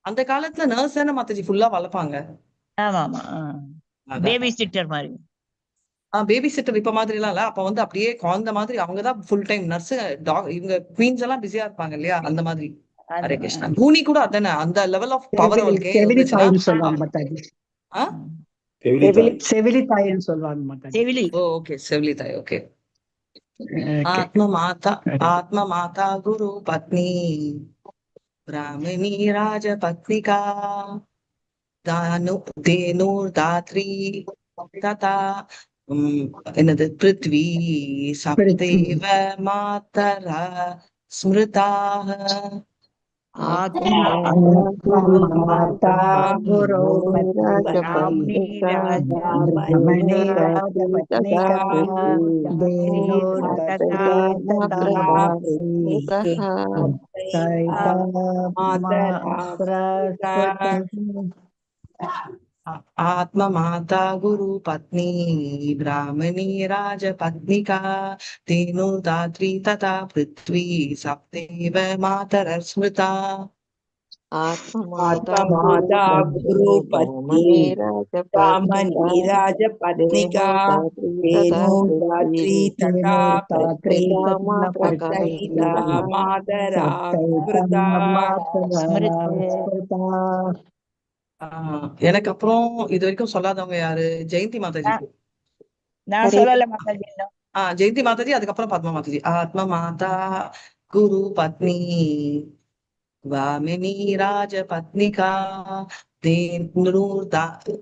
அந்த காலத்துல நர்ஸ் தானே மாதாஜி ஃபுல்லா வளர்ப்பாங்க. ஆமா ஆமா. அதான். பேபி சிட்டர் மாதிரி. பேபி சிட்டர் இப்ப மாதிரி எல்லாம் இல்ல. அப்ப வந்து அப்படியே குழந்தை மாதிரி அவங்கதான் ஃபுல் டைம் நர்ஸ். இவங்க குவீன்ஸ் எல்லாம் பிஸியா இருப்பாங்க இல்லையா, அந்த மாதிரி. அந்த ஹரே கிருஷ்ணா. கூனி கூட அதானே, அந்த லெவல் ஆஃப் பவர் அவளுக்கு செவிலி இருந்துச்சுன்னா. தாயின்னு சொல்லுவாங்க மாதாஜி. ஆ? செவிலி தாயின்னு சொல்லுவாங்க மாதாஜி. செவிலி. ஓகே, செவிலி தாய். ஓகே. Okay. ஆத்ம மாதா குரு பத்னி ब्राह्मणी राजपत्निका धेनुर्धात्री तथा என்னது பிருத்வி சப்தேவ மாதரா ஸ்மிருதாக. மாதா குரு ब्राह्मणी राजा ब्राह्मणे राजपत्निका धेनु तथा आत्मा माता गुरु पत्नी ब्राह्मणी राजपत्निका धेनुर्धात्री तथा पृथ्वी सप्तैव मातरः स्मृता. आत्मा माता गुरु पत्नी ब्राह्मणी राजपत्निका धेनुर्धात्री तथा पृथ्वी सप्तैता मातरा स्मृता. எனக்கு அப்புறம் இது வரைக்கும் சொல்லாதவங்க யாரு? ஜெயந்தி மாதாஜி. நான் சொல்லல மாதாஜி. ஜெயந்தி மாதாஜி, அதுக்கப்புறம் பத்மா மாதாஜி. ஆத்மா மாதா குரு பத்னி வாமினி ராஜபத்னிகா धेनुर्धात्री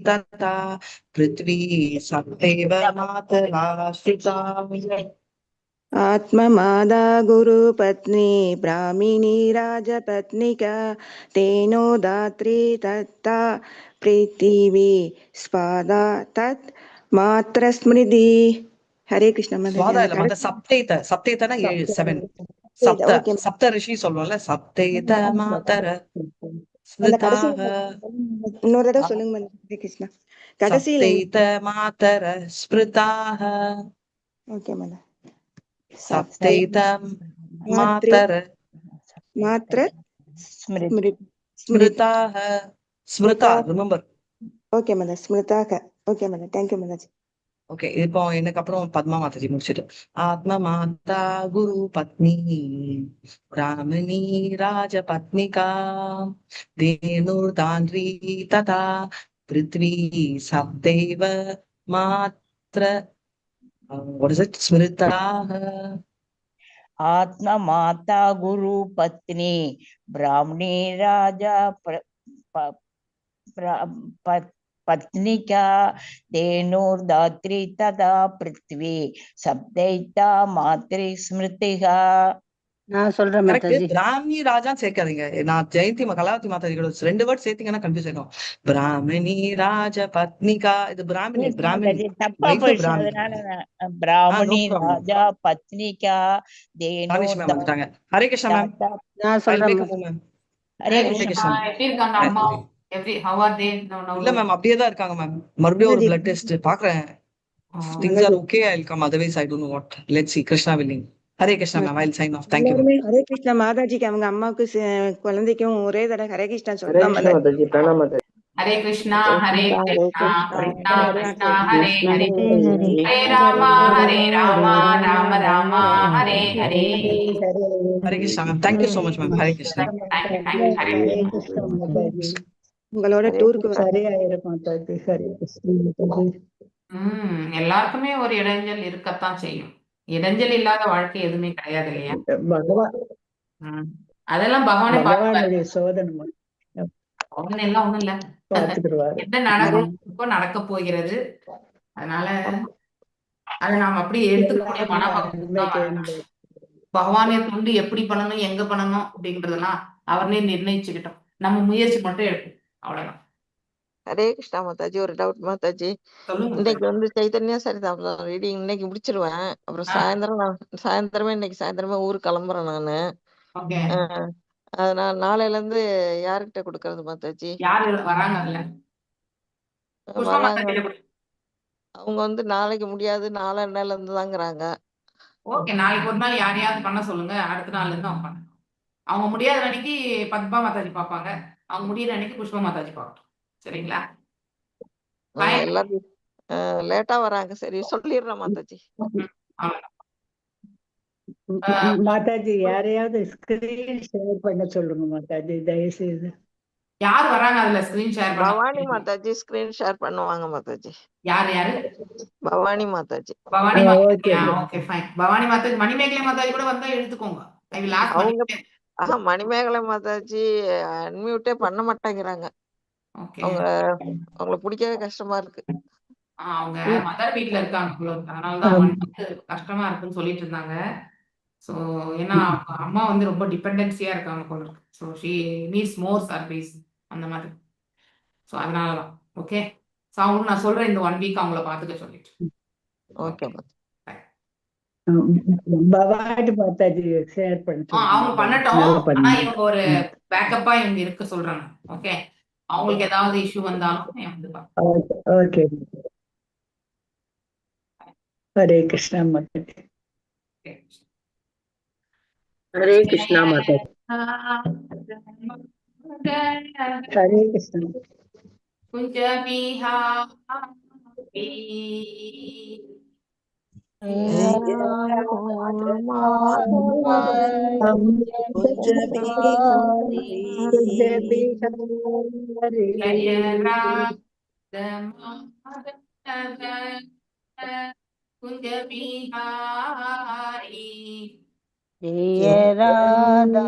तथा पृथ्वी सप्तैव मातरा स्मृता. आत्मा माता गुरु पत्नी ब्राह्मणी राजपत्निका धेनुर्धात्री तथा पृथिवी स्पादा तत् मात्र स्मृति. हरे कृष्ण माता. சப்தேதனா 7. சப்த ரிஷி சொல்லுவோம்ல, சப்தேத மாதர ஸ்மிருதாக. இன்னொரு தடவை சொல்லுங்க ஹரே கிருஷ்ணா. கடைசியில சப்தேத மாதர ஸ்மிருதாக. ஓகே மாதா. சப்தேத மாதர மாத்ர ஸ்மிருதாக. ஸ்மிருதா, ரிமெம்பர். ஓகே மாதா. ஸ்மிருதாக. ஓகே மாதா. தேங்க்யூ மாதாஜி. ஓகே, இப்போ எனக்கு அப்புறம் பத்மா மாதாஜி முடிச்சிட்டு. ஆத்ம மாதா குரு பத்னி பிராமணி ராஜபத்னிகா धेनुर्धात्री तथा पृथ्वी सप्तैव मात्र स्मृताः. आत्मा माता गुरु पत्नी ब्राह्मणी राजा पत्निका धेनुर्धात्री तथा पृथ्वी सप्तैता मातृ स्मृतिहा. நான் சொல்றேன் மாதாஜி. பிராமணி ராஜான்னு சேர்க்காதீங்க. நான் ஜெயந்தி கலாவதி மாதாஜி கூட 2 வேர்ட் சேர்த்தீங்கன்னா கன்ஃபியூஸ் ஆகும். பிராமணி ராஜ பத்னிகா, இது பிராமணி தப்பா போயிடுச்சு. அதனால பிராமணி ராஜா பத்னிகா தேனு வந்துட்டாங்க. ஹரே கிருஷ்ணா மேம். நான் சொல்றேன் ஹரே கிருஷ்ணா. எப்படி இருக்காங்க அம்மா? how are they now? இல்ல மேம், அப்படியே தான் இருக்காங்க மேம். மறுபடியும் ஒரு பிளட் டெஸ்ட் பாக்குறேன். Things are okay. I'll come. Otherwise, I don't know what. Let's see. Krishna willing. Hare Krishna ma'am. I'll sign off. Thank you. Hare Krishna மாதாஜிக்கு அவங்க அம்மாவுக்கு குழந்தைக்கும் ஒரே தடவை ஹரே கிருஷ்ணா சொல்லலாம் Mataji. Hare Krishna Hare Krishna Krishna Krishna Hare Hare Hare Rama Ram Ram Hare Hare. Hare Krishna ma'am. Thank you so much ma'am. Hare Krishna. Hare Mataji. உங்களோட டூருக்கு சரியா இருக்கும் மாதாஜி. ஹரே கிருஷ்ணா. எல்லாருக்குமே ஒரு இடைஞ்சல் இருக்கத்தான் செய்யும். இடைஞ்சல் இல்லாத வாழ்க்கை எதுவுமே கிடையாது இல்லையா? அதெல்லாம் பகவானே பகவானுடைய சோதனை எல்லாம் ஒண்ணும் இல்ல. என்ன நடக்கும் நடக்க போகிறது. அதனால அதை நாம் அப்படியே எடுத்துக்கக்கூடிய மனப்பக்குவம். பகவானே தொண்டு எப்படி பண்ணணும், எங்க பண்ணணும் அப்படிங்கறதெல்லாம் அவர்னே நிர்ணயிச்சுக்கிட்டோம். நம்ம முயற்சி மட்டும் எடுப்போம், அவ்வளவுதான். ஹரே கிருஷ்ணா மாதாஜி. ஒரு டவுட் மாதாஜி. இன்னைக்கு சைதன்யா சரிதாம் ரீடிங் இன்னைக்கு முடிச்சிருவேன். அப்புறம் சாயந்தரமே இன்னைக்கு சாயந்தரமே ஊருக்கு கிளம்புறேன் நானு. அதனால நாளையில இருந்து யாருக்கிட்ட கொடுக்கறது மாதாஜி? யாரு வராங்கல்ல வராங்க. அவங்க நாளைக்கு முடியாது, நாளன்னையில இருந்து தாங்கிறாங்க. ஓகே, நாளைக்கு ஒரு நாள் யாரையாவது பண்ண சொல்லுங்க. அடுத்த நாள்ல இருந்து அவங்க பண்ணணும். அவங்க முடியாத அன்னைக்கு பத்மா மாதாஜி பார்ப்பாங்க. அவங்க முடியிற அன்னைக்கு புஷ்பா மாதாஜி பார்க்கட்டும். சரிங்களா? Fine. எல்லாரும் லேட்டா வராங்க. சரி சொல்லிடுறேன் மாதாஜி. அவ்வளவுதான். மாதாஜி யாரையாவது ஸ்கிரீன் ஷேர் பண்ண சொல்லுங்க மாதாஜி தயவுசெய்து. யார் வராங்க அதுல ஸ்கிரீன் ஷேர் பண்ண? பவானி மாதாஜி ஸ்கிரீன் ஷேர் பண்ணுவாங்க மாதாஜி. யாரு? Bhavani Mataji. Bhavani okay Mataji. Okay fine. Bhavani Mataji, Manimekalai Mataji கூட வந்தா எடுத்துக்கோங்க. ஐ வில் ஆஸ்க் அவங்க மணிமேகலை. மணிமேகலை மாதாஜி அன்மியூட்டே பண்ண மாட்டேங்கிறாங்க. ஓகே. அவங்கள பிடிக்கவே கஷ்டமா இருக்கு. அவங்க மதர் வீட்ல இருக்காங்க போல இருக்கு. அதனாலதான் அவங்களுக்கு கஷ்டமா இருக்குன்னு சொல்லிட்டு இருந்தாங்க. சோ ஏன்னா அவங்க அம்மா வந்து ரொம்ப டிபெண்டன்சியா இருக்காங்க போல இருக்கு. So she needs more service அந்த மாதிரி. சோ அதனாலதான். ஓகே. சோ அவங்களுக்கு நான் சொல்றேன் இந்த 1 வீக் அவங்கள பாத்துக்க சொல்லிட்டு. ஓகே பவானி மாதாஜி ஷேர் பண்ண அவங்க சொல்லுங்க. பண்ணட்டும். நல்லா ஆனா பண்ணுங்க. இவங்க ஒரு பேக்கப்பா இவங்க இருக்க சொல்றாங்க. ஓகே. அவங்களுக்கு ஏதாவது இஷ்யூ வந்தாலும் வந்து ஓகே. ஹரே கிருஷ்ணா மாதாஜி. ஹரே கிருஷ்ணா மாதாஜி. ஹரே கிருஷ்ணா. குஞ்ச பிஹாரி ஜய ராத மாதவ குஞ்ச பிஹாரி ஜெய ராதா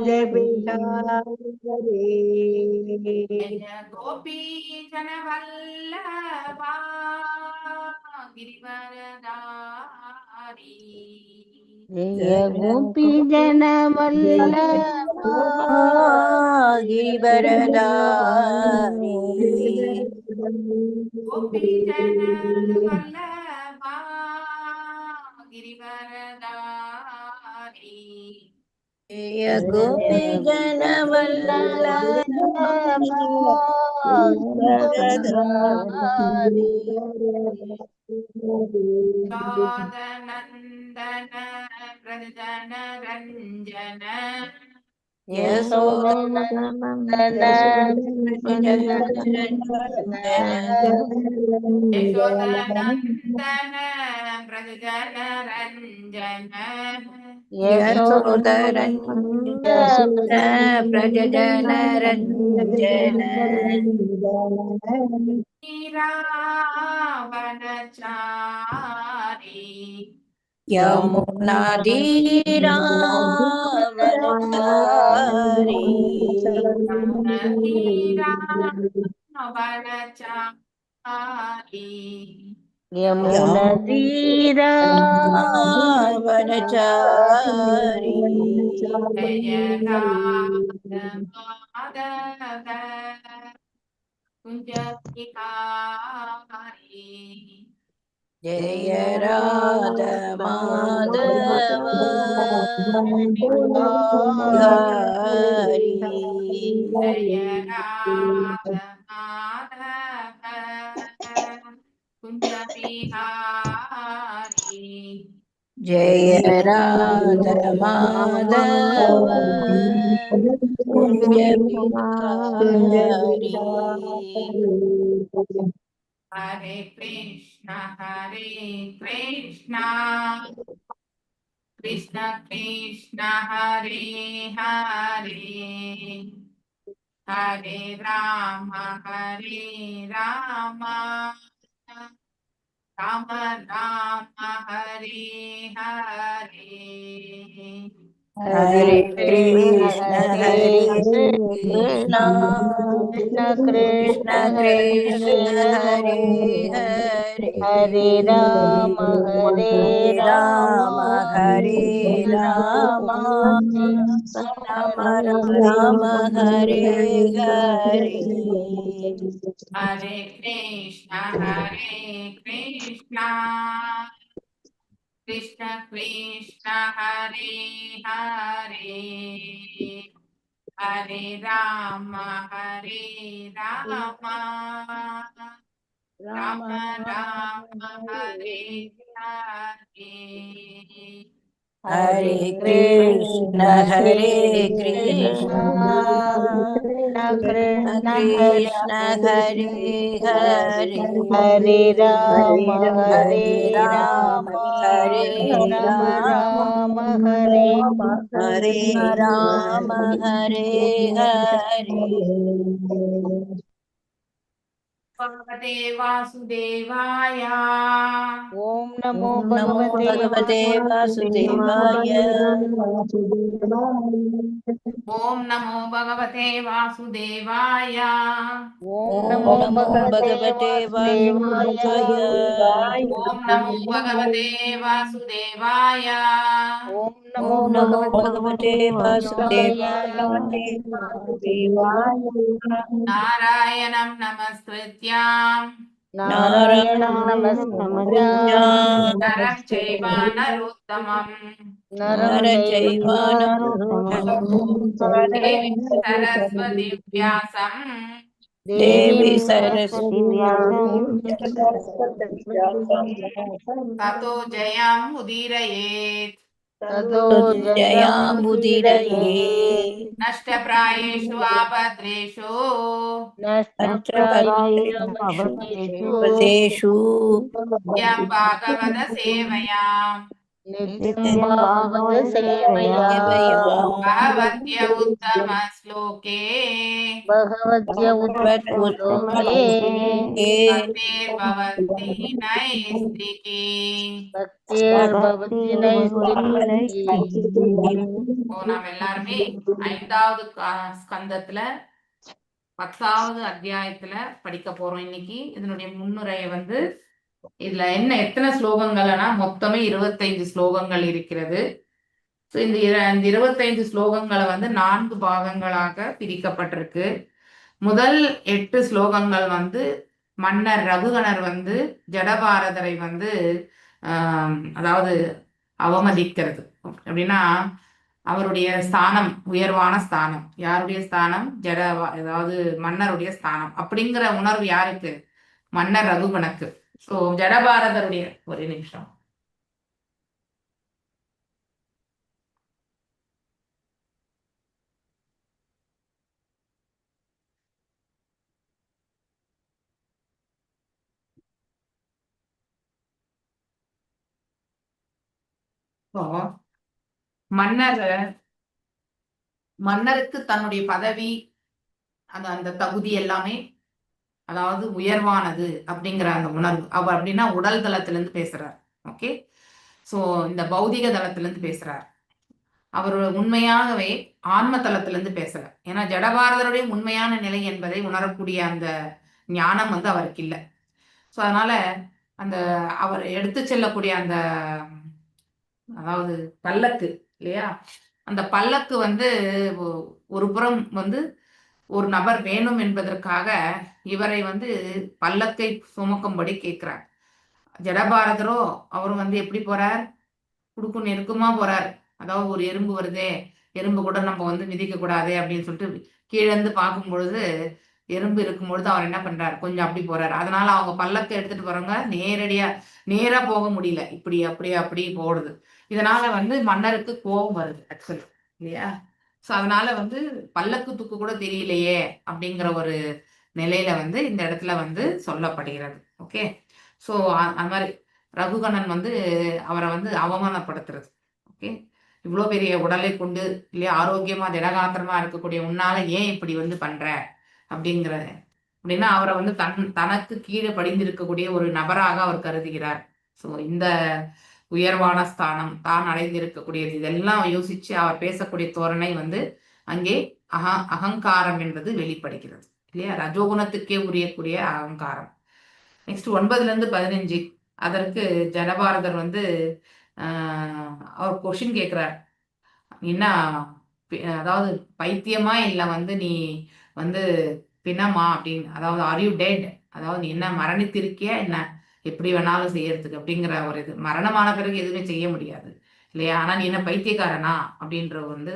ஜய கோபி ஜனவல்லபா கிரிவரதாரி ஜெய கோபி ஜன வல்லபா கிரிவரதாரி கோபி ஜனவல்லபா கிரிவரதாரி ஜெய கோபி ஜன வல்லபா கிரிவரதாரி நந்தன பிரஜன ரஞ்சன யசோதனந்தன யசோதனந்தன பிரஜன ரஞ்சன யசோதரஞ்சன பிரஜன ரஞ்சன ராவணச்சாரி யமுனாதீராவனச்சாரி ராவணச்சாரி யமுனதீராவனச்சாரி ஜய ராத மாதவ குஞ்ச பிஹாரி ஜெய ராத மாதவ பிஹாரி ஜய ராத மாதவ குஞ்ச பிஹாரி ஜெய ராத Madhava குஞ்ச Bihari Hare Krishna Krishna Krishna Hare Hare Hare Rama Rama Rama Hare Hare Hare Krishna Krishna Krishna Krishna Hare Hare Hare Rama Rama Hare Rama Rama Rama Hare Hare Hare Krishna Krishna Krishna Hare Hare Hare Rama Rama Rama Rama Rama Hare Hare Hare Krishna, Hare Krishna, Krishna Krishna Hare Hare, Hare Rama Hare Rama, Hare Rama Rama, Hare Rama Hare Hare. भगवते वासुदेवाय Om Namo Om Namo Bhagavate Vasudevaya. ओम नमो भगवते वासुदेवाय Om Om Namo Namo Bhagavate Vasudevaya. Vasudevaya. ओम नमो भगवते वासुदेवाय Om Namo Om Namo Bhagavate Vasudevaya. Vasudevaya. नारायणं नमस्कृत्यां Narayanam Namaskrityam नरं चैव नरोत्तमं Naram Narachaiva देवीं सरस्वतीं व्यासं Devi Saraswati ततो जयं मुदीरयेत् Tado Jayamudiraye नष्टप्रायेषु आपद्रेषु Nashtaprayeshu Pateshu यं भागवत सेवया Nityam Bhagavata Sevaya भगवत्य उत्तम श्लोके Bhagavatya Uttamaste भक्तिर्भवति नैष्टिकी Bhaktir Bhavati Naistiki இப்போ நாம் எல்லாருமே 5வது ஸ்கந்தத்துல 10வது அத்தியாயத்துல படிக்க போறோம் இன்னைக்கு. இதனுடைய முன்னுரையை வந்து இதுல என்ன எத்தனை ஸ்லோகங்கள்னா மொத்தமே 25 ஸ்லோகங்கள் இருக்கிறது. இந்த 25 ஸ்லோகங்களை வந்து 4 பாகங்களாக பிரிக்கப்பட்டிருக்கு. முதல் 8 ஸ்லோகங்கள் வந்து மன்னர் ரகுகணர் வந்து ஜடபாரதரை வந்து அதாவது அவமதிக்கிறது. அப்படின்னா அவருடைய ஸ்தானம் உயர்வான ஸ்தானம், யாருடைய ஸ்தானம்? அதாவது மன்னருடைய ஸ்தானம் அப்படிங்கிற உணர்வு யாருக்கு? மன்னர் ரகுகணக்கு. ஸோ ஜடபாரதருடைய ஒரு நிமிஷம் மன்னருக்கு தன்னுடைய பதவி அந்த தகுதி எல்லாமே அதாவது உயர்வானது அப்படிங்கிற அந்த உணர்வு. அவர் அப்படின்னா உடல் தளத்திலிருந்து பேசுறார். ஓகே, ஸோ இந்த பௌதிக தளத்திலிருந்து பேசுறார். அவர் உண்மையாகவே ஆன்ம தளத்திலிருந்து பேசல. ஏன்னா ஜடபாரதருடைய உண்மையான நிலை என்பதை உணரக்கூடிய அந்த ஞானம் வந்து அவருக்கு இல்லை. ஸோ அதனால அந்த அவர் எடுத்து செல்லக்கூடிய அந்த அதாவது பல்லக்கு இல்லையா, அந்த பல்லக்கு வந்து ஒரு புறம் வந்து ஒரு நபர் வேணும் என்பதற்காக இவரை வந்து பல்லக்கை சுமக்கும்படி கேட்கிறார். ஜடபாரதரோ அவர் வந்து எப்படி போறார்? குடுக்கு நெருக்கமா போறார். அதாவது ஒரு எறும்பு வருதே, எறும்பு கூட நம்ம வந்து மிதிக்க கூடாது அப்படின்னு சொல்லிட்டு கீழே இருந்து பார்க்கும் பொழுது எறும்பு இருக்கும் பொழுது அவர் என்ன பண்றாரு? கொஞ்சம் அப்படி போறாரு. அதனால அவங்க பல்லக்கை எடுத்துட்டு போறவங்க நேரா போக முடியல, இப்படி அப்படி போடுது. இதனால வந்து மன்னருக்கு கோபம் வருது ஆக்சுவலி இல்லையா. ஸோ அதனால வந்து பல்லக்கு தூக்கு கூட தெரியலையே அப்படிங்கிற ஒரு நிலையில வந்து இந்த இடத்துல வந்து சொல்லப்படுகிறது. ஓகே, ஸோ அந்த மாதிரி ரகுகணன் வந்து அவரை வந்து அவமானப்படுத்துறது. ஓகே, இவ்வளோ பெரிய உடலை கொண்டு இல்லையா, ஆரோக்கியமா திடகாத்திரமா இருக்கக்கூடிய உன்னால ஏன் இப்படி வந்து பண்ற அப்படிங்கிற அப்படின்னா அவரை வந்து தனக்கு கீழே படிந்திருக்கக்கூடிய ஒரு நபராக அவர் கருதுகிறார். ஸோ இந்த உயர்வான ஸ்தானம் தான் அடைந்திருக்கக்கூடியது இதெல்லாம் யோசிச்சு அவர் பேசக்கூடிய தோரணை வந்து அங்கே அகங்காரம் என்பது வெளிப்படுகிறது இல்லையா, ரஜோகுணத்துக்கே உரியக்கூடிய அகங்காரம். நெக்ஸ்ட் 9-15 அதற்கு ஜடபாரதர் வந்து அவர் கொஷின் கேட்கிறார். என்ன அதாவது பைத்தியமா இல்லை வந்து நீ வந்து பிணமா அப்படின்னு, அதாவது ஆர் யூ டெட், அதாவது நீ என்ன மரணித்திருக்கியா என்ன, எப்படி வேணாலும் செய்யறதுக்கு அப்படிங்கிற ஒரு இது. மரணமான பிறகு எதுவுமே செய்ய முடியாது இல்லையா, ஆனா நீ என்ன பைத்தியக்காரனா அப்படின்ற வந்து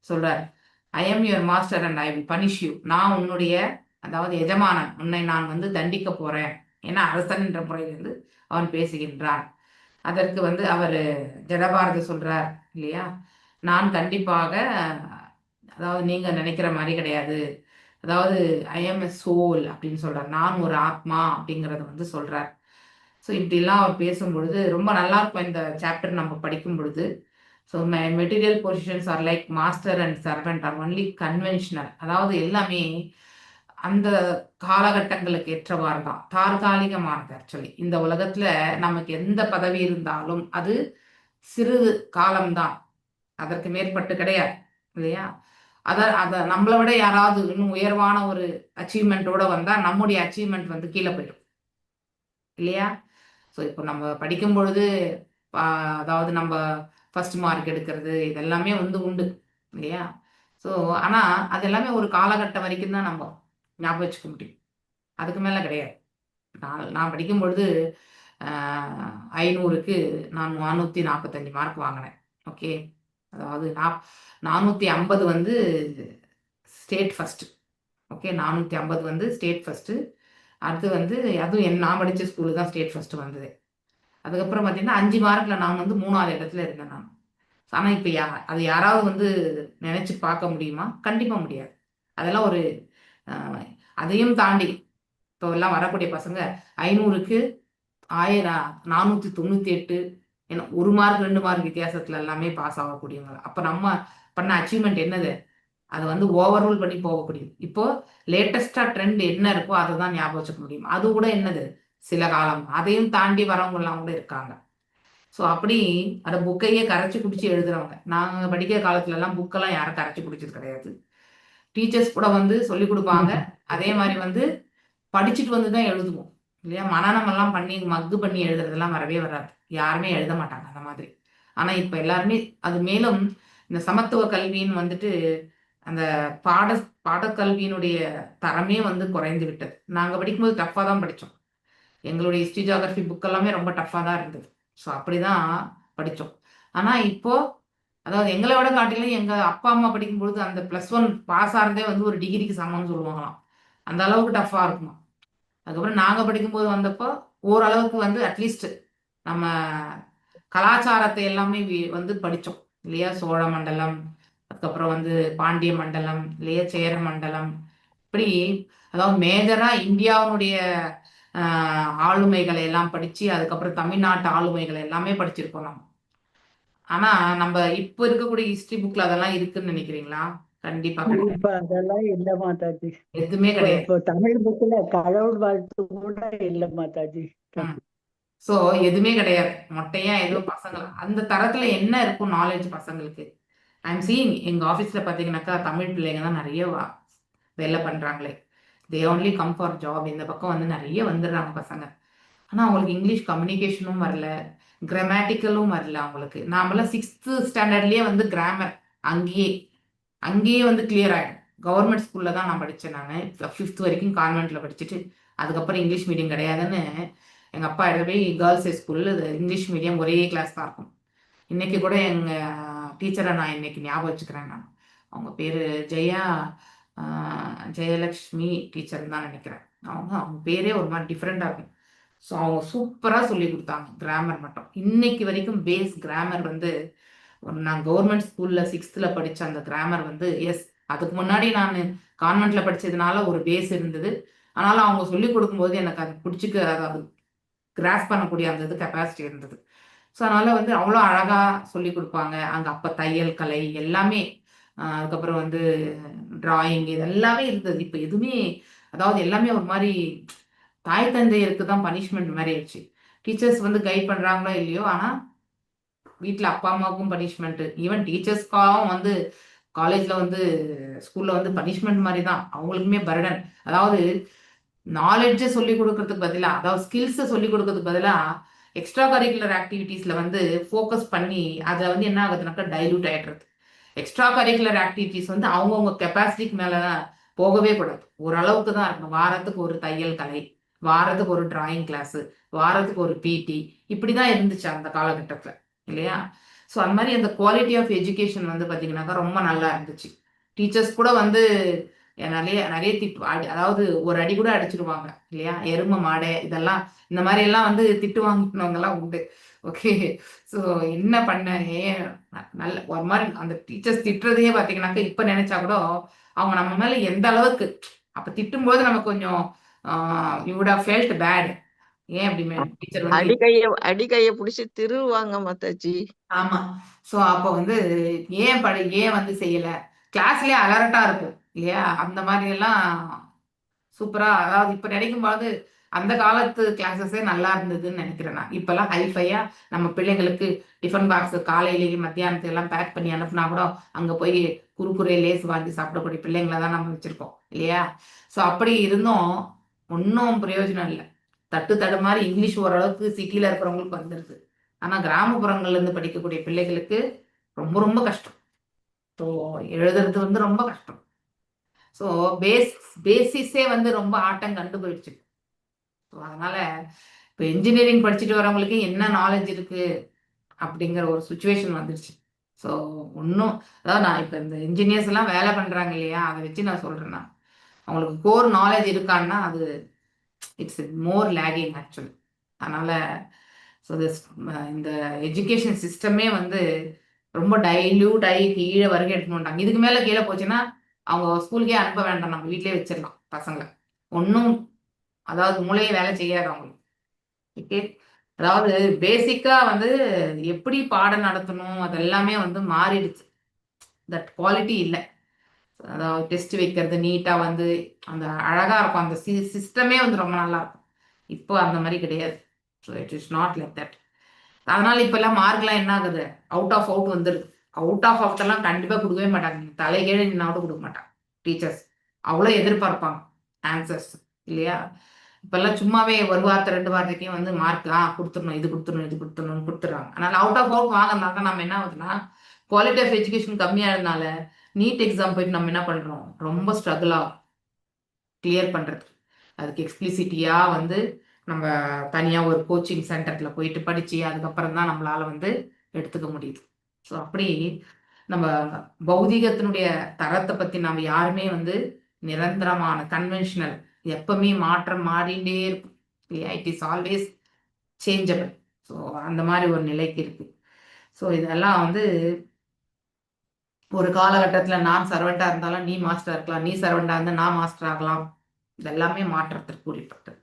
சொல்றார். I am your master and I will punish you. நான் உன்னுடைய அதாவது எஜமானன், உன்னை நான் வந்து தண்டிக்க போறேன் ஏன்னா அரசன் என்ற முறையிலிருந்து அவன் பேசுகின்றான். அதற்கு வந்து அவர் ஜடபாரதி சொல்றார் இல்லையா, நான் கண்டிப்பாக அதாவது நீங்க நினைக்கிற மாதிரி கிடையாது, அதாவது ஐ எம் எ சோல் அப்படின்னு சொல்றார், நான் ஒரு ஆத்மா அப்படிங்கறத வந்து சொல்றார். ஸோ இப்படிலாம் அவர் பேசும் பொழுது ரொம்ப நல்லா இருக்கும் இந்த சாப்டர் நம்ம படிக்கும் பொழுது. So material positions are like master and servant are only conventional, அதாவது எல்லாமே அந்த காலகட்டங்களுக்கு ஏற்றவாறு தான், தற்காலிகமானது. ஆக்சுவலி இந்த உலகத்துல நமக்கு எந்த பதவி இருந்தாலும் அது சிறிது காலம்தான், அதற்கு மேற்பட்டு கிடையாது இல்லையா. அத நம்மளை விட யாராவது இன்னும் உயர்வான ஒரு அச்சீவ்மெண்ட்டோட வந்தா நம்முடைய அச்சீவ்மெண்ட் வந்து கீழே போயிடும் இல்லையா. ஸோ இப்போ நம்ம படிக்கும் பொழுது அதாவது நம்ம ஃபர்ஸ்ட் மார்க் எடுக்கிறது இதெல்லாமே வந்து உண்டு இல்லையா. ஸோ ஆனால் அது எல்லாமே ஒரு காலகட்டம் வரைக்கும் தான் நம்ம ஞாபகம் வச்சுக்க முடியும், அதுக்கு மேலே கிடையாது. நான் படிக்கும் பொழுது 500க்கு நான் 445 மார்க் வாங்கினேன். ஓகே, அதாவது 450 வந்து ஸ்டேட் ஃபர்ஸ்ட். ஓகே, 450 வந்து ஸ்டேட் ஃபர்ஸ்ட். அடுத்து வந்து அதுவும் நான் படித்த ஸ்கூலு தான் ஸ்டேட் ஃபர்ஸ்ட் வந்தது. அதுக்கப்புறம் பார்த்தீங்கன்னா 5 மார்க்கில் நான் வந்து 3வது இடத்துல இருந்தேன் நான். ஆனால் இப்போ அது யாராவது வந்து நினைச்சு பார்க்க முடியுமா? கண்டிப்பாக முடியாது. அதெல்லாம் ஒரு அதையும் தாண்டி இப்போ எல்லாம் வரக்கூடிய பசங்க 500க்கு 498 என்ன 1 மார்க் 2 மார்க் வித்தியாசத்துல எல்லாமே பாஸ் ஆகக்கூடியவங்க. அப்போ நம்ம பண்ண அச்சீவ்மெண்ட் என்னது? அதை வந்து ஓவர்ரூல் பண்ணி போகக்கூடியது. இப்போ லேட்டஸ்டா ட்ரெண்ட் என்ன இருக்கோ அதை தான் ஞாபகம் வச்சுக்க முடியும். அது கூட என்னது சில காலம், அதையும் தாண்டி வரவங்க எல்லாம் கூட இருக்காங்க. ஸோ அப்படி அந்த புக்கையே கரைச்சி குடிச்சு எழுதுறவங்க. நாங்கள் படிக்கிற காலத்துல எல்லாம் புக்கெல்லாம் யாரும் கரைச்சி குடிச்சது கிடையாது. டீச்சர்ஸ் கூட வந்து சொல்லி கொடுப்பாங்க, அதே மாதிரி வந்து படிச்சுட்டு வந்து தான் எழுதுவோம் இல்லையா. மனநம் எல்லாம் பண்ணி மக்கு பண்ணி எழுதுறதெல்லாம் வரவே வராது, யாருமே எழுத மாட்டாங்க அந்த மாதிரி. ஆனா இப்ப எல்லாருமே அது மேலும் இந்த சமத்துவ கல்வின்னு வந்துட்டு அந்த பாடக்கல்வியினுடைய தரமே வந்து குறைந்து விட்டது. நாங்க படிக்கும்போது டஃப்பாக தான் படித்தோம், எங்களுடைய ஹிஸ்ட்ரி ஜியாகிரபி புக் எல்லாமே ரொம்ப டஃப்பாக தான் இருந்தது. ஸோ அப்படிதான் படித்தோம். ஆனா இப்போ அதாவது எங்களை விட காட்டிலும் எங்க அப்பா அம்மா படிக்கும்பொழுது அந்த +1 பாஸ் ஆகிறதே வந்து ஒரு டிகிரிக்கு சமம்னு சொல்லுவாங்களாம், அந்த அளவுக்கு டஃப்பாக இருக்குமா. அதுக்கப்புறம் நாங்க படிக்கும்போது வந்தப்போ ஓரளவுக்கு வந்து அட்லீஸ்ட் நம்ம கலாச்சாரத்தை எல்லாமே வந்து படித்தோம் இல்லையா. சோழ மண்டலம், அதுக்கப்புறம் வந்து பாண்டிய மண்டலம் இல்லையா, சேர மண்டலம், இப்படி அதாவது மேஜரா இந்தியாவுடைய ஆளுமைகளை எல்லாம் படிச்சு அதுக்கப்புறம் தமிழ்நாட்டு ஆளுமைகளை எல்லாமே படிச்சிருக்கோம் நம்ம. ஆனா நம்ம இப்ப இருக்கக்கூடிய ஹிஸ்டரி புக்ல அதெல்லாம் இருக்குன்னு நினைக்கிறீங்களா? கண்டிப்பா கிடையாது. இப்ப அதெல்லாம் இல்ல மாதாஜி. எதுவுமே கிடையாது. இப்போ தமிழ் புக்ல கடவுள் வாழ்த்து கூட இல்ல மாதாஜி. ஸோ எதுவுமே கிடையாது, மொட்டையா ஏதோ பசங்க அந்த தரத்துல என்ன இருக்கும் நாலேஜ் பசங்களுக்கு. ஐம் சீயிங் எங்க ஆஃபீஸ்ல பார்த்தீங்கன்னாக்கா தமிழ் பிள்ளைங்க தான் நிறைய வேலை பண்றாங்களே. They only come for job. இந்த பக்கம் வந்து நிறைய வந்துடுறாங்க பசங்க. ஆனால் அவங்களுக்கு இங்கிலீஷ் கம்யூனிகேஷனும் வரல, கிராமட்டிக்கலும் வரல அவங்களுக்கு. நாமெல்லாம் 6th ஸ்டாண்டர்ட்லேயே வந்து கிராமர் அங்கேயே வந்து கிளியர் ஆகிடும். கவர்மெண்ட் ஸ்கூலில் தான் நான் படித்தேன். நான் 5th வரைக்கும் கான்வென்ட்டில் படிச்சுட்டு அதுக்கப்புறம் இங்கிலீஷ் மீடியம் கிடையாதுன்னு எங்கள் அப்பா எடுத்து போய் கேர்ள்ஸ் ஹை ஸ்கூலில் இங்கிலீஷ் மீடியம் ஒரே கிளாஸ் தான் இருக்கும். இன்னைக்கு கூட எங்கள் டீச்சரை நான் இன்னைக்கு ஞாபகம் வச்சுக்கிறேன். நான் அவங்க பேர் ஜெயலக்ஷ்மி டீச்சர் தான் நினைக்கிறேன். அவங்க பேரே ஒரு மாதிரி டிஃப்ரெண்டாக இருக்கும். ஸோ அவங்க சூப்பராக சொல்லி கொடுத்தாங்க கிராமர் மட்டும். இன்னைக்கு வரைக்கும் பேஸ் கிராமர் வந்து நான் கவர்மெண்ட் ஸ்கூலில் 6th படித்த அந்த கிராமர் வந்து எஸ், அதுக்கு முன்னாடி நான் கான்வென்ட்டில் படித்ததுனால ஒரு பேஸ் இருந்தது. ஆனாலும் அவங்க சொல்லி கொடுக்கும்போது எனக்கு அது பிடிச்சிக்க, அதாவது கிராஸ் பண்ணக்கூடிய அந்த இது கெப்பாசிட்டி இருந்தது. ஸோ அதனால வந்து அவ்வளோ அழகாக சொல்லி கொடுப்பாங்க அங்கே. அப்போ தையல் கலை எல்லாமே, அதுக்கப்புறம் வந்து டிராயிங், இது எல்லாமே இருந்தது. இப்போ எதுவுமே, அதாவது எல்லாமே ஒரு மாதிரி தாய் தந்தையருக்கு தான் பனிஷ்மெண்ட் மாதிரி ஆயிடுச்சு. டீச்சர்ஸ் வந்து கைட் பண்ணுறாங்களோ இல்லையோ, ஆனால் வீட்டில் அப்பா அம்மாவுக்கும் பனிஷ்மெண்ட், ஈவன் டீச்சர்ஸ்க்காகவும் வந்து காலேஜில் வந்து ஸ்கூலில் வந்து பனிஷ்மெண்ட் மாதிரி தான் அவங்களுக்குமே பர்டன். அதாவது நாலேஜை சொல்லி கொடுக்கறதுக்கு பதிலாக, அதாவது ஸ்கில்ஸை சொல்லி கொடுக்கறதுக்கு பதிலாக எக்ஸ்ட்ரா கரிக்குலர் ஆக்டிவிட்டீஸில் வந்து ஃபோக்கஸ் பண்ணி அதில் வந்து என்ன ஆகுதுனாக்கா டைல்யூட் ஆகிடுறது. எக்ஸ்ட்ரா கரிக்குலர் ஆக்டிவிட்டீஸ் வந்து அவங்கவுங்க கெப்பாசிட்டிக்கு மேலே தான் போகவே கூடாது, ஓரளவுக்கு தான் இருக்கணும். வாரத்துக்கு ஒரு தையல் கலை, வாரத்துக்கு ஒரு டிராயிங் கிளாஸு, வாரத்துக்கு ஒரு பிடி, இப்படி தான் இருந்துச்சு அந்த காலகட்டத்தில் இல்லையா. ஸோ அந்த மாதிரி அந்த குவாலிட்டி ஆஃப் எஜுகேஷன் வந்து பார்த்தீங்கன்னாக்கா ரொம்ப நல்லா இருந்துச்சு. டீச்சர்ஸ் கூட வந்து நிறைய நிறைய திட்டு அதாவது ஒரு அடி கூட அடிச்சிருவாங்க இல்லையா, எருமை மாடை இதெல்லாம் இந்த மாதிரி எல்லாம் வந்து திட்டு வாங்கினவங்க எல்லாம் உண்டு. ஓகே, ஸோ என்ன பண்ண ஏன் நல்ல ஒரு மாதிரி அந்த டீச்சர்ஸ் திட்டுறதையே பார்த்தீங்கன்னாக்க இப்ப நினைச்சா கூட அவங்க நம்ம மேல எந்த அளவுக்கு அப்ப திட்டும்போது நமக்கு கொஞ்சம் you would have felt bad. ஏன் அப்படி டீச்சர் வந்து அடிக்கைய புடிச்சு திருவாங்க மாதாஜி. ஆமா. சோ அப்ப வந்து ஏன் வந்து செய்யல, கிளாஸ்லயே அலர்ட்டா இருக்கும் இல்லையா, அந்த மாதிரி எல்லாம் சூப்பரா. அதாவது இப்ப நினைக்கும் போது அந்த காலத்து கிளாஸஸே நல்லா இருந்ததுன்னு நினைக்கிறேன் நான். இப்பெல்லாம் ஹைஃபையா நம்ம பிள்ளைங்களுக்கு டிஃபன் பாக்ஸ் காலையிலேயே மத்தியானத்துக்கு எல்லாம் பேக் பண்ணி அனுப்புனா கூட அங்க போய் குறுக்குறே லேஸ் வாங்கி சாப்பிடக்கூடிய பிள்ளைங்களை தான் நம்ம வச்சிருக்கோம் இல்லையா. ஸோ அப்படி இருந்தும் ஒன்றும் பிரயோஜனம் இல்லை. தட்டு தடுமாறி இங்கிலீஷ் ஓரளவுக்கு சிட்டியில இருக்கிறவங்களுக்கு வந்துருது. ஆனா கிராமப்புறங்கள்ல இருந்து படிக்கக்கூடிய பிள்ளைகளுக்கு ரொம்ப ரொம்ப கஷ்டம். ஸோ எழுதுறது வந்து ரொம்ப கஷ்டம். ஸோ பேசிஸே வந்து ரொம்ப ஆட்டம் கண்டு போயிடுச்சு. ஸோ அதனால இப்போ இன்ஜினியரிங் படிச்சுட்டு வரவங்களுக்கு என்ன நாலேஜ் இருக்கு அப்படிங்கிற ஒரு சுச்சுவேஷன் வந்துருச்சு. ஸோ ஒன்றும் அதாவது நான் இப்போ இந்த இன்ஜினியர்ஸ் எல்லாம் வேலை பண்றாங்க இல்லையா, அதை வச்சு நான் சொல்றேன்னா அவங்களுக்கு கோர் நாலேஜ் இருக்கான்னா அது இட்ஸ் மோர் லேகிங் ஆக்சுவலி. அதனால ஸோ இந்த எஜுகேஷன் சிஸ்டமே வந்து ரொம்ப டைல்யூட் ஆகி கீழே வருகை எடுத்துன்னு வந்துட்டாங்க. இதுக்கு மேலே கீழே போச்சுன்னா அவங்க ஸ்கூலுக்கே அனுப்ப வேண்டாம், நம்ம வீட்டிலே வச்சிடலாம் பசங்களை. ஒன்றும் அதாவது மூளையே வேலை செய்யாது அவங்களுக்கு. ஓகே, அதாவது பேசிக்கா வந்து எப்படி பாடம் நடத்தணும் அது எல்லாமே வந்து மாறிடுச்சு. தட் குவாலிட்டி இல்லை. அதாவது டெஸ்ட் வைக்கிறது நீட்டா வந்து அந்த அழகா இருக்கும், அந்த சிஸ்டமே வந்து ரொம்ப நல்லா இருக்கும். இப்போ அந்த மாதிரி கிடையாது. So it is not like that. அதனால இப்ப எல்லாம் மார்க்லாம் என்ன ஆகுது, அவுட் ஆஃப் அவுட் வந்துடுது. அவுட் ஆஃப் அவுட் எல்லாம் கண்டிப்பா கொடுக்கவே மாட்டாங்க, தலைகீழே நின்னாவது கொடுக்க மாட்டாங்க டீச்சர்ஸ். அவ்வளோ எதிர்பார்ப்பாங்க ஆன்சர்ஸ் இல்லையா. இப்பெல்லாம் சும்மாவே ஒரு வார்த்தை 2 வார்த்தைக்கும் வந்து மார்க் கொடுத்துடணும், இது கொடுத்துடணும், இது கொடுத்துடணும்னு கொடுத்துட்றாங்க. அதனால அவுட் ஆஃப் அவுட் வாங்கினாக்க நம்ம என்ன ஆகுதுன்னா குவாலிட்டி ஆஃப் எஜுகேஷன் கம்மியானதுனால நீட் எக்ஸாம் போயிட்டு நம்ம என்ன பண்றோம், ரொம்ப ஸ்ட்ரகிள் ஆகும் கிளியர் பண்றது. அதுக்கு எக்ஸ்பிளிசிட்டியா வந்து நம்ம தனியா ஒரு கோச்சிங் சென்டர்ல போயிட்டு படிச்சு அதுக்கப்புறம் தான் நம்மளால வந்து எடுத்துக்க முடியுது. ஸோ அப்படி நம்ம பௌதிகத்தினுடைய தரத்தை பத்தி நம்ம யாருமே வந்து நிரந்தரமான கன்வென்ஷனல் எப்பவுமே மாற்றம் மாறிண்டே இருக்கும் இல்லையா, it is always changeable. So அந்த மாதிரி ஒரு நிலைக்கு இருக்கு. ஸோ இதெல்லாம் வந்து ஒரு காலகட்டத்தில் நான் சர்வெண்டா இருந்தாலும் நீ மாஸ்டர் இருக்கலாம், நீ சர்வெண்டா இருந்தால் நான் மாஸ்டர் ஆகலாம். இதெல்லாமே மாற்றத்திற்கு உட்பட்டது.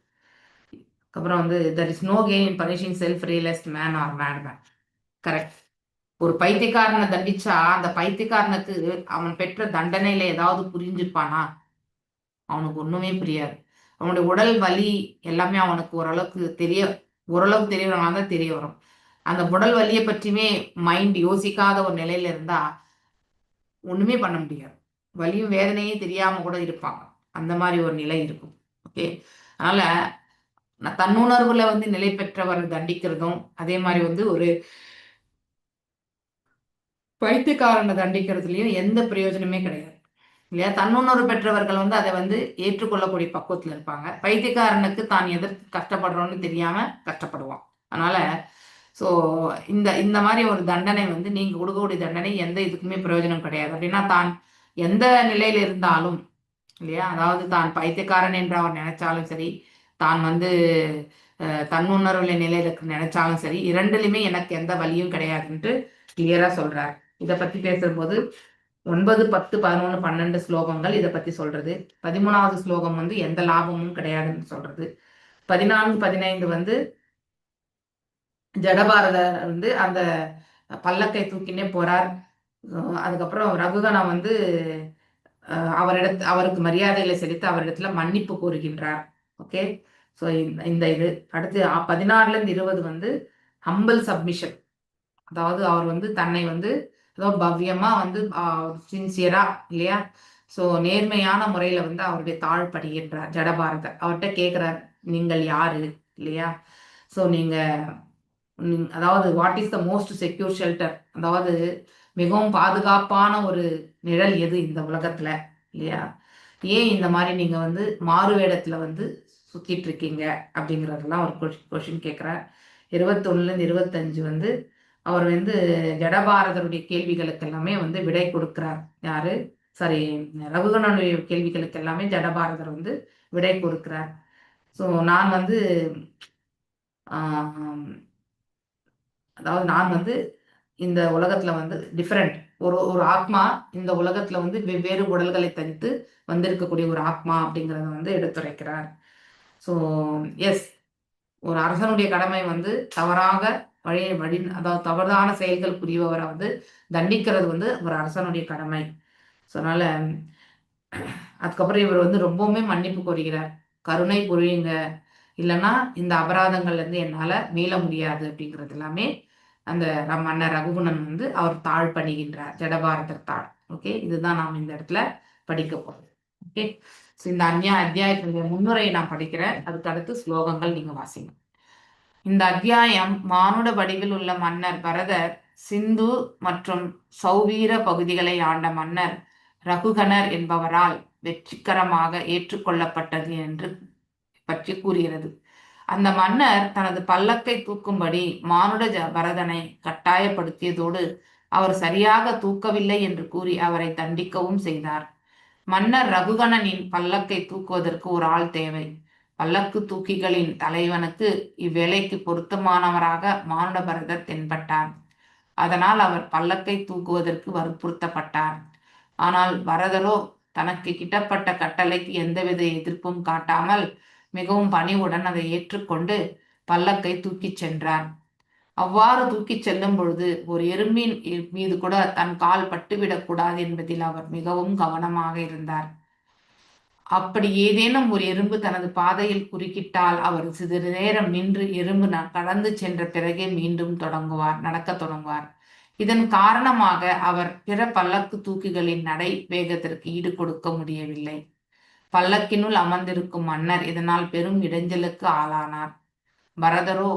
அப்புறம் வந்து there is no gain in punishing self-realized man or madman. Correct. ஒரு பைத்தியக்காரனை தண்டிச்சா அந்த பைத்தியக்காரனுக்கு அவன் பெற்ற தண்டனையில ஏதாவது புரிஞ்சிருப்பானா, அவனுக்கு ஒண்ணுமே புரியாது. அவனுடைய உடல் வலி எல்லாமே அவனுக்கு ஓரளவுக்கு தெரிய வரவங்க தான் தெரிய வரும். அந்த உடல் வலியை பற்றியுமே மைண்ட் யோசிக்காத ஒரு நிலையில இருந்தா ஒண்ணுமே பண்ண முடியாது. வலியும் வேதனையும் தெரியாம கூட இருப்பாங்க. அந்த மாதிரி ஒரு நிலை இருக்கும். ஓகே, அதனால தன்னுணர்வுல வந்து நிலை பெற்றவர் தண்டிக்கிறதும் அதே மாதிரி வந்து ஒரு பைத்தியக்காரனை தண்டிக்கிறதுலயும் எந்த பிரயோஜனமே கிடையாது இல்லையா. தன்னுணர்வு பெற்றவர்கள் வந்து அதை வந்து ஏற்றுக்கொள்ளக்கூடிய பக்குவத்துல இருப்பாங்க. பைத்தியக்காரனுக்கு தான் எதற்கு கஷ்டப்படுறோம்னு தெரியாம கஷ்டப்படுவான். அதனால ஸோ இந்த மாதிரி ஒரு தண்டனை வந்து நீங்க கொடுக்கக்கூடிய தண்டனை எந்த இதுக்குமே பிரயோஜனம் கிடையாது. அப்படின்னா தான் எந்த நிலையில இருந்தாலும் இல்லையா, அதாவது தான் பைத்தியக்காரன் என்று அவர் நினைச்சாலும் சரி, தான் வந்து தன்னுணர்வுல நிலையில நினைச்சாலும் சரி, இரண்டுலையுமே எனக்கு எந்த வலியும் கிடையாதுன்ட்டு கிளியரா சொல்றார். இதை பத்தி பேசும்போது 9, 10, 11, 12 ஸ்லோகங்கள் இதை பத்தி சொல்றது. 13வது ஸ்லோகம் வந்து எந்த லாபமும் கிடையாதுன்னு சொல்றது. 14, 15 வந்து ஜடபாரதர் வந்து அந்த பல்லக்கை தூக்கினே போறார். அதுக்கப்புறம் ரகுகணா வந்து அவருக்கு மரியாதைகளை செலுத்தி அவரிடத்துல மன்னிப்பு கோருகின்றார். ஓகே, ஸோ இந்த இது அடுத்து 16ல இருந்து 20 வந்து ஹம்பிள் சப்மிஷன். அதாவது அவர் வந்து தன்னை வந்து ஏதோ பவ்யமா வந்து சின்சியரா இல்லையா, ஸோ நேர்மையான முறையில வந்து அவருடைய தாழ்படுகின்றார் ஜடபாரதர். அவர்கிட்ட கேட்கிறார், நீங்கள் யாரு இல்லையா, ஸோ நீங்க அதாவது what is the most secure shelter, அதாவது மிகவும் பாதுகாப்பான ஒரு நிழல் எது இந்த உலகத்துல இல்லையா, ஏன் இந்த மாதிரி நீங்க வந்து மாறு வேடத்துல வந்து சுத்திட்டு இருக்கீங்க அப்படிங்கறதெல்லாம் ஒரு கொஸ்டின் கேட்கிறார். 21ல இருந்து 25 வந்து அவர் வந்து ஜடபாரதருடைய கேள்விகளுக்கு எல்லாமே வந்து விடை கொடுக்கிறார். யாரு, சாரி ரகுகணனுடைய கேள்விகளுக்கு எல்லாமே ஜடபாரதர் வந்து விடை கொடுக்கிறார். ஸோ நான் வந்து அதாவது நான் வந்து இந்த உலகத்துல வந்து டிஃபரெண்ட் ஒரு ஆத்மா இந்த உலகத்துல வந்து வெவ்வேறு உடல்களை தரித்து வந்திருக்கக்கூடிய ஒரு ஆத்மா அப்படிங்கிறத வந்து எடுத்துரைக்கிறார். ஸோ எஸ், ஒரு அரசனுடைய கடமை வந்து தவறாக அதாவது தவறான செயல்கள் புரிபவரை வந்து தண்டிக்கிறது வந்து ஒரு அரசனுடைய கடமை. ஸோ அதனால அதுக்கப்புறம் இவர் வந்து ரொம்பவுமே மன்னிப்பு கோருகிறார். கருணை புரியுங்க, இல்லைன்னா இந்த அபராதங்கள்ல இருந்து என்னால மீள முடியாது அப்படிங்கிறது எல்லாமே அந்த மன்னர் ரகுகுணன் வந்து அவர் தாழ் பணிகின்றார், ஜடபாரதர் தாழ். ஓகே, இதுதான் நாம் இந்த இடத்துல படிக்க போறோம். ஓகே, ஸோ இந்த அத்தியாயத்தினுடைய முன்னுரையை நான் படிக்கிறேன், அதுக்கு அடுத்து ஸ்லோகங்கள் நீங்க வாசிங்க. இந்த அத்தியாயம் மானுட வடிவில் உள்ள மன்னர் பரதர் சிந்து மற்றும் சௌவீர பகுதிகளை ஆண்ட மன்னர் ரகுகணர் என்பவரால் வெற்றிகரமாக ஏற்றுக்கொள்ளப்பட்டது என்று பற்றி கூறுகிறது. அந்த மன்னர் தனது பல்லக்கை தூக்கும்படி மானுட பரதனை கட்டாயப்படுத்தியதோடு அவர் சரியாக தூக்கவில்லை என்று கூறி அவரை தண்டிக்கவும் செய்தார். மன்னர் ரகுகணனின் பல்லக்கை தூக்குவதற்கு ஒரு ஆள் தேவை. பல்லக்கு தூக்கிகளின் தலைவனுக்கு இவ்வேளைக்கு பொருத்தமானவராக மானுட பரதர் தென்பட்டார். அதனால் அவர் பல்லக்கை தூக்குவதற்கு வற்புறுத்தப்பட்டார். ஆனால் பரதரோ தனக்கு கிட்டப்பட்ட கட்டளைக்கு எந்தவித எதிர்ப்பும் காட்டாமல் மிகவும் பணிவுடன் அதை ஏற்றுக்கொண்டு பல்லக்கை தூக்கிச் சென்றார். அவ்வாறு தூக்கிச் செல்லும் பொழுது ஒரு எறும்பின் மீது கூட தன் கால் பட்டுவிடக் கூடாது என்பதில் அவர் மிகவும் கவனமாக இருந்தார். அப்படி ஏதேனும் ஒரு எறும்பு தனது பாதையில் குறுக்கிட்டால் அவர் சிறிது நேரம் நின்று எறும்பு கடந்து சென்ற பிறகே மீண்டும் நடக்க தொடங்குவார். இதன் காரணமாக அவர் பிற பல்லக்கு தூக்கிகளின் நடை வேகத்திற்கு ஈடு கொடுக்க முடியவில்லை. பல்லக்கினுள் அமர்ந்திருக்கும் மன்னர் இதனால் பெரும் இடைஞ்சலுக்கு ஆளானார். பரதரோ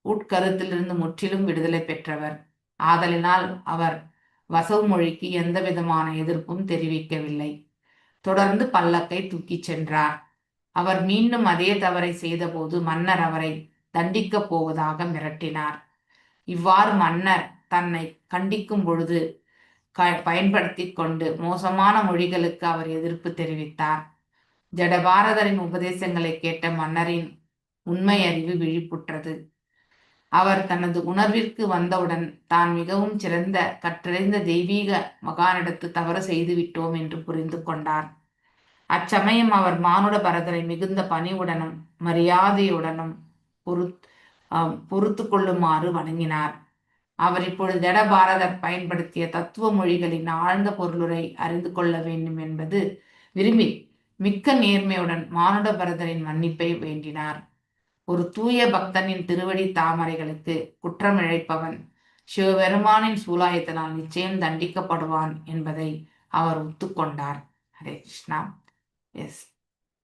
உட்கருத்திலிருந்து முற்றிலும் விடுதலை பெற்றவர். ஆதலினால் அவர் வசவு மொழிக்கு எந்த விதமான எதிர்ப்பும் தெரிவிக்கவில்லை. தொடர்ந்து பல்லக்கை தூக்கிச் சென்றார். அவர் மீண்டும் அதே தவறை செய்தபோது மன்னர் அவரை தண்டிக்கப் போவதாக மிரட்டினார். இவ்வாறு மன்னர் தன்னை கண்டிக்கும் பொழுது பயன்படுத்தி கொண்டு மோசமான மொழிகளுக்கு அவர் எதிர்ப்பு தெரிவித்தார். ஜடபாரதரின் உபதேசங்களை கேட்ட மன்னரின் உண்மை அறிவு விழிப்புற்றது. அவர் தனது உணர்விற்கு வந்தவுடன் தான் மிகவும் சிறந்த கற்றறிந்த தெய்வீக மகானிடத்து தவறு செய்துவிட்டோம் என்று புரிந்து கொண்டார். அச்சமயம் அவர் மானுட பரதரை மிகுந்த பணிவுடனும் மரியாதையுடனும் பொறுத்து கொள்ளுமாறு வணங்கினார். அவர் இப்பொழுது ஜடபாரதர் பயன்படுத்திய தத்துவ மொழிகளின் ஆழ்ந்த பொருளுரை அறிந்து கொள்ள வேண்டும் என்பது விரும்பி மிக்க நேர்மையுடன் மானுட பரதரின் மன்னிப்பை வேண்டினார். ஒரு தூய பக்தனின் திருவடி தாமரைகளுக்கு குற்றமிழைப்பவன் சிவபெருமானின் சூலாயத்தினால் நிச்சயம் தண்டிக்கப்படுவான் என்பதை அவர் ஒத்துக்கொண்டார். ஹரே கிருஷ்ணா. எஸ்,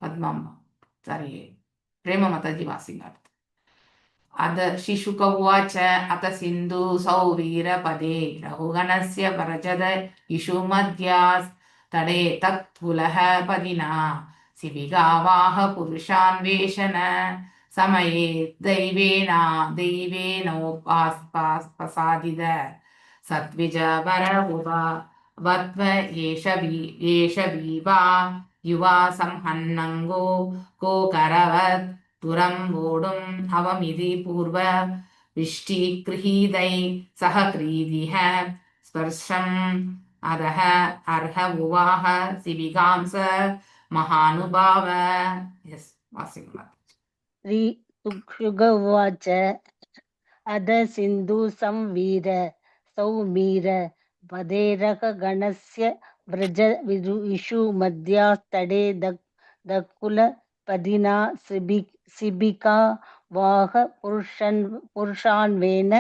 பத்மம் சாரி பிரேம மாதாஜி வாசிங்க. अद शिशुक उवाच अथ सिन्धु सौवीरपदे रघुगणस्य व्रजद इषुमध्यास्तडे तत्पुलः पदिना शिबिगावाह पुरुषान्वेषण समये दैवेनोपास्पासादिद सद्विजवर वत्व एष वीवा युवा संहन्नङ्गो गोकरवत् துரம்போடும் அவமிதி பூர்வ விஷ்டிகிருஹீதை சக கிரீதிஹ ஸ்பர்ஷம் அதஹ அர்ஹ உவாஹ சிவிகாம்ச மகானுபாவ. எஸ், வாசிங்க. ஸ்ரீ சுக உவாச்ச அத சிந்து சம்வீர சௌமீர பதேரக கணஸ்ய व्रज विषु मध्यास्तडे दकुल पदिना सिबिका वाह पुरुषान्वेन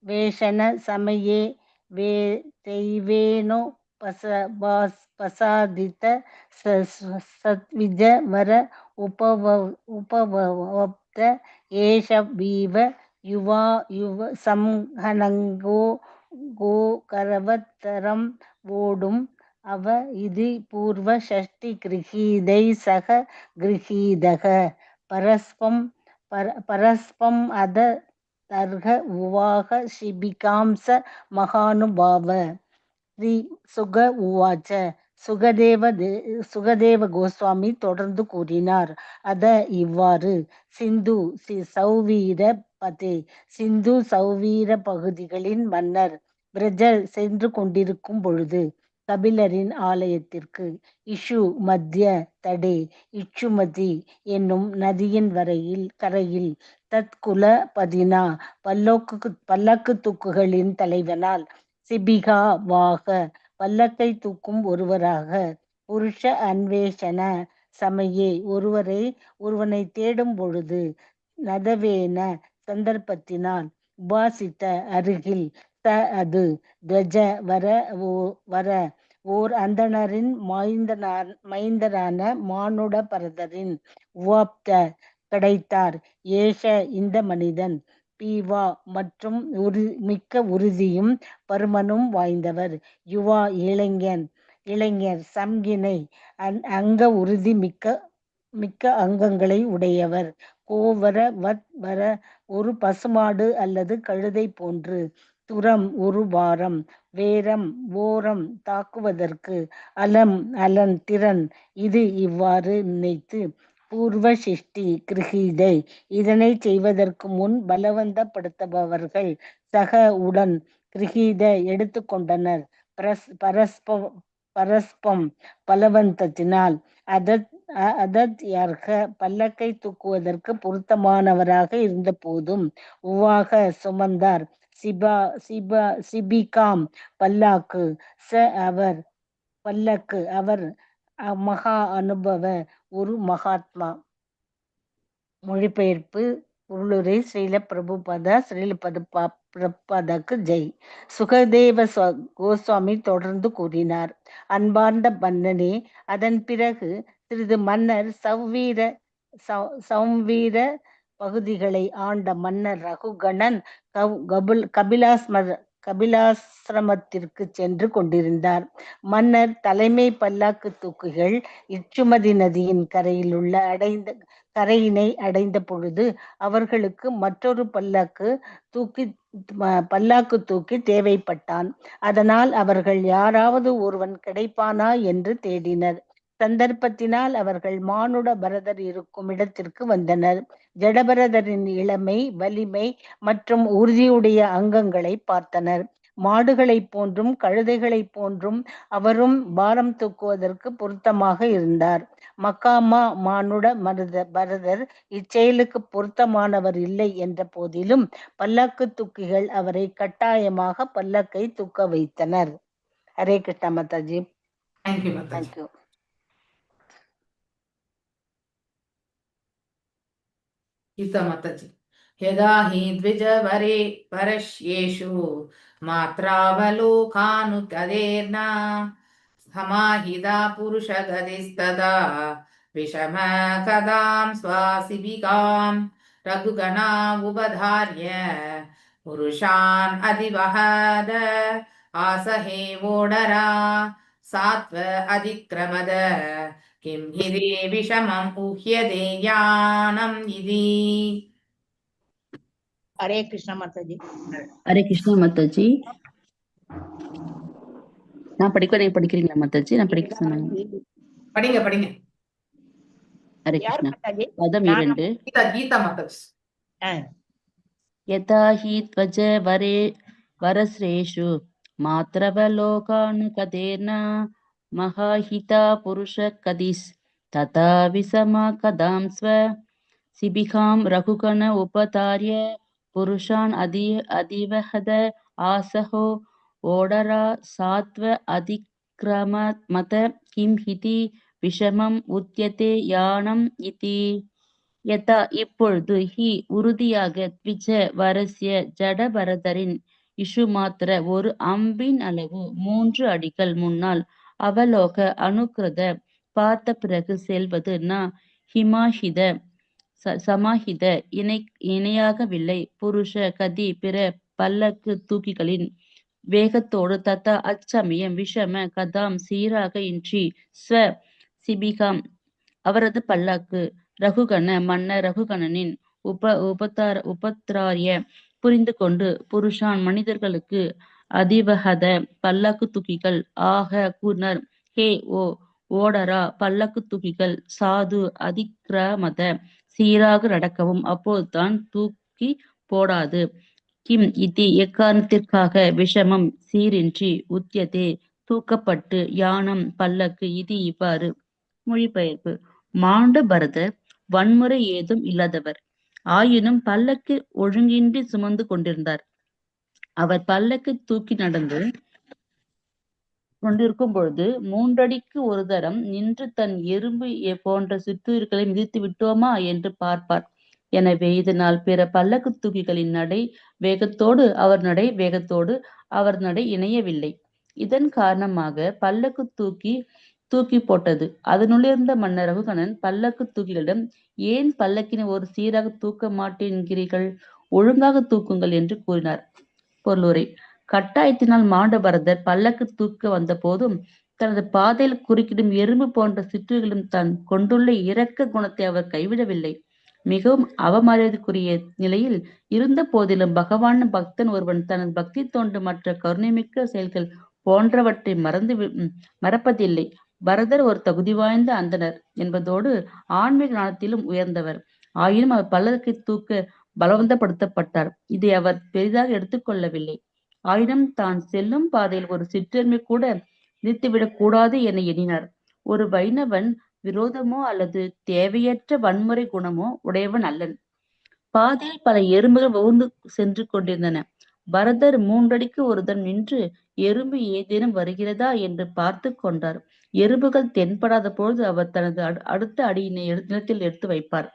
वेशन समये दैवेनोपसादित सत्विज वर उपवप्त एष वीव युवा युव संहनङ्गो गोकरवत्तरं वोडुम् अव इति पूर्व षष्टि गृहीदै सह गृहीदः परस्पम् अद तर्ह उवाह शिबिकांस महानुभाव. श्री सुग उवाच சுகதேவ கோஸ்வாமி தொடர்ந்து கூறினார். அத இவ்வாறு சிந்து சௌவீர பதே சிந்து சௌவீர பகுதிகளின் மன்னர் பிரஜர் சென்று கொண்டிருக்கும் பொழுது கபிலரின் ஆலயத்திற்கு இஷு மத்திய தடே இச்சுமதி என்னும் நதியின் கரையில் தத்குல பதினா பல்லக்கு தூக்குகளின் தலைவனால் சிபிகா வாக பல்லக்கை தூக்கும் ஒருவராக புருஷ அன்வேஷண சமயே ஒருவனை தேடும் பொழுது நதவேன சந்தர்ப்பத்தினால் உபாசித்த அருகில் அது துவஜ வர ஓர் அந்தணரின் மைந்தரான மானுட பரதரின் உவாப்த கிடைத்தார். ஏஷ இந்த மனிதன் பீவா மற்றும் மிக்க உறுதியும் பருமனும் வாய்ந்தவர். யுவா இளைஞர் சம்கினை அங்க உறுதி மிக்க அங்கங்களை உடையவர். கோவர வர ஒரு பசுமாடு அல்லது கழுதை போன்று. துரம் ஒரு வாரம். ஓரம் தாக்குவதற்கு. அலன் திறன். இது இவ்வாறு நினைத்து பூர்வ சிஷ்டி கிரகீதை இதனை செய்வதற்கு முன் பலவந்தப்படுத்துபவர்கள் சக உடன் கிரகீத எடுத்துக்கொண்டனர். பரஸ்பம் பலவந்தத்தினால் அதத்யர்க பல்லக்கை தூக்குவதற்கு பொருத்தமானவராக இருந்த போதும் உவாக சுமந்தார். சிபிகாம் பல்லாக்கு அவர் மகா அனுபவ ஒரு மகாத்மா. மொழிபெயர்ப்பு உள்ளுரை ஸ்ரீல பிரபுபாதாக்கு ஜெய். சுகதேவ கோஸ்வாமி தொடர்ந்து கூறினார். அன்பார்ந்த மன்னனே, அதன் பிறகு சிறிது மன்னர் சௌவீர பகுதிகளை ஆண்ட மன்னர் ரகுகணன் கபிலாசிரமத்திற்கு சென்று கொண்டிருந்தார். மன்னர் தலைமை பல்லாக்கு தூக்கிகள் இச்சுமதி நதியின் கரையினை அடைந்த பொழுது அவர்களுக்கு மற்றொரு பல்லாக்கு தூக்கி தேவைப்பட்டான். அதனால் அவர்கள் யாராவது ஒருவன் கிடைப்பானா என்று தேடினர். சந்தர்ப்பத்தினால் அவர்கள் மானுட பரதர் இருக்கும் இடத்திற்கு வந்தனர். ஜடபரதரின் இளமை, வலிமை மற்றும் உறுதியுடைய அங்கங்களை பார்த்தனர். மாடுகளைப் போன்றும் கழுதைகளைப் போன்றும் அவரும் பாரம் தூக்குவதற்கு பொருத்தமாக இருந்தார். மக்காமா மானுட பரதர் இச்செயலுக்கு பொருத்தமானவர் இல்லை என்ற போதிலும் பல்லக்கு தூக்கிகள் அவரை கட்டாயமாக பல்லக்கை தூக்க வைத்தனர். ஹரே கிருஷ்ணா மாதாஜி. தேங்க்யூ. गीता माताजी. यदा हि द्विजवरे परश्येषु मात्रावलोकानुकदेर्न समाहिता पुरुषगतिस्तदा विषम कदां स्वासिभिकां रघुगणा उपधार्य पुरुषान् अधिवहद आसहे वोडरा सात्व अधिक्रमद किं हिरे விஷமம் உஹ்யதே யானம் இதி. ஹரே கிருஷ்ணா மாதாஜி. ஹரே கிருஷ்ணா மாதாஜி. நான் படிக்கிறீங்களா மாதாஜி? நான் படிக்க சொன்னாங்க. படிங்க. ஹரே கிருஷ்ணா. பதம் 2. கீதா மாதாஜி. யதா ஹி த்வஜ வரஸ்ரேஷு மாத்ரவலோகானுகதேன மகாஹிதா புருஷ கதிஸ் ததா விசமா கதாம் ஸ்வ சிபிகாம் ரகுகண உபதார்ய புருஷான் அதிவஹத ஆசஹோ ஓடரா சாத்வ அதிக்ரமத கிம் ஹிதி விஷமம் உத்யதே யானம் இதி. யதா இப்பொழுது ஹி உறுதியாக த்விஜ வரஸ்ய ஜடபரதரின் இஷு மாத்திர ஒரு அம்பின் அளவு 3 அடிகள் முன்னால் அவலோக அனுக்கிருத பார்த்த பிறகு செல்வது ஹிமாஹித சமாஹித இணையாகவில்லை. புருஷ கதி பிற பல்லக்கு தூக்கிகளின் வேகத்தோடு தத்தா அச்சமயம் விஷம கதாம் சீராக இன்றி ஸ்வ சிபிகாம் அவரது பல்லாக்கு ரகுகண மன்னர் ரகுகணனின் உபத்ராரிய புரிந்து கொண்டு புருஷான் மனிதர்களுக்கு அதிவகத பல்லாக்கு தூக்கிகள் ஆக கூறினர். ஹே ஓ ஓடரா பல்லக்கு தூக்கிகள் சாது அதிக்கிரமத சீராக நடக்கவும், அப்போதுதான் தூக்கி போடாது. கிம் இதி எக்காரணத்திற்காக விஷமம் சீரின்றி உத்தியதே தூக்கப்பட்டு யானம் பல்லக்கு இது இவ்வாறு. மொழிபெயர்ப்பு. மாண்ட பரதர் வன்முறை ஏதும் இல்லாதவர், ஆயினும் பல்லக்கு ஒழுங்கின்றி சுமந்து கொண்டிருந்தார். அவர் பல்லக்கு தூக்கி நடந்து கொண்டிருக்கும் பொழுது 3 அடிக்கு ஒரு தரம் நின்று தன் எறும்பு போன்ற சிற்றுயிர்களை மிதித்து விட்டோமா என்று பார்ப்பார். எனவே இதனால் பிற பல்லக்கு தூக்கிகளின் நடை வேகத்தோடு அவர் நடை இணையவில்லை. இதன் காரணமாக பல்லக்கு தூக்கி போட்டது. அதனுள்ளிருந்த மன்னர் ரகுகணன் பல்லக்கு தூக்கிகளிடம், ஏன் பல்லக்கினை ஒரு சீராக தூக்க மாட்டேன்கிறீர்கள், ஒழுங்காக தூக்குங்கள் என்று கூறினார். பொருளுரை. கட்டாயத்தினால் மாண்ட பரதர் பல்லக்கு தூக்க வந்த போதும் தனது பாதையில் குறுக்கிடும் எறும்பு போன்ற சிற்றுகளிலும் தான் கொண்டுள்ள இரக்க குணத்தை அவர் கைவிடவில்லை. மிகவும் அவமரியாதைக்குரிய நிலையில் இருந்த போதிலும் பகவான் பக்தன் ஒருவன் தனது பக்தி தொண்டு மற்ற கருணைமிக்க செயல்கள் போன்றவற்றை மறப்பதில்லை. பரதர் ஒரு தகுதி வாய்ந்த அந்தனர் என்பதோடு ஆன்மீக ஞானத்திலும் உயர்ந்தவர். ஆயினும் அவர் பல்லக்கை தூக்க பலவந்தப்படுத்தப்பட்டார். இதை அவர் பெரிதாக எடுத்துக்கொள்ளவில்லை. ஆயினும் தான் செல்லும் பாதையில் ஒரு சிற்றெருமை கூட நிறுத்திவிடக் கூடாது என எண்ணினார். ஒரு வைணவன் விரோதமோ அல்லது தேவையற்ற வன்முறை குணமோ உடையவன் அல்லன். பாதையில் பல எறும்புகள் ஊர்ந்து சென்று கொண்டிருந்தன. பரதர் 3 அடிக்கு ஒரு தரம் நின்று எறும்பு ஏதேனும் வருகிறதா என்று பார்த்து கொண்டார். எறும்புகள் தென்படாத பொழுது அவர் தனது அடுத்த அடியினை நிலத்தில் எடுத்து வைப்பார்.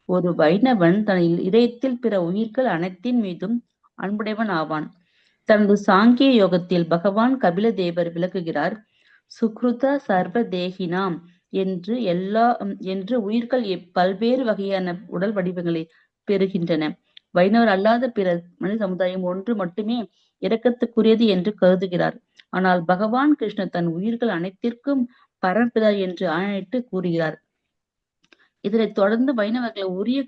ஒரு வைணவன் தன் இதயத்தில் பிற உயிர்கள் அனைத்தின் மீதும் அன்புடையவன் ஆவான். தனது சாங்கிய யோகத்தில் பகவான் கபில தேவர் விளக்குகிறார். சுக்ருத சர்வ தேகினாம் என்று உயிர்கள் பல்வேறு வகையான உடல் வடிவங்களை பெறுகின்றன. வைணவர் அல்லாத பிற மனித சமுதாயம் ஒன்று மட்டுமே இரக்கத்துக்குரியது என்று கருதுகிறார். ஆனால் பகவான் கிருஷ்ணர் தன் உயிர்கள் அனைத்திற்கும் பரம்பிதா என்று ஆணையிட்டு கூறுகிறார். இதனைத் தொடர்ந்து வைணவர்கள் உரிய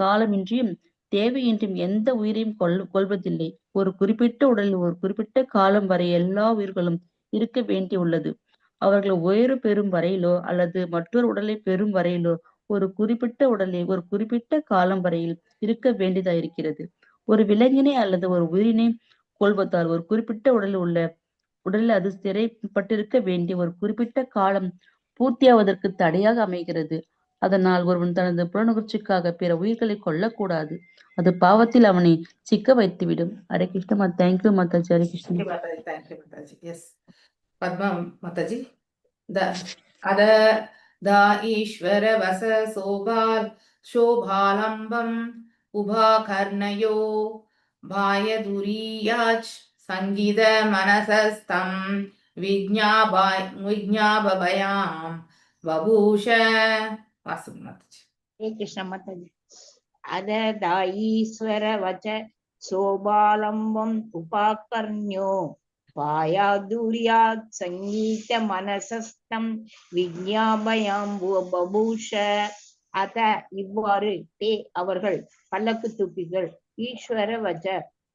காலமின்றியும் தேவையின்றியும் எந்த உயிரையும் கொள்வதில்லை. ஒரு குறிப்பிட்ட உடலில் ஒரு குறிப்பிட்ட காலம் வரை எல்லா உயிர்களும் இருக்க வேண்டியுள்ளது. அவர்கள் உயர்வு பெறும் வரையிலோ அல்லது மற்றொரு உடலை பெறும் வரையிலோ ஒரு குறிப்பிட்ட உடலை ஒரு குறிப்பிட்ட காலம் வரையில் இருக்க வேண்டியதாயிருக்கிறது. ஒரு விலங்கினை அல்லது ஒரு உயிரினை கொள்வதால் ஒரு குறிப்பிட்ட உடலில் அது சிறைப்பட்டிருக்க வேண்டிய ஒரு குறிப்பிட்ட காலம் பூர்த்தியாவதற்கு தடையாக அமைகிறது. அதனால் ஒருவன் தனது புலனுணர்ச்சிக்காக பிற உயிர்களை கொல்லக்கூடாது. அது பாவத்தில் அவனை சிக்க வைத்துவிடும். Hare Krishna. Thank you Mataji. Hare Krishna. Thank you Mataji. S Padma Mataji. அத ஈஸ்வர வச சோபாலம்பம் உபா கர்ணயோ பாயதுரியாச் சங்கீத மனசஸ்தம் விஜ்ஞாபயாம் வபூஷ. வாசுகி மாதாஜி. ஹரே கிருஷ்ண மாதாஜி. அத ஈஸ்வர வச்ச சோபாலம்பம் உபாகர்ணியோ பாயாதுரியாத் சங்கீத மனசஸ்தம் விஜ்ஞாபயாம் பபூஷ. அத இவ்வாறு தே அவர்கள் பல்லக்கு தூக்கிகள் ஈஸ்வர வச்ச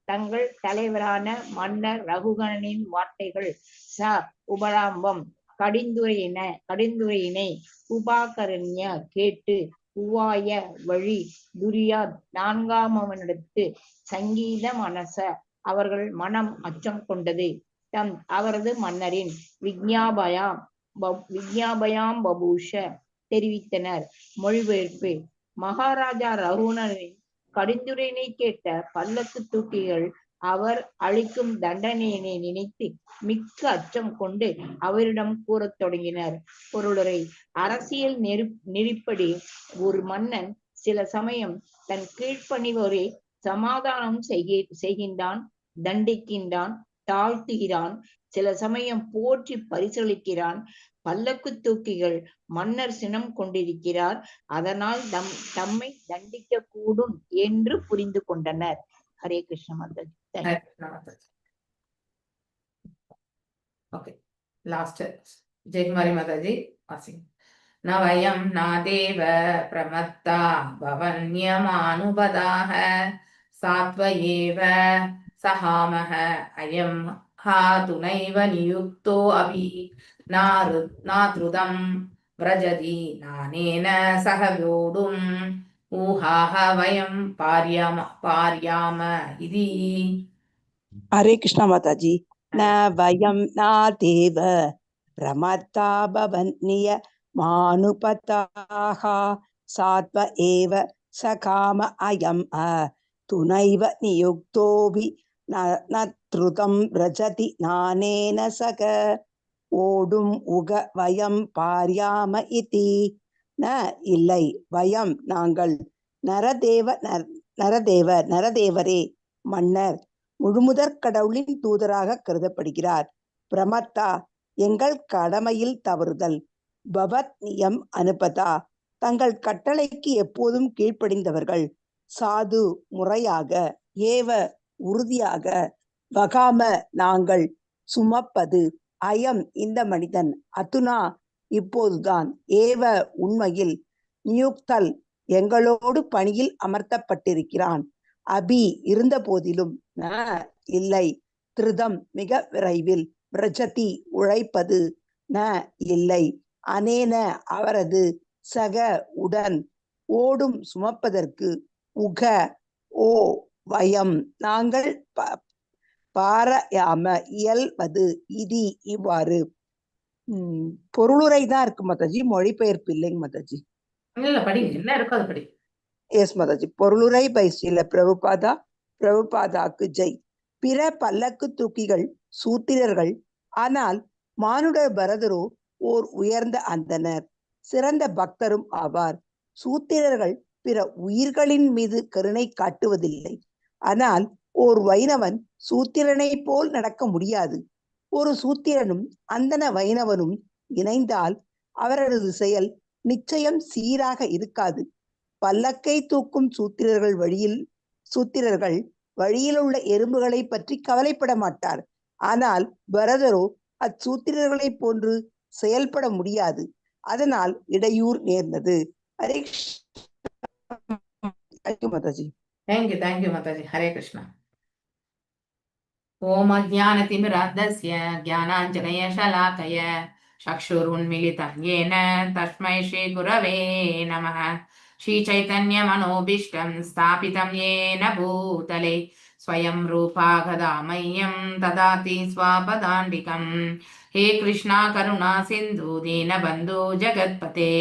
தங்கள் தலைவரான மன்னர் ரகுகணனின் வார்த்தைகள் ச உபலாம்பம் கடிந்துரையினை உபாகரண்ய கேட்டு உவாய வழி துரியாத் 4ஆமவனிடத்து சங்கீத மனச அவர்கள் மனம் அச்சம் கொண்டது. அவரது மன்னரின் விஜ்ஞாபயாம் பபூஷ தெரிவித்தனர். மொழிபெயர்ப்பு. மகாராஜா ரகுகணனின் கடிந்துரையினை கேட்ட பல்லக்கு தூக்கிகள் அவர் அளிக்கும் தண்டனையினை நினைத்து மிக்க அச்சம் கொண்டு அவரிடம் கூறத் தொடங்கினர். பொருளுரை. அரசியல் நெறிப்படி ஒரு மன்னன் சில சமயம் தன் கீழ்ப்பணிவோரை சமாதானம் செய்கின்றான், தண்டிக்கின்றான், தாழ்த்துகிறான். சில சமயம் போற்றி பரிசளிக்கிறான். பல்லக்கு தூக்கிகள் மன்னர் சினம் கொண்டிருக்கிறார், அதனால் தம்மை தண்டிக்க கூடும் என்று புரிந்து கொண்டனர். ஹரே கிருஷ்ண மாதாஜி. ஓகே, லாஸ்ட் ஜெயக்குமாரி மாதாஜி வாசிங்க. நவயம் நாதேவ பிரமத்தா பவன்யமானுபதாஹ சாத்வயேவ சஹாமஹ அயம் हातुनैव नियुक्तो अभि नातृतं व्रजति नानेन सह व्योढुम् ऊहाः वयं पार्याम इति। हरे कृष्णा माता जी। न वयं नादेव प्रमत्ता भवन्निय मानुपताः सात्व एव सकाम अयम् तुनैव नियुक्तोऽपि न त्रुतं व्रजति नानेन सக ஓடும் உக வயம் பாரியாம இதி. ந இல்லை, வயம் நாங்கள், நரதேவரே மன்னர் முழுமுதற் கடவுளின் தூதராக கருதப்படுகிறார். பிரமத்தா எங்கள் கடமையில் தவறுதல், பவத் நியம் அனுபதா தங்கள் கட்டளைக்கு எப்போதும் கீழ்ப்படிந்தவர்கள், சாது முறையாக, ஏவ உறுதியாக, வகாம நாங்கள், சுமப்பது, அயம் இந்த மனிதன், அதுனா இப்போதுதான், ஏவ உண்மையில், நியுக்தல் எங்களோடு பணியில் அமர்த்தப்பட்டிருக்கிறான், அபி இருந்த போதிலும், இல்லை, திருதம் மிக விரைவில், பிரஜதி உழைப்பது, ந இல்லை, அனேன அவரது, சக உடன், ஓடும் சுமப்பதற்கு, உக ஓ வயம் நாங்கள், பாரயாம இயல்வது, இதி இவ்வாறு. பொருளுரை தான் இருக்கு மாதாஜி, மொழிபெயர்ப்பு இல்லைங்க மாதாஜி. இல்ல படிங்க, என்ன இருக்கோ அது படி. எஸ் மாதாஜி. பொருளுரை பை ஸ்ரீல பிரபுபாதாக்கு ஜெய். பிற பல்லக்கு தூக்கிகள் சூத்திரர்கள், ஆனால் மானுடர் பரதரோ ஓர் உயர்ந்த அந்தனர், சிறந்த பக்தரும் ஆவார். சூத்திரர்கள் பிற உயிர்களின் மீது கருணை காட்டுவதில்லை, ஆனால் ஓர் வைணவன் சூத்திரனை போல் நடக்க முடியாது. ஒரு சூத்திரனும் அந்தன வைணவனும் இணைந்தால் அவரது செயல் நிச்சயம் சீராக இருக்காது. பல்லக்கை தூக்கும் சூத்திரர்கள் வழியில் உள்ள எறும்புகளை பற்றி கவலைப்பட மாட்டார். ஆனால் பரதரோ அச்சூத்திரர்களை போன்று செயல்பட முடியாது. அதனால் இடையூறு நேர்ந்தது. ஹரே மாதாஜி. தேங்க்யூ மாதாஜி. ஹரே கிருஷ்ணா. ஓம் அஜ்ஞானதிமிராந்தஸ்ய ஞானாஞ்சனயசலாக்கய சக்ஷுருன்மிலிதம் யேன தஸ்மை ஸ்ரீ குரவே நமः. श्रीचैतन्यमनोभीष्टं स्थापितं येन भूतले स्वयं रूपा गदा मह्यं ददाति स्वापदान्तिकम्. हे कृष्णा करुणा सिन्धु दीनबन्धु जगत्पते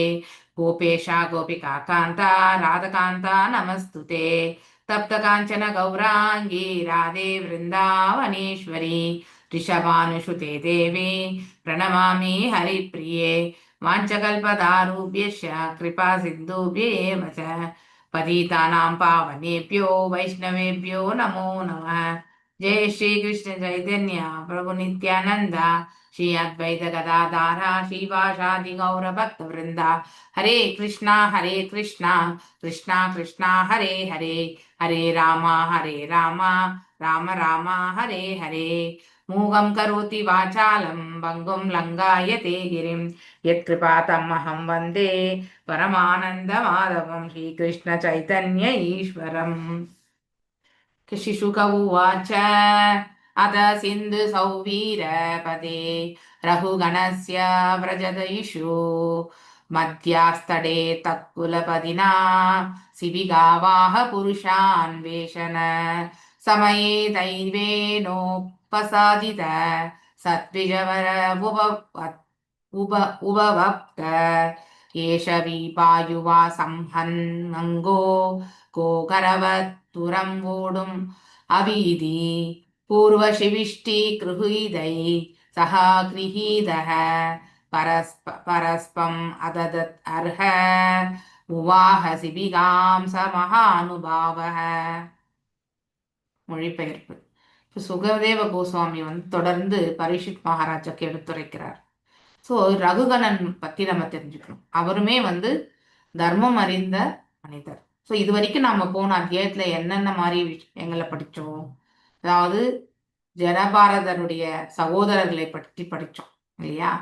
गोपेशा गोपिका कान्ता राधकान्ता नमस्तुते. तप्त कांचन गौरांगी राधे वृंदावनेश्वरी ऋषभानुसुते देवी प्रणमामि हरिप्रिये. वाञ्छकल्पतारुभ्यश्च कृपा सिन्धुभ्येव च पतितानां पावनेभ्यो वैष्णवेभ्यो नमो नमः. जय श्री कृष्ण चैतन्य प्रभु नित्यानंद श्री अद्वैत गदाधारा श्रीवासादि गौर भक्त वृंदा. हरे कृष्णा कृष्णा कृष्णा हरे हरे, हरे राम राम राम हरे हरे. मूगं करोति वाचालं भङ्गुं लङ्घयते गिरिं यत्कृपातमहं वन्दे परमानन्दमाधवं श्रीकृष्ण चैतन्य ईश्वरम्. शिशुक उवाच अथ सिन्धु सौवीरपदे रघुगणस्य व्रजदयिषु मध्यास्तडे तत्कुलपदिना शिबिकावाह पुरुषान्वेषण समये दैवेनोपसादित सद्विजवर उपवप्त एष विपायुवा संहन्नङ्गो गोकरवत्तुरं वोढुम् अवीदि पूर्वशिविष्टि गृहीदै सह गृहीतः परस्पम् अददत् अर्ह उवाह शिबिकां स महानुभावः. மொழிபெயர்ப்பு. சுகதேவ கோஸ்வாமி தொடர்ந்து பரீட்சித் மகாராஜாக்கு எடுத்துரைக்கிறார். ஸோ ரகுகணன் பத்தி நம்ம தெரிஞ்சுக்கணும். அவருமே தர்மம் அறிந்த மனிதர். ஸோ இது வரைக்கும் நாம போன அத்தியாயத்துல என்னென்ன மாதிரி விஷயங்களை படிச்சோம், அதாவது ஜனபாரதனுடைய சகோதரர்களை பற்றி படிச்சோம் இல்லையா.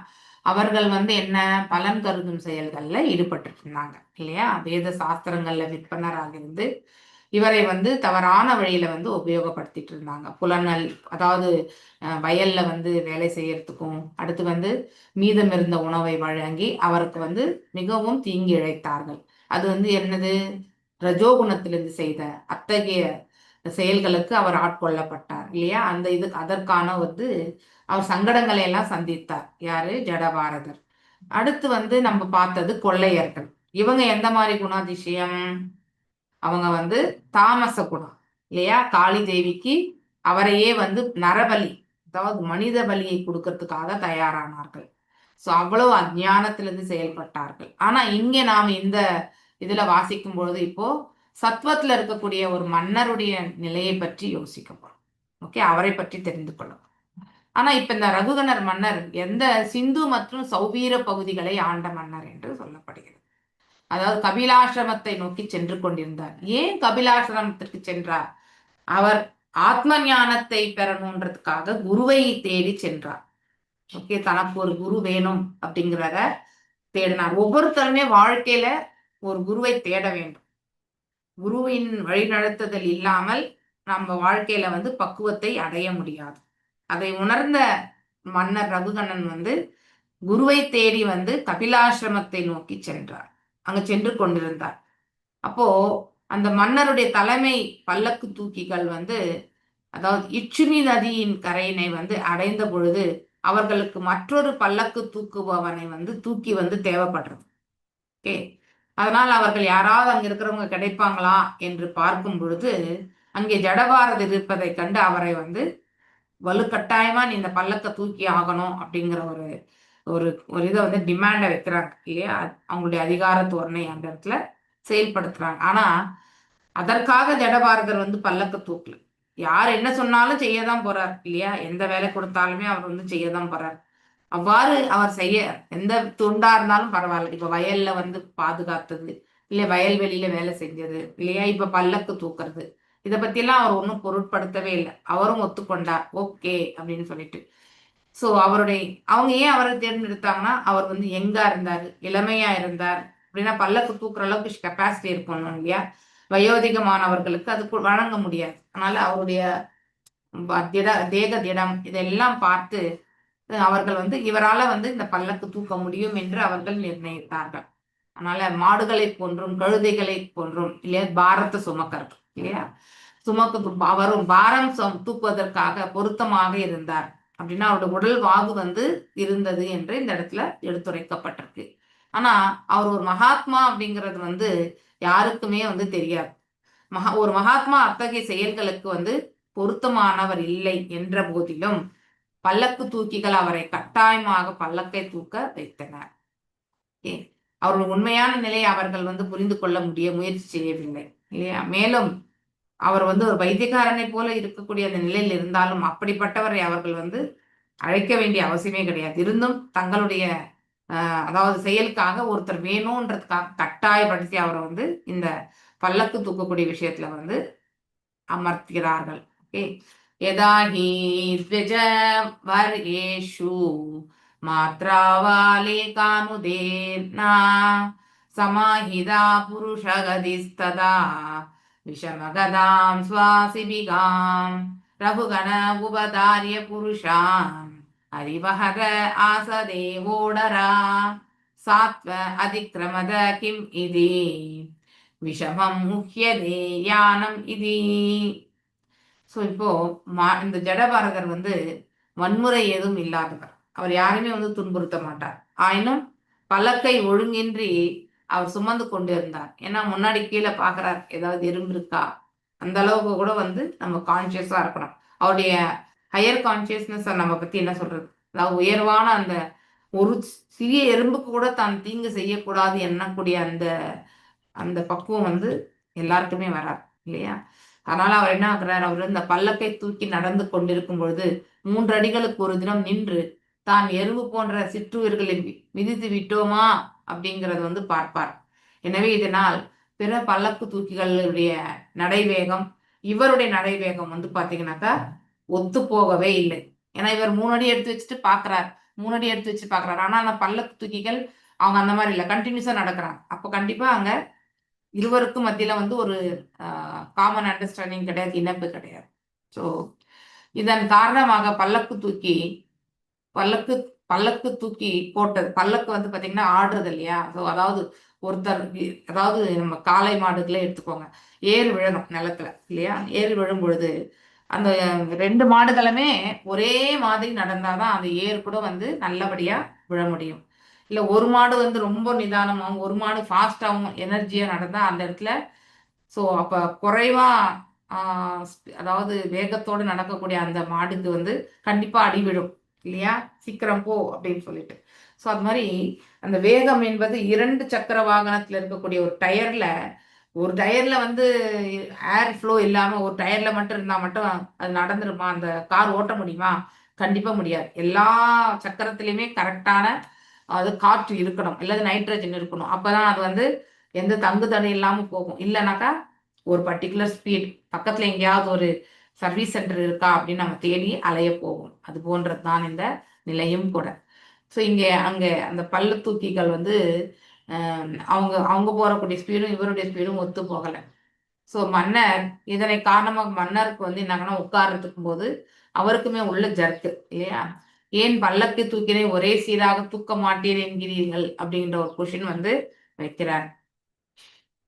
அவர்கள் என்ன பலன் கருதும் செயல்கள்ல ஈடுபட்டு இருந்தாங்க இல்லையா. வேத சாஸ்திரங்கள்ல விற்பனராக இருந்து இவரை வந்து தவறான வழியில வந்து உபயோகப்படுத்திட்டு இருந்தாங்க. புலனல், அதாவது வயல்ல வந்து வேலை செய்யறதுக்கும், அடுத்து வந்து மீதம் இருந்த உணவை வழங்கி அவருக்கு வந்து மிகவும் தீங்கி இழைத்தார்கள். அது வந்து என்னது, ரஜோகுணத்திலிருந்து செய்த அத்தகைய செயல்களுக்கு அவர் ஆட்கொள்ளப்பட்டார் இல்லையா. அந்த இது அதற்கான வந்து அவர் சங்கடங்களை எல்லாம் சந்தித்தார். யாரு, ஜடபாரதர். அடுத்து வந்து நம்ம பார்த்தது கொள்ளையர்கள். இவங்க எந்த மாதிரி குணாதிசயம், அவங்க வந்து தாமச குணம் இல்லையா. காளி தேவிக்கு அவரையே வந்து நரபலி, அதாவது மனித பலியை கொடுக்கறதுக்காக தயாரானார்கள். சோ அவ்வளவு அஞ்ஞானத்திலிருந்து செயல்பட்டார்கள். ஆனா இங்க நாம் இந்த இதுல வாசிக்கும் பொழுது இப்போ சத்வத்துல இருக்கக்கூடிய ஒரு மன்னருடைய நிலையை பற்றி யோசிக்க போறோம். ஓகே, அவரை பற்றி தெரிந்து கொள்ளும். ஆனா இப்ப இந்த ரகுகணர் மன்னர் எந்த சிந்து மற்றும் சௌவீர பகுதிகளை ஆண்ட மன்னர் என்று சொல்லப்படுகிறது. அதாவது கபிலாசிரமத்தை நோக்கி சென்று கொண்டிருந்தார். ஏன் கபிலாசிரமத்திற்கு சென்றார்? அவர் ஆத்ம ஞானத்தை பெறணுன்றதுக்காக குருவை தேடி சென்றார். ஓகே, தனக்கு ஒரு குரு வேணும் அப்படிங்கிறத தேடினார். ஒவ்வொருத்தருமே வாழ்க்கையில ஒரு குருவை தேட வேண்டும். குருவின் வழிநடத்துதல் இல்லாமல் நம்ம வாழ்க்கையில வந்து பக்குவத்தை அடைய முடியாது. அதை உணர்ந்த மன்னர் ரகுகணன் வந்து குருவை தேடி வந்து கபிலாசிரமத்தை நோக்கி சென்றார். அங்க சென்று கொண்டிருந்தார். அப்போ அந்த மன்னருடைய தலைமை பல்லக்கு தூக்கிகள் வந்து, அதாவது இச்சுமி நதியின் கரையினை வந்து அடைந்த பொழுது அவர்களுக்கு மற்றொரு பல்லக்கு தூக்குபவனை வந்து தூக்கி வந்து தேவைப்படுறது. ஓகே, அதனால் அவர்கள் யாராவது அங்க இருக்கிறவங்க கிடைப்பாங்களா என்று பார்க்கும் பொழுது அங்கே ஜடபாரதர் இருப்பதை கண்டு அவரை வந்து வலுக்கட்டாயமா நீ இந்த பல்லக்க தூக்கி ஆகணும் அப்படிங்கிற ஒரு ஒரு ஒரு இதை வந்து டிமாண்டை வைக்கிறாங்க இல்லையா. அவங்களுடைய அதிகார தோரணை அந்த இடத்துல செயல்படுத்துறாங்க. ஆனா அதற்காக ஜடபாரதர் வந்து பல்லக்க தூக்கல. யார் என்ன சொன்னாலும் செய்யதான் போறார் இல்லையா. எந்த வேலை கொடுத்தாலுமே அவர் வந்து செய்யதான் போறார். அவ்வாறு அவர் செய்ய, எந்த தொண்டா இருந்தாலும் பரவாயில்ல. இப்ப வயல்ல வந்து பாதுகாத்தது, இல்ல வயல்வெளியில வேலை செஞ்சது இல்லையா, இப்ப பல்லக்கு தூக்குறது, இதை பத்தி எல்லாம் அவர் ஒன்றும் பொருட்படுத்தவே இல்லை. அவரும் ஒத்துக்கொண்டார், ஓகே அப்படின்னு சொல்லிட்டு. சோ அவருடைய அவங்க ஏன் அவரை தேர்ந்தெடுத்தாங்கன்னா, அவர் வந்து யங்கா இருந்தாரு, இளமையா இருந்தார். அப்படின்னா பல்லக்கு தூக்குற அளவுக்கு கெப்பாசிட்டி இருக்கணும் இல்லையா. வயோதிகமானவர்களுக்கு அது வழங்க முடியாது. அதனால அவருடைய தேக திடம் இதெல்லாம் பார்த்து அவர்கள் வந்து இவரால வந்து இந்த பல்லக்கு தூக்க முடியும் என்று அவர்கள் நிர்ணயித்தார்கள். அதனால மாடுகளை போன்றும் கழுதைகளை போன்றும் இல்லையா பாரத்தை சுமக்கிறது இல்லையா, அவரும் பாரம் தூக்குவதற்காக பொருத்தமாக இருந்தார். அப்படின்னா அவருடைய உடல் வாகு வந்து இருந்தது என்று இந்த இடத்துல எடுத்துரைக்கப்பட்டிருக்கு. ஆனா அவர் ஒரு மகாத்மா அப்படிங்கிறது வந்து யாருக்குமே வந்து தெரியாது. ஒரு மகாத்மா அத்தகைய செயல்களுக்கு வந்து பொருத்தமானவர் இல்லை என்ற போதிலும் பல்லக்கு தூக்கிகள் அவரை கட்டாயமாக பல்லக்கை தூக்க வைத்தனர். அவர்கள் உண்மையான நிலையை அவர்கள் வந்து புரிந்து கொள்ள முயற்சி செய்யவில்லை இல்லையா. மேலும் அவர் வந்து ஒரு வைத்தியக்காரனை போல இருக்கக்கூடிய அந்த நிலையில் இருந்தாலும் அப்படிப்பட்டவரை அவர்கள் வந்து அழைக்க வேண்டிய அவசியமே கிடையாது. இருந்தும் தங்களுடைய அதாவது செயலுக்காக ஒருத்தர் வேணும்ன்றதுக்காக கட்டாயப்படுத்தி அவரை வந்து இந்த பல்லக்கு தூக்கக்கூடிய விஷயத்துல வந்து அமர்த்துகிறார்கள். ஓகே, யதாஹி த்விஜ வர்யேஷு மாத்ராவாலேகானுதேர்னா சமாஹிதா புருஷகதிஸ்ததா விஷமகதாம் ஸ்வாசிபிகாம் ரகுகண உபதாரிய புருஷான் ஹரிவஹர ஆசதேவோடரா சாத்வ அதிக்ரமத கிம் இதி விஷமம் முஹ்யதே யானம் இதி. ஸோ இப்போ இந்த ஜடபாரதர் வந்து வன்முறை எதுவும் இல்லாதவர். அவர் யாருமே வந்து துன்புறுத்த மாட்டார். ஆயினும் பல்லக்கை ஒழுங்கின்றி அவர் சுமந்து கொண்டு இருந்தார். ஏன்னா முன்னாடி கீழே பாக்குறார், ஏதாவது எறும்பு இருக்கா, அந்த அளவுக்கு கூட வந்து நம்ம கான்சியஸா இருக்கணும். அவருடைய ஹையர் கான்சியஸ்னஸ் நம்ம பத்தி என்ன சொல்றது, அதாவது உயர்வான அந்த ஒரு சிறிய எறும்புக்கு கூட தான் தீங்கு செய்யக்கூடாது எண்ணக்கூடிய அந்த அந்த பக்குவம் வந்து எல்லாருக்குமே வராது இல்லையா. அதனால அவர் என்ன ஆகுறார், அவர் இந்த பல்லக்கை தூக்கி நடந்து கொண்டிருக்கும் பொழுது 3 அடிகளுக்கு ஒரு தினம் நின்று தான் எறும்பு போன்ற சிற்றுயிர்களை மிதித்து விட்டோமா அப்படிங்கிறது வந்து பார்ப்பார். எனவே இதனால் பிற பல்லக்கு தூக்கிகளுடைய நடைவேகம் இவருடைய நடைவேகம் வந்து பாத்தீங்கன்னாக்கா ஒத்து போகவே இல்லை. ஏன்னா இவர் 3 அடி எடுத்து வச்சுட்டு பாக்குறார், 3 அடி எடுத்து வச்சு பாக்குறாரு. ஆனா அந்த பல்லக்கு தூக்கிகள் அவங்க அந்த மாதிரி இல்லை, கண்டினியூஸா நடக்கிறாங்க. அப்போ கண்டிப்பா அங்க இருவருக்கும் மத்தியில வந்து ஒரு காமன் அண்டர்ஸ்டாண்டிங் கிடையாது, இணைப்பு கிடையாது. ஸோ இதன் காரணமாக பல்லக்கு பல்லக்கு தூக்கி போட்டது. பல்லக்கு வந்து பாத்தீங்கன்னா ஆடுறது இல்லையா? ஸோ அதாவது ஒருத்தர் அதாவது நம்ம காளை மாடுகளே எடுத்துக்கோங்க, ஏறு விழணும் நிலத்துல இல்லையா? ஏறு விழும் பொழுது அந்த 2 மாடுகளுமே ஒரே மாதிரி நடந்தாதான் அந்த ஏறு கூட வந்து நல்லபடியா விழ முடியும். இல்ல ஒரு மாடு வந்து ரொம்ப நிதானமாகவும் ஒரு மாடு ஃபாஸ்டாகவும் எனர்ஜியா நடந்தா அந்த இடத்துல ஸோ அப்ப குறைவா அதாவது வேகத்தோடு நடக்கக்கூடிய அந்த மாடுக்கு வந்து கண்டிப்பா அடி விழும் இல்லையா? சீக்கிரம் போ அப்படின்னு சொல்லிட்டு. ஸோ அது மாதிரி அந்த வேகம் என்பது 2 சக்கர வாகனத்துல இருக்கக்கூடிய ஒரு டயர்ல வந்து ஏர் ஃப்ளோ இல்லாம ஒரு டயர்ல மட்டும் இருந்தா மட்டும் அது நடந்துருமா? அந்த கார் ஓட்ட முடியுமா? கண்டிப்பா முடியாது. எல்லா சக்கரத்திலயுமே கரெக்டான அது காற்று இருக்கணும், இல்லது நைட்ரஜன் இருக்கணும். அப்பதான் அது வந்து எந்த தங்கு தடை இல்லாம போகும். இல்லைனாக்கா ஒரு பர்டிகுலர் ஸ்பீட் பக்கத்துல எங்கேயாவது ஒரு சர்வீஸ் சென்டர் இருக்கா அப்படின்னு நம்ம தேடி அலைய போகும். அது போன்றது தான் இந்த நிலையும் கூட. ஸோ அங்க அந்த பள்ளு தூக்கிகள் வந்து அவங்க அவங்க போறக்கூடிய ஸ்பீடும் இவருடைய ஸ்பீடும் ஒத்து போகல. ஸோ மன்னர் இதனை காரணமாக மன்னருக்கு வந்து என்னாங்கன்னா உட்கார்றதுக்கும் போது அவருக்குமே உள்ள ஜர்க்கு இல்லையா? ஏன் பல்லக்கு தூக்கினை ஒரே சீராக தூக்க மாட்டீர் என்கிறீர்கள் அப்படின்ற ஒரு கொஷின் வந்து வைக்கிறார்.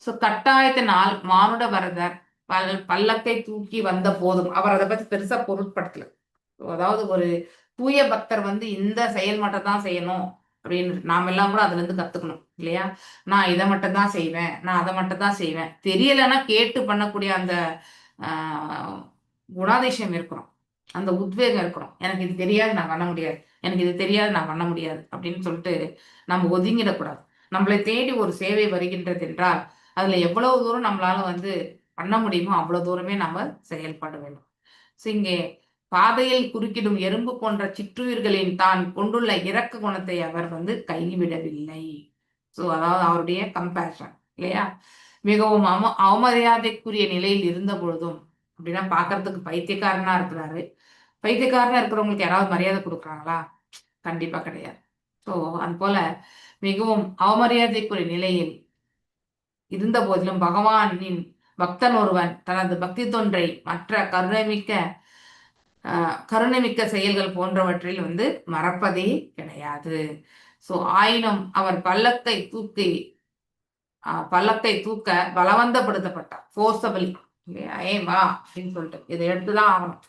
ஸோ கட்டாயத்தினால் மானுட வரதர் பல்லக்கை தூக்கி வந்த போதும் அவர் அதை பத்தி பெருசா பொருட்படுத்தல. அதாவது ஒரு தூய பக்தர் வந்து இந்த செயல் மட்டும் தான் செய்யணும் அப்படின்னு நாம எல்லாம் கூட அதுல இருந்து கத்துக்கணும் இல்லையா? நான் இதை மட்டும் தான் செய்வேன், நான் அதை மட்டும் தான் செய்வேன். தெரியலன்னா கேட்டு பண்ணக்கூடிய அந்த குணாதிசயம் இருக்கணும், அந்த உத்வேகம் இருக்கணும். எனக்கு இது தெரியாது நான் பண்ண முடியாது, எனக்கு இது தெரியாது நான் பண்ண முடியாது அப்படின்னு சொல்லிட்டு நம்ம ஒதுங்கிடக்கூடாது. நம்மளை தேடி ஒரு சேவை வருகின்றது என்றால் அதுல எவ்வளவு தூரம் நம்மளால வந்து பண்ண முடியுமோ அவ்வளவு தூரமே நம்ம செயல்பட வேண்டும். ஸோ இங்கே பாதையில் குறுக்கிடும் எறும்பு போன்ற சிற்றுயிர்களின் தான் கொண்டுள்ள இரக்க குணத்தை அவர் வந்து கைவிடவில்லை. ஸோ அதாவது அவருடைய கம்பேஷன் இல்லையா? மிகவும் அவமரியாதைக்குரிய நிலையில் இருந்த பொழுதும் அப்படின்னா பாக்குறதுக்கு பைத்தியக்காரனா இருக்கிறாரு. பைத்தியக்காரனா இருக்கிறவங்களுக்கு யாராவது மரியாதை கொடுக்குறாங்களா? கண்டிப்பா கிடையாது. ஸோ அது போல மிகவும் அவமரியாதைக்குரிய நிலையில் இருந்த போதிலும் பகவானின் பக்தன் ஒருவன் தனது பக்தி தொன்றை மற்ற கருணைமிக்க செயல்கள் போன்றவற்றில் வந்து மறப்பதே கிடையாது. ஸோ ஆயினும் அவர் பல்லக்கை தூக்க பலவந்தப்படுத்தப்பட்டார், ஃபோர்ஸபிளி இல்லையா? ஏன் வா அப்படின்னு சொல்லிட்டு இதை எடுத்துதான் ஆகணும்.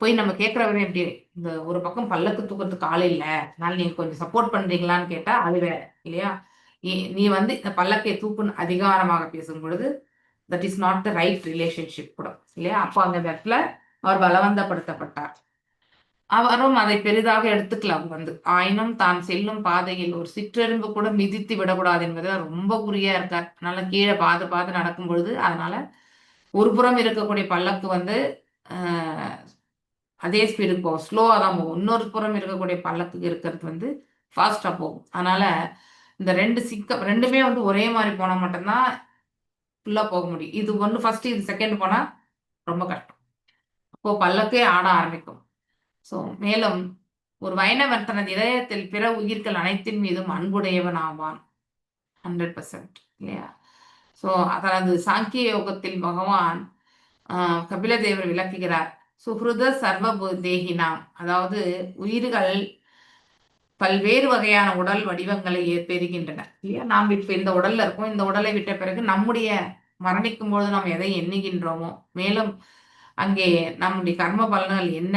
போய் நம்ம கேட்கறவரே எப்படி, இந்த ஒரு பக்கம் பல்லக்கு தூக்கிறதுக்கு ஆள் இல்லை, அதனால நீங்க கொஞ்சம் சப்போர்ட் பண்றீங்களான்னு கேட்டா அது வேற இல்லையா? நீ வந்து இந்த பல்லக்கை தூக்குன்னு அதிகாரமாக பேசும் பொழுது that is not the right relationship கூட இல்லையா? அப்போ அந்த இடத்துல அவர் பலவந்தப்படுத்தப்பட்டார். அவரும் அதை பெரிதாக எடுத்துக்கலாம் வந்து. ஆயினும் தான் செல்லும் பாதையில் ஒரு சிற்றெரும்பு கூட மிதித்து விடக்கூடாது என்பதுல ரொம்ப குறியா இருக்கார். அதனால கீழே பார்த்து நடக்கும் பொழுது அதனால ஒரு புறம் இருக்கக்கூடிய பல்லக்கு வந்து அதே ஸ்பீடுக்கு போகும், ஸ்லோவா தான் போகும். இன்னொரு புறம் இருக்கக்கூடிய பல்லக்கு இருக்கிறது வந்து ஃபாஸ்டா போகும். அதனால இந்த ரெண்டுமே வந்து ஒரே மாதிரி போனா மட்டும்தான் ஃபுல்லா போக முடியும். இது ஒன்று ஃபர்ஸ்ட், இது செகண்ட் போனா ரொம்ப கஷ்டம். அப்போ பல்லக்கே ஆட ஆரம்பிக்கும். ஸோ மேலும் ஒரு வைணவன் தனது இதயத்தில் பிற உயிர்கள் அனைத்தின் மீதும் அன்புடையவன் ஆவான் 100% இல்லையா? ஸோ தனது சாங்கிய யோகத்தில் பகவான் கபிலதேவர் விளக்குகிறார். சுஹ்ருத சர்வ தேகினாம், அதாவது உயிர்கள் பல்வேறு வகையான உடல் வடிவங்களை பெறுகின்றன இல்லையா? நாம் இப்ப இந்த உடல்ல இருக்கோம். இந்த உடலை விட்ட பிறகு நம்முடைய மரணிக்கும் பொழுது நாம் எதை எண்ணுகின்றோமோ, மேலும் அங்கே நம்முடைய கர்ம பலன்கள் என்ன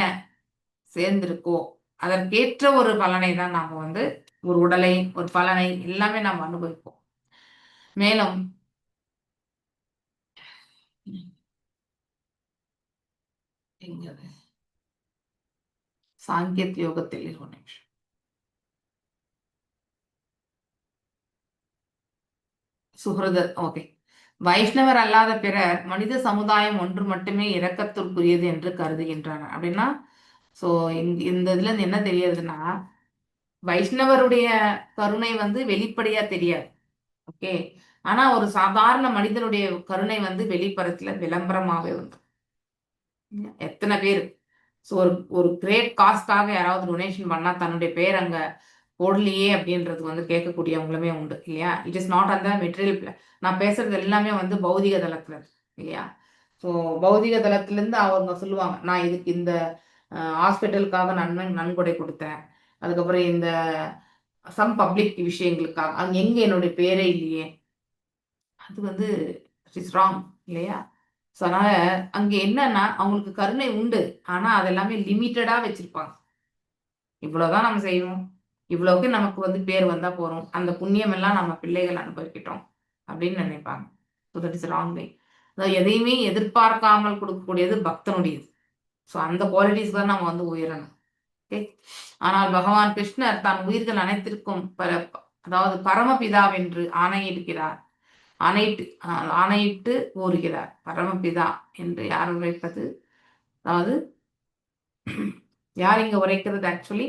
சேர்ந்திருக்கோ அதற்கேற்ற ஒரு பலனை தான் நாம வந்து ஒரு உடலை, ஒரு பலனை எல்லாமே நாம் அனுபவிப்போம். மேலும் சாங்கியத் யோகத்தில் ஒரு நிமிஷம். ஓகே. வைஷ்ணவர் அல்லாத பிறர் மனித சமுதாயம் ஒன்று மட்டுமே இரக்கத்திற்குரியது என்று கருதுகின்றனர் அப்படின்னா, சோ இந்த இதுல இருந்து என்ன தெரியறதுன்னா, வைஷ்ணவருடைய கருணை வந்து வெளிப்படையா தெரியாது. ஓகே. ஆனா ஒரு சாதாரண மனிதனுடைய கருணை வந்து வெளிப்புறத்துல விளம்பரமாவே வந்து எத்தனை பேர் ஒரு கிரேட் காஸ்டாக யாராவது டொனேஷன் பண்ணா தன்னுடைய பேர் அங்க போடலையே அப்படின்றது வந்து கேட்கக்கூடியவங்களுமே உண்டு இல்லையா. இட் இஸ் நாட் அந்த மெட்டீரியல். நான் பேசுறது எல்லாமே வந்து பௌதிக தளத்துல இல்லையா. ஸோ பௌதிக தளத்திலேருந்து அவங்க சொல்லுவாங்க, நான் இதுக்கு இந்த ஹாஸ்பிட்டலுக்காக நன்கொடை கொடுத்தேன், அதுக்கப்புறம் இந்த சம் பப்ளிக் விஷயங்களுக்காக, அங்கே எங்கே என்னுடைய பேரே இல்லையே, அது வந்து இட்ஸ் ராங் இல்லையா. ஸோ அதனால அங்கே என்னன்னா அவங்களுக்கு கருணை உண்டு, ஆனால் அதெல்லாமே லிமிட்டடாக வச்சிருப்பாங்க. இவ்வளோதான் நம்ம செய்வோம், இவ்வளவுக்கு நமக்கு வந்து பேர் வந்தா போறோம், அந்த புண்ணியம் எல்லாம் நம்ம பிள்ளைகள் அனுபவிக்கிட்டோம் அப்படின்னு நினைப்பாங்க. ஸோ தட் இஸ் ராங் வே. அதாவது எதையுமே எதிர்பார்க்காமல் கொடுக்கக்கூடியது பக்தனுடையது. ஸோ அந்த குவாலிட்டிஸ் தான் நம்ம வந்து உயரணும். ஓகே. ஆனால் பகவான் கிருஷ்ணர் தான் உயிர்கள் அனைத்திற்கும் அதாவது பரமபிதாவென்று ஆணையிடுகிறார், ஆணையிட்டு கூறுகிறார். பரமபிதா என்று யார் உரைப்பது? அதாவது யார் இங்க உரைக்கிறது? ஆக்சுவலி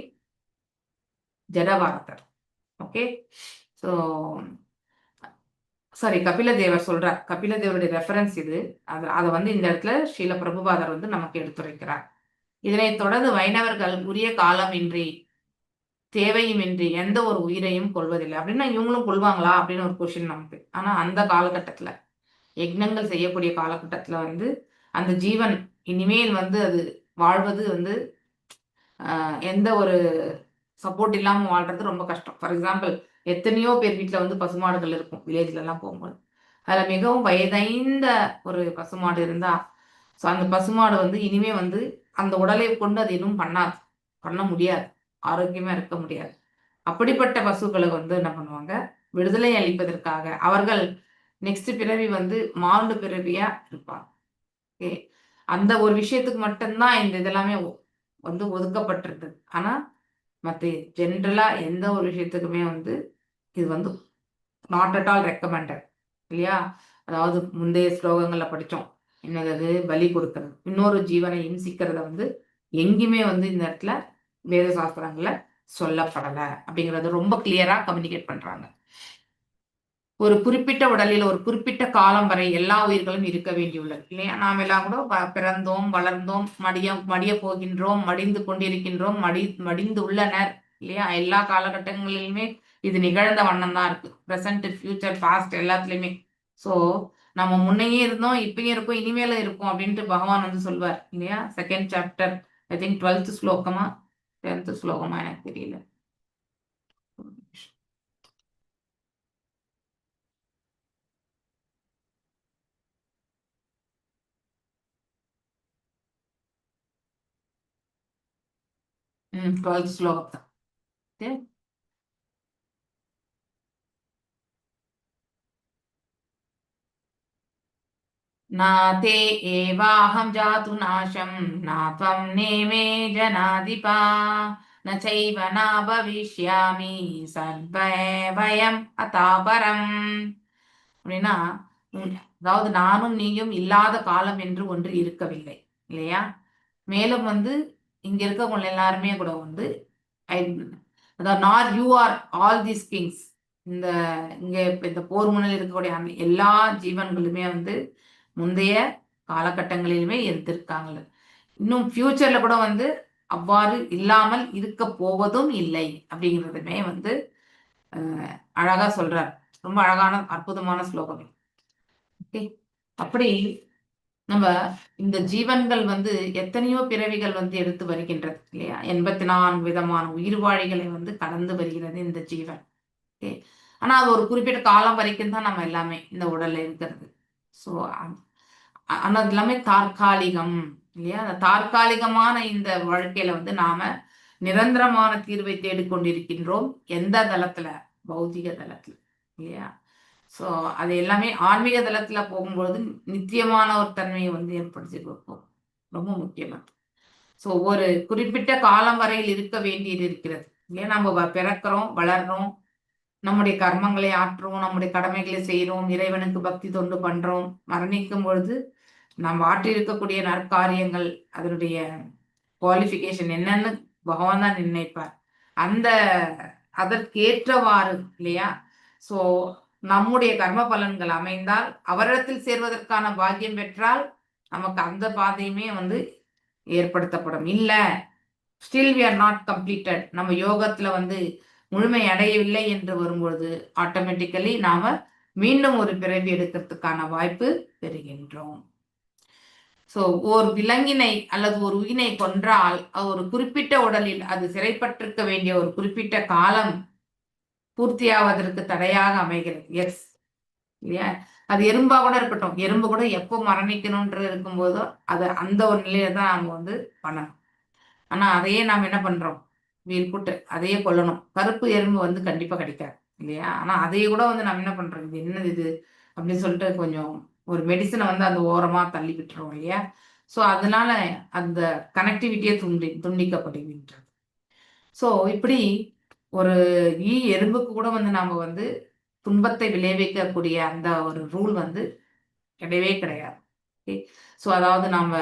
ஜடபாரதர். ஓகே. ஸோ சாரி, கபிலதேவர் சொல்றார். கபிலதேவருடைய ரெஃபரன்ஸ் இது. அதை வந்து இந்த இடத்துல ஸ்ரீல பிரபுபாதர் வந்து நமக்கு எடுத்துரைக்கிறார். இதனைத் தொடர்ந்து வைணவர்கள் உரிய காலமின்றி தேவையுமின்றி எந்த ஒரு உயிரையும் கொள்வதில்லை. அப்படின்னா இவங்களும் கொள்வாங்களா அப்படின்னு ஒரு கொஸ்டின் நமக்கு. ஆனா அந்த காலகட்டத்துல யக்னங்கள் செய்யக்கூடிய காலகட்டத்துல வந்து அந்த ஜீவன் இனிமேல் வந்து அது வாழ்வது வந்து எந்த ஒரு சப்போர்ட் இல்லாம வாழ்றது ரொம்ப கஷ்டம். ஃபார் எக்ஸாம்பிள், எத்தனையோ பேர் வீட்டுல வந்து பசுமாடுகள் இருக்கும் வில்லேஜ்ல எல்லாம் போகும்போது. அதுல மிகவும் வயதைந்த ஒரு பசுமாடு இருந்தா, ஸோ அந்த பசுமாடு வந்து இனிமே வந்து அந்த உடலை கொண்டு அது எதுவும் பண்ண முடியாது, ஆரோக்கியமா இருக்க முடியாது. அப்படிப்பட்ட பசுக்களை வந்து என்ன பண்ணுவாங்க, விடுதலை அளிப்பதற்காக அவர்கள் நெக்ஸ்ட் பிறவி வந்து மாண்டு பிறவியா இருப்பாங்க. ஓகே. அந்த ஒரு விஷயத்துக்கு மட்டும்தான் இந்த இதெல்லாமே வந்து ஒதுக்கப்பட்டிருந்தது. ஆனா மற்ற ஜென்ரலா எந்த ஒரு விஷயத்துக்குமே வந்து இது வந்து நாட் அட் ஆல் ரெக்கமெண்டட் இல்லையா. அதாவது முந்தைய ஸ்லோகங்கள்ல படித்தோம், என்னது பலி கொடுக்கறது, இன்னொரு ஜீவனை இம்சிக்கிறத வந்து எங்கேயுமே வந்து இந்த இடத்துல வேத சாஸ்திரங்கள்ல சொல்லப்படலை அப்படிங்கிறது ரொம்ப கிளியரா கம்யூனிகேட் பண்றாங்க. ஒரு குறிப்பிட்ட உடலில் ஒரு குறிப்பிட்ட காலம் வரை எல்லா உயிர்களும் இருக்க வேண்டியுள்ளது இல்லையா. நாம் எல்லாம் கூட பிறந்தோம், வளர்ந்தோம், மடிய போகின்றோம், மடிந்து கொண்டிருக்கின்றோம், மடிந்து உள்ளனர் இல்லையா. எல்லா காலகட்டங்களிலுமே இது நிகழ்ந்த வண்ணம் தான் இருக்கு. ப்ரெசன்ட், ஃபியூச்சர், பாஸ்ட் எல்லாத்துலயுமே. ஸோ நம்ம முன்னையே இருந்தோம், இப்பயும் இருக்கோம், இனிமேல இருக்கும் அப்படின்ட்டு பகவான் வந்து சொல்வார் இல்லையா. Second chapter, I think 12th ஸ்லோகமா 10th ஸ்லோகமா எனக்கு தெரியல. டுவெல்த் ஸ்லோகம் தான். ஓகே. நாதே ஏவாஹம் ஜாது நாசம் நாத்வம் நேமே ஜனாதிபா நைவ நா பவிஷ்யாமி சர்வயம் அதாபரம். அப்படின்னா அதாவது நானும் நீயும் இல்லாத காலம் என்று ஒன்று இருக்கவில்லை இல்லையா. மேலும் வந்து இங்க இருக்கவங்க எல்லாருமே கூட வந்து அதாவது not you are all these Kings. இந்த இங்க இந்த போர் முனையில் இருக்கக்கூடிய எல்லா ஜீவன்களுமே வந்து முந்தைய காலகட்டங்களிலுமே இருந்திருக்காங்க. இன்னும் ஃபியூச்சர்ல கூட வந்து அவ்வாறு இல்லாமல் இருக்க போவதும் இல்லை அப்படிங்கிறதுமே வந்து அழகா சொல்றார். ரொம்ப அழகான அற்புதமான ஸ்லோகம். ஓகே. அப்படி நம்ம இந்த ஜீவன்கள் வந்து எத்தனையோ பிறவிகள் வந்து எடுத்து வருகின்றது இல்லையா. 84 விதமான உயிர்வாழிகளை வந்து கடந்து வருகிறது இந்த ஜீவன். ஓகே. ஆனா அது ஒரு குறிப்பிட்ட காலம் வரைக்கும் தான் நம்ம எல்லாமே இந்த உடல்ல இருக்கிறது. ஸோ ஆனா அது எல்லாமே தற்காலிகம் இல்லையா. அந்த தற்காலிகமான இந்த வாழ்க்கையில வந்து நாம நிரந்தரமான தீர்வை தேடிக்கொண்டிருக்கின்றோம். எந்த தளத்துல? பௌதிக தளத்துல இல்லையா. ஸோ அது எல்லாமே ஆன்மீக தளத்துல போகும்பொழுது நித்தியமான ஒரு தன்மையை வந்து ஏற்படுத்தி கொடுப்போம். ரொம்ப முக்கியமானது. ஸோ ஒரு குறிப்பிட்ட காலம் வரையில் இருக்க வேண்டியது இருக்கிறது இல்லையா. நம்ம பிறக்கிறோம், வளர்றோம், நம்முடைய கர்மங்களை ஆற்றுவோம், நம்முடைய கடமைகளை செய்யறோம், இறைவனுக்கு பக்தி தொண்டு பண்றோம். மரணிக்கும் பொழுது நாம் ஆற்றியிருக்கக்கூடிய நற்காரியங்கள் அதனுடைய குவாலிஃபிகேஷன் என்னன்னு பகவான் தான் நிர்ணயிப்பார். அதற்கேற்றவாறு இல்லையா. ஸோ நம்முடைய கர்ம பலன்கள் அமைந்தால், அவரிடத்தில் சேர்வதற்கான பாக்கியம் பெற்றால் நமக்கு அந்த பாதையுமே வந்து ஏற்படுத்தப்படும். இல்ல still we are not completed, நம்ம யோகத்துல வந்து முழுமை அடையவில்லை என்று வரும்பொழுது ஆட்டோமேட்டிக்கலி நாம மீண்டும் ஒரு பிறவி எடுக்கிறதுக்கான வாய்ப்பு பெறுகின்றோம். சோ ஒரு விலங்கினை அல்லது ஒரு உயிரினை கொன்றால் ஒரு குறிப்பிட்ட உடலில் அது சிறைப்பட்டிருக்க வேண்டிய ஒரு குறிப்பிட்ட காலம் பூர்த்தியாவதற்கு தடையாக அமைகிறது. எஸ் இல்லையா? அது எறும்பா கூட இருக்கட்டும், எறும்பு கூட எப்போ மரணிக்கணும்ன்றது இருக்கும்போதோ அது அந்த ஒரு நிலையில தான் நாம வந்து பண்ணணும். ஆனா அதையே நாம் என்ன பண்றோம், வீல் புட்டு அதையே கொல்லணும். கருப்பு எறும்பு வந்து கண்டிப்பா கிடைக்காது இல்லையா? ஆனா அதையே கூட வந்து நம்ம என்ன பண்றோம், இது என்னது இது அப்படின்னு சொல்லிட்டு கொஞ்சம் ஒரு மெடிசனை வந்து அந்த ஓரமா தள்ளி விட்டுறோம் இல்லையா? ஸோ அதனால அந்த கனெக்டிவிட்டியே துண்டிக்கப்படுகின்றது. ஸோ இப்படி ஒரு எறும்புக்கு கூட வந்து நாம வந்து துன்பத்தை விளைவிக்கக்கூடிய அந்த ஒரு ரூல் வந்து கிடையவே கிடையாது. ஸோ அதாவது நாம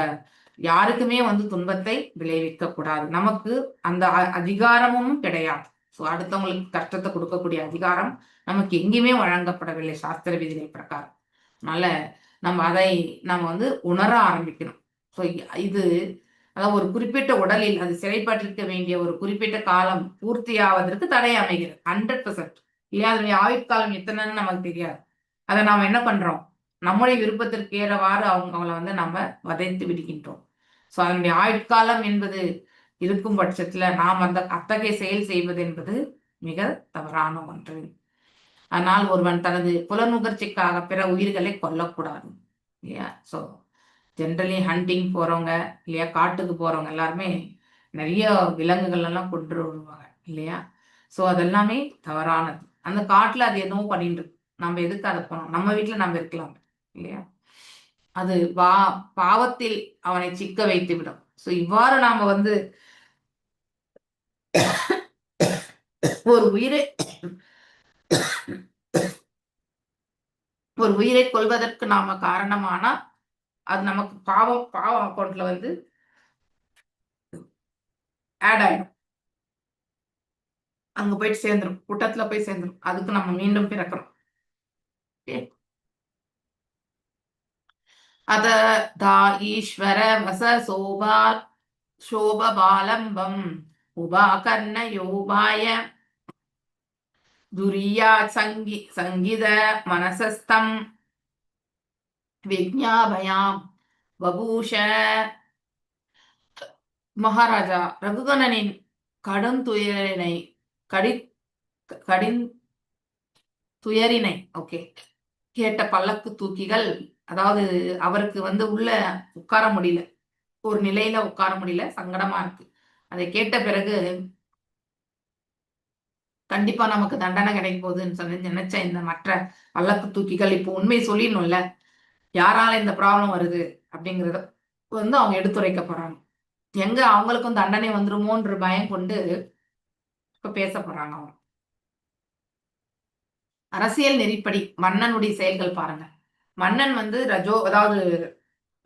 யாருக்குமே வந்து துன்பத்தை விளைவிக்க கூடாது. நமக்கு அந்த அதிகாரமும் கிடையாது. ஸோ அடுத்தவங்களுக்கு கஷ்டத்தை கொடுக்கக்கூடிய அதிகாரம் நமக்கு எங்கேயுமே வழங்கப்படவில்லை சாஸ்திர விதிகளை பிரகாரம். அதனால நம்ம வந்து உணர ஆரம்பிக்கணும். ஸோ இது அதாவது ஒரு குறிப்பிட்ட உடலில் அது சிறைப்பட்டிருக்க வேண்டிய ஒரு குறிப்பிட்ட காலம் பூர்த்தியாவதற்கு தடை அமைகிறது 100%. இல்லையா? அதனுடைய ஆயுட்காலம் எத்தனைன்னு நமக்கு தெரியாது. அதை நாம என்ன பண்றோம், நம்முடைய விருப்பத்திற்கு ஏறவாறு அவங்கள வந்து நம்ம வதைத்து விடுகின்றோம். ஸோ அதனுடைய ஆயுட்காலம் என்பது இருக்கும் பட்சத்துல நாம் அந்த அத்தகைய செயல் செய்வது என்பது மிக தவறான ஒன்று. ஆனால் ஒருவன் தனது புலனுகர்ச்சிக்காக பிற உயிர்களை கொல்லக்கூடாது இல்லையா? ஸோ ஜென்ரலி ஹண்டிங் போறவங்க இல்லையா, காட்டுக்கு போறவங்க எல்லாருமே நிறைய விலங்குகள் எல்லாம் கொண்டு வருவாங்க இல்லையா? ஸோ அதெல்லாமே தவறானது. அந்த காட்டுல அது எதுவும் பண்ணிட்டு இருக்கு, நம்ம எதுக்கு அதை போனோம், நம்ம வீட்டுல நம்ம இருக்கலாம் இல்லையா? அது பாவத்தில் அவனை சிக்க வைத்து விடும். ஸோ இவ்வாறு நாம வந்து ஒரு உயிரை கொல்வதற்கு நாம காரணமானா அது நமக்கு பாவம் அக்கௌண்ட்ல வந்து ஆட் ஆயிடும், அங்க போயிட்டு சேர்ந்துடும், கூட்டத்துல போய் சேர்ந்துடும். அதுக்கு நம்ம மீண்டும் பிறக்கிறோம். அத தா ஈஸ்வர வச சோபாலம்பம் உபாகர்ண யோபாய துரியா சங்கீத மனசஸ்தம் விஜ்ஞாபயாம் வபூஷ. மகாராஜா ரகுகணனின் கடும் துயரினை ஓகே கேட்ட பல்லக்கு தூக்கிகள், அதாவது அவருக்கு வந்து உள்ள உட்கார முடியல, ஒரு நிலையில உட்கார முடியல, சங்கடமா இருக்கு. அதை கேட்ட பிறகு கண்டிப்பா நமக்கு தண்டனை கிடைக்க போகுதுன்னு சொல்லி நினைச்ச இந்த மற்ற பல்லக்கு தூக்கிகள் இப்போ உண்மை சொல்லிடணும்ல, யாரால இந்த ப்ராப்ளம் வருது அப்படிங்கறத வந்து அவங்க எடுத்துரைக்க போறாங்க. எங்க அவங்களுக்கும் தண்டனை வந்துருமோன்ற பயம் கொண்டு இப்ப பேச போறாங்க அவங்க. அரசியல் நெறிப்படி மன்னனுடைய செயல்கள் பாருங்க. மன்னன் வந்து அதாவது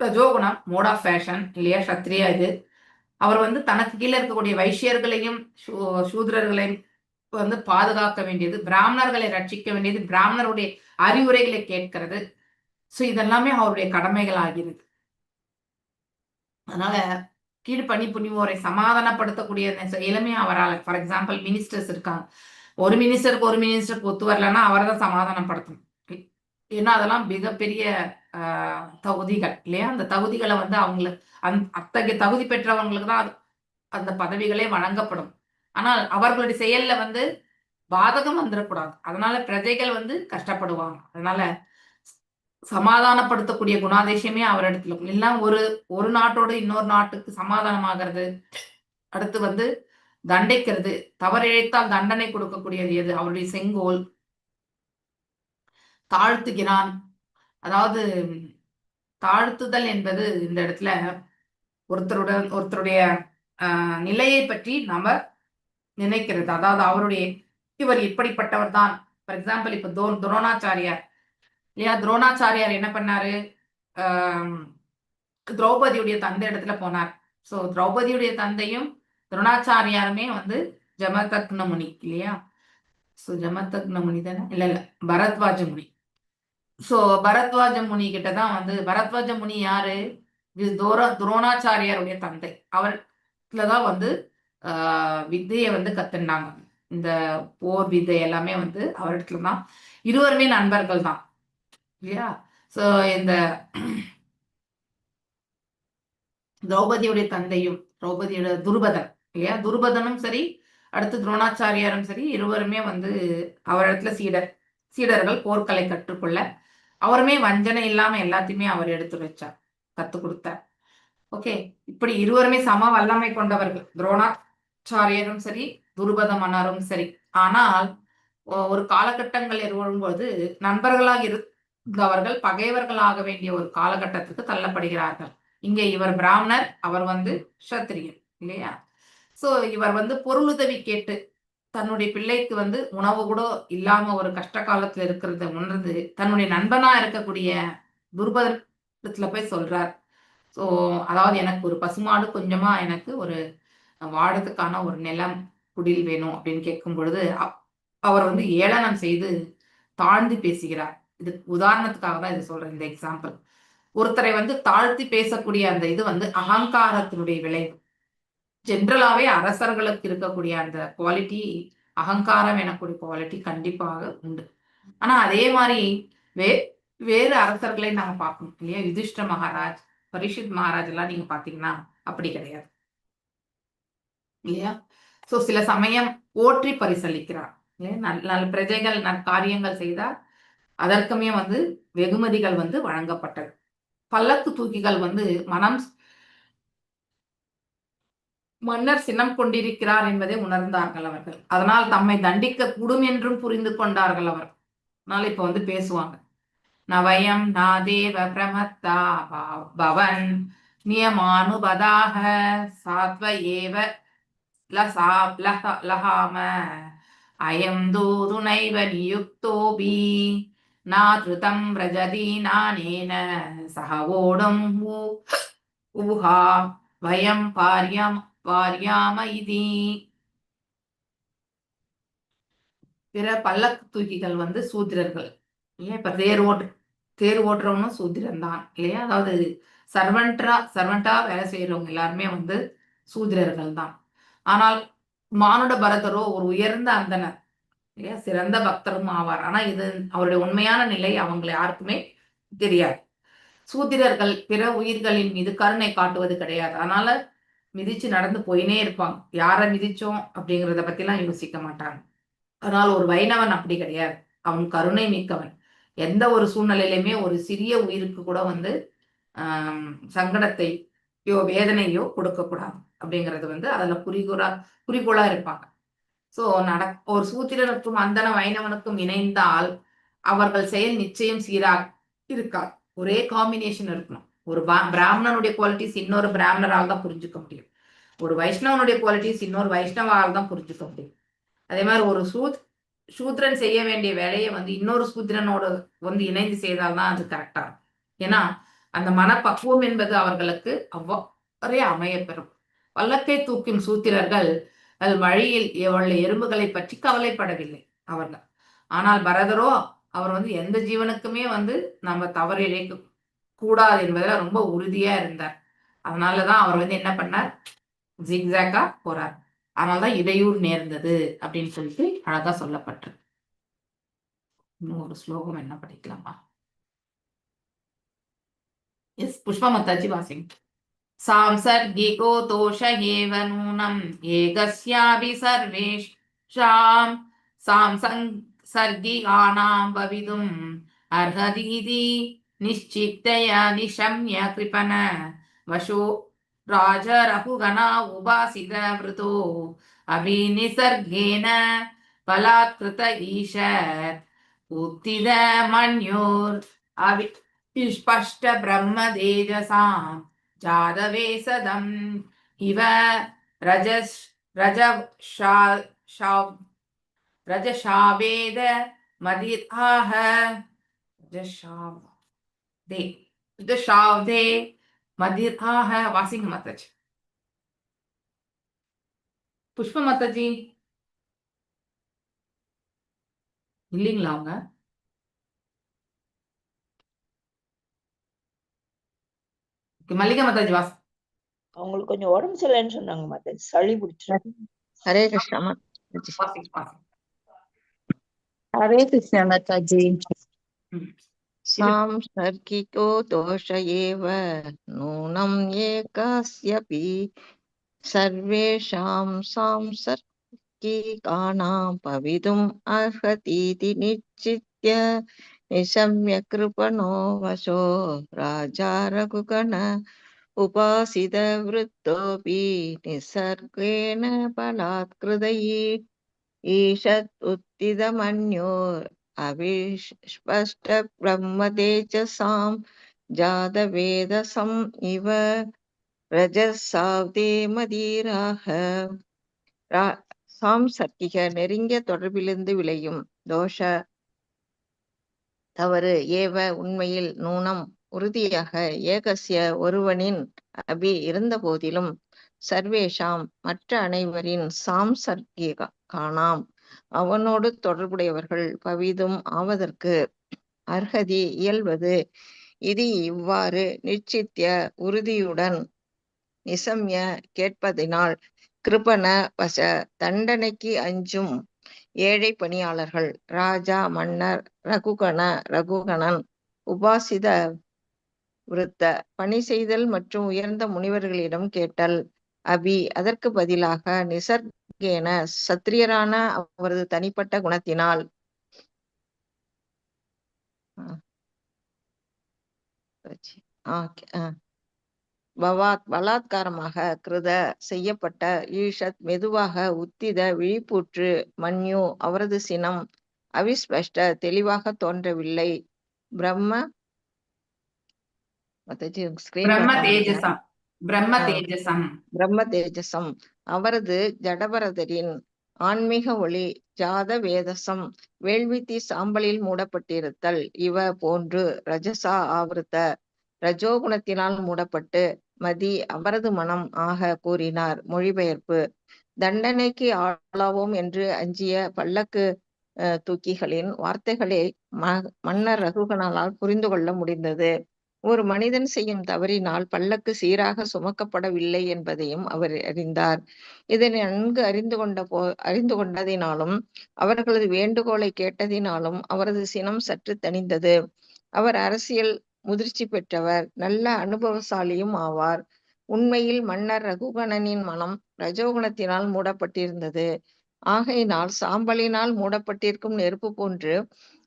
ரஜோகுணம், மோட் ஆஃப் ஃபேஷன் இல்லையா, சத்திரியா இது. அவர் வந்து தனக்கு கீழே இருக்கக்கூடிய வைசியர்களையும் சூத்ரர்களையும் வந்து பாதுகாக்க வேண்டியது, பிராமணர்களை ரட்சிக்க வேண்டியது, பிராமணருடைய அறிவுரைகளை கேட்கிறது. ஸோ இதெல்லாமே அவருடைய கடமைகள் ஆகிறது. அதனால கீழ்ப்பணி புனிவோரை சமாதானப்படுத்தக்கூடிய இளமையா அவரால். ஃபார் எக்ஸாம்பிள் மினிஸ்டர்ஸ் இருக்காங்க, ஒரு மினிஸ்டருக்கு ஒத்து வரலன்னா அவரை தான் சமாதானப்படுத்தணும். ஏன்னா அதெல்லாம் மிகப்பெரிய தகுதிகள் இல்லையா? அந்த தகுதிகளை வந்து அவங்களுக்கு அத்தகைய தகுதி பெற்றவங்களுக்கு தான் அந்த பதவிகளே வழங்கப்படும். ஆனால் அவர்களுடைய செயல்ல வந்து பாதகம் வந்துடக்கூடாது. அதனால பிரஜைகள் வந்து கஷ்டப்படுவாங்க. அதனால சமாதானப்படுத்தக்கூடிய குணாதிசயமே அவரிடத்துல எல்லாம். ஒரு நாட்டோடு இன்னொரு நாட்டுக்கு சமாதானமாகிறது, அடுத்து வந்து தண்டிக்கிறது, தவறிழைத்தால் தண்டனை கொடுக்கக்கூடியது எது, அவருடைய செங்கோல். தாழ்த்துகிறான், அதாவது தாழ்த்துதல் என்பது இந்த இடத்துல ஒருத்தருடைய நிலையை பற்றி நாம நினைக்கிறது. அதாவது அவருடைய இவர் இப்படிப்பட்டவர் தான். ஃபார் எக்ஸாம்பிள் இப்ப துரோணாச்சாரியார் இல்லையா, துரோணாச்சாரியார் என்ன பண்ணாரு, திரௌபதியுடைய தந்தை இடத்துல போனார். சோ திரௌபதியுடைய தந்தையும் துரோணாச்சாரியாருமே வந்து ஜமதக்ன முனி இல்லையா? சோ ஜமதக்ன முனி தானே, இல்ல பரத்வாஜ முனி. சோ பரத்வாஜ முனி கிட்டதான் வந்து, பரத்வாஜ முனி யாரு, துரோணாச்சாரியாருடைய தந்தை. அவர்தான் வந்து வித்தையை வந்து கத்துனாங்க. இந்த போர் விதை எல்லாமே வந்து அவரிடத்துல தான். இருவருமே நண்பர்கள் தான் இல்லையா? சோ இந்த திரௌபதியுடைய தந்தையும் திரௌபதியோட துருபதன் இல்லையா? துருபதனும் சரி, அடுத்து துரோணாச்சாரியாரும் சரி, இருவருமே வந்து அவரிடத்துல சீடர்கள் போர்க்கலை கற்றுக்கொள்ள அவருமே வஞ்சனை இல்லாம எல்லாத்தையுமே அவர் எடுத்து வச்சார், கத்து கொடுத்தார். ஓகே, இப்படி இருவருமே சம வல்லமை கொண்டவர்கள், துரோணாச்சாரியரும் சரி, துருபத மன்னரும் சரி. ஆனால் ஒரு காலகட்டங்கள் வரும்போது நண்பர்களாக இருந்தவர்கள் பகைவர்களாக வேண்டிய ஒரு காலகட்டத்துக்கு தள்ளப்படுகிறார்கள். இங்கே இவர் பிராமணர், அவர் வந்து சத்திரியர் இல்லையா? சோ இவர் வந்து பொருளுதவி கேட்டு தன்னுடைய பிள்ளைக்கு வந்து உணவு கூட இல்லாம ஒரு கஷ்ட காலத்துல இருக்கிறத உணர்ந்து தன்னுடைய நண்பனா இருக்கக்கூடிய துருபதத்துல போய் சொல்றார். சோ அதாவது எனக்கு ஒரு பசுமாடு கொஞ்சமா எனக்கு ஒரு வாழறதுக்கான ஒரு நிலம் குடில் வேணும் அப்படின்னு கேட்கும் பொழுது அவர் வந்து ஏளனம் செய்து தாழ்ந்து பேசுகிறார். இது உதாரணத்துக்காக தான் இது சொல்றேன், இந்த எக்ஸாம்பிள். ஒருத்தரை வந்து தாழ்த்தி பேசக்கூடிய அந்த இது வந்து அகங்காரத்தினுடைய விளைவு. ஜென்ரலாவே அரசர்களுக்கு இருக்கக்கூடிய அந்த குவாலிட்டி, அகங்காரம் எனக்கூடிய குவாலிட்டி கண்டிப்பாக உண்டு. ஆனா அதே மாதிரி வேறு அரசர்களை நாம பார்க்கணும் இல்லையா? யுதிஷ்ட மகாராஜ், பரீட்சித் மகாராஜ் எல்லாம் நீங்க பாத்தீங்கன்னா அப்படி கிடையாது இல்லையா? சோ சில சமயம் போற்றி பரிசளிக்கிறார் இல்லையா? நல்ல பிரஜைகள் நற்காரியங்கள் செய்தால் அதற்குமே வந்து வெகுமதிகள் வந்து வழங்கப்பட்டது. பல்லக்கு தூக்கிகள் வந்து மன்னர் சினம் கொண்டிருக்கிறார் என்பதை உணர்ந்தார்கள் அவர்கள். அதனால் தம்மை தண்டிக்க கூடும் என்றும் புரிந்து கொண்டார்கள் அவர். அதனால இப்ப வந்து பேசுவாங்க. நவயம் நாதேவ பிரமத்தா பவன் நியமானுபதாக சாத்வ ஏவ லகாம அயம் தூதுனைவ நியுக்தோபி நாத்ருதம் பிரஜதீனானேன சகவோடம் ஊஹா வயம் பாரியாம இதி. பிற பல்லக்கு தூக்கிகள் வந்து சூத்திரர்கள் இல்லையா? இப்ப தேர் ஓட்டுறவனும் சூத்திரன் தான் இல்லையா? அதாவது சர்வெண்டா வேலை செய்யறவங்க எல்லாருமே வந்து சூத்திரர்கள் தான். ஆனால் மானுட பரதரோ ஒரு உயர்ந்த அந்தனர் இல்லையா? சிறந்த பக்தரும் ஆவார். ஆனா இது அவருடைய உண்மையான நிலை அவங்களை யாருக்குமே தெரியாது. சூத்திரர்கள் பிற உயிர்களின் மீது கருணை காட்டுவது கிடையாது. அதனால மிதிச்சு நடந்து போயினே இருப்பாங்க. யாரை மிதிச்சோம் அப்படிங்கிறத பத்தி எல்லாம் யோசிக்க மாட்டாங்க. அதனால் ஒரு வைணவன் அப்படி கிடையாது. அவன் கருணை மிக்கவன். எந்த ஒரு சூழ்நிலையிலுமே ஒரு சிறிய உயிருக்கு கூட வந்து சங்கடத்தையோ வேதனையோ கொடுக்க கூடாது அப்படிங்கிறது வந்து அதுல குறிக்கோளா இருப்பாங்க. சோ ஒரு சூத்திரனுக்கும் அந்தன வைணவனுக்கும் இணைந்தால் அவர்கள் செயல் நிச்சயம் சீராக இருக்காது. ஒரே காம்பினேஷன் இருக்கணும். ஒரு பிராமணனுடைய குவாலிட்டிஸ் இன்னொரு பிராமணரால் தான் புரிஞ்சுக்க முடியும். ஒரு வைஷ்ணவனுடைய குவாலிட்டிஸ் இன்னொரு வைஷ்ணவால் தான் புரிஞ்சுக்க முடியும். அதே மாதிரி ஒரு சூத்ரன் செய்ய வேண்டிய வேலையை வந்து இன்னொரு சூத்திரனோட வந்து இணைந்து செய்தால்தான் அது கரெக்டா இருக்கும். ஏன்னா அந்த மனப்பக்குவம் என்பது அவர்களுக்கு அவ்வாறே அமைய பெறும். பல்லக்கை தூக்கும் சூத்திரர்கள் அது வழியில் உள்ள எறும்புகளை பற்றி கவலைப்படவில்லை அவர்கள். ஆனால் பரதரோ அவர் வந்து எந்த ஜீவனுக்குமே வந்து நம்ம தவறு இழைக்க கூடாது என்பதில் ரொம்ப உறுதியா இருந்தார். அதனாலதான் அவர் வந்து என்ன பண்ணார், ஜிக்ஸாக்கா போறார். அதனாலதான் இடையூறு நேர்ந்தது அப்படின்னு சொல்லிட்டு அழகா சொல்லப்பட்டிருக்கு. இன்னும் ஒரு ஸ்லோகம் என்ன படிக்கலாமா? எஸ் புஷ்பா மத்தாஜி வாசிங்க. सांसर्गिको दोष एव नूनम् एकस्यापि सर्वेषां सांसर्गिकानां भवितुम् अर्हतीति निश्चितया निशम्य कृपण वशो राजरघुगणा उपासित वृतो अभिनिसर्गेण बलात्कृत ईशत् उत्थित मन्योर् अविस्पष्ट ब्रह्म तेजसाम् जातवेसदम् इव रजशावेद मदिताः रजशावदे मदिताः. வாசிங்க மாதாஜி. புஷ்ப மாதாஜி இல்லைங்களா? அவங்க மல்லிகா மாதாஜி அவங்களுக்கு கொஞ்சம் உடம்பு சரியில்லைன்னு சொன்னாங்க மாதாஜி, சளி பிடிச்சிருக்கு. ஹரே கிருஷ்ணா. வாசிங்க, வாசிங்க. हरे कृष्ण माता जी। ம். सांसर्गिको दोष एव नूनं एकस्यपि सर्वेषां सांसर्गिकाणां भवितुम् अर्हतीति निश्चित्य निशम्य कृपणो वशो राजा रघुगण उपासित वृत्तोऽपि निसर्गेण बलात्कृतैः ईषत् उत्थितमन्यो अविस्पष्ट ब्रह्मतेजसां जातवेदसम् इव रजसाब्दे मदीराः சாம்சர்கிக நெருங்கிய தொடர்பிலிருந்து விளையும் தோஷ தவறு ஏவ உண்மையில் நூனம் உறுதியாக ஏகசிய ஒருவனின் அபி இருந்த போதிலும் சர்வேஷாம் மற்ற அனைவரின் சாம்சர்கிக காணாம் அவனோடு தொடர்புடையவர்கள் பவிதும் ஆவதற்கு அர்ஹதி இயல்வது இது இவ்வாறு நிச்சித்திய உறுதியுடன் நிசம்ய கேட்பதினால் கிருபண வச தண்டனைக்கு அஞ்சும் ஏழை பணியாளர்கள் ராஜா மன்னர் ரகுகணன் உபாசித விருத்த பணி செய்தல் மற்றும் உயர்ந்த முனிவர்களிடம் கேட்டல் அபி அதற்கு பதிலாக நிசர்கேன சத்திரியரான அவரது தனிப்பட்ட குணத்தினால் பலாத்காரமாக கிருத செய்யப்பட்ட ஈஷத் மெதுவாக உத்தித விழிப்பூற்று மன்யு அவரது சினம் அவிஸ்பஷ்ட தெளிவாக தோன்றவில்லை பிரம்ம தேஜசம் அவரது ஜடபரதரின் ஆன்மீக ஒளி ஜாத வேதசம் வேள்வித்தி சாம்பலில் மூடப்பட்டிருத்தல் இவ போன்று ரஜசா ஆவருத்த ரஜோகுணத்தினால் மூடப்பட்டு மதி அவரது மனம் ஆக கூறினார். மொழிபெயர்ப்பு தண்டனைக்கு ஆளாவோம் என்று அஞ்சிய பல்லக்கு தூக்கிகளின் வார்த்தைகளை மன்னர் ரகுகணால் புரிந்து கொள்ள முடிந்தது. ஒரு மனிதன் செய்யும் தவறினால் பல்லக்கு சீராக சுமக்கப்படவில்லை என்பதையும் அவர் அறிந்தார். இதனை நன்கு அறிந்து கொண்டதினாலும் அவர்களது வேண்டுகோளை கேட்டதினாலும் அவரது சினம் சற்று தணிந்தது. அவர் அரசியல் முதிர்ச்சி பெற்றவர், நல்ல அனுபவசாலியும் ஆவார். உண்மையில் மன்னர் ரகுகணனின் மனம் ரஜோகுணத்தினால் மூடப்பட்டிருந்தது. ஆகையினால் சாம்பலினால் மூடப்பட்டிருக்கும் நெருப்பு போன்று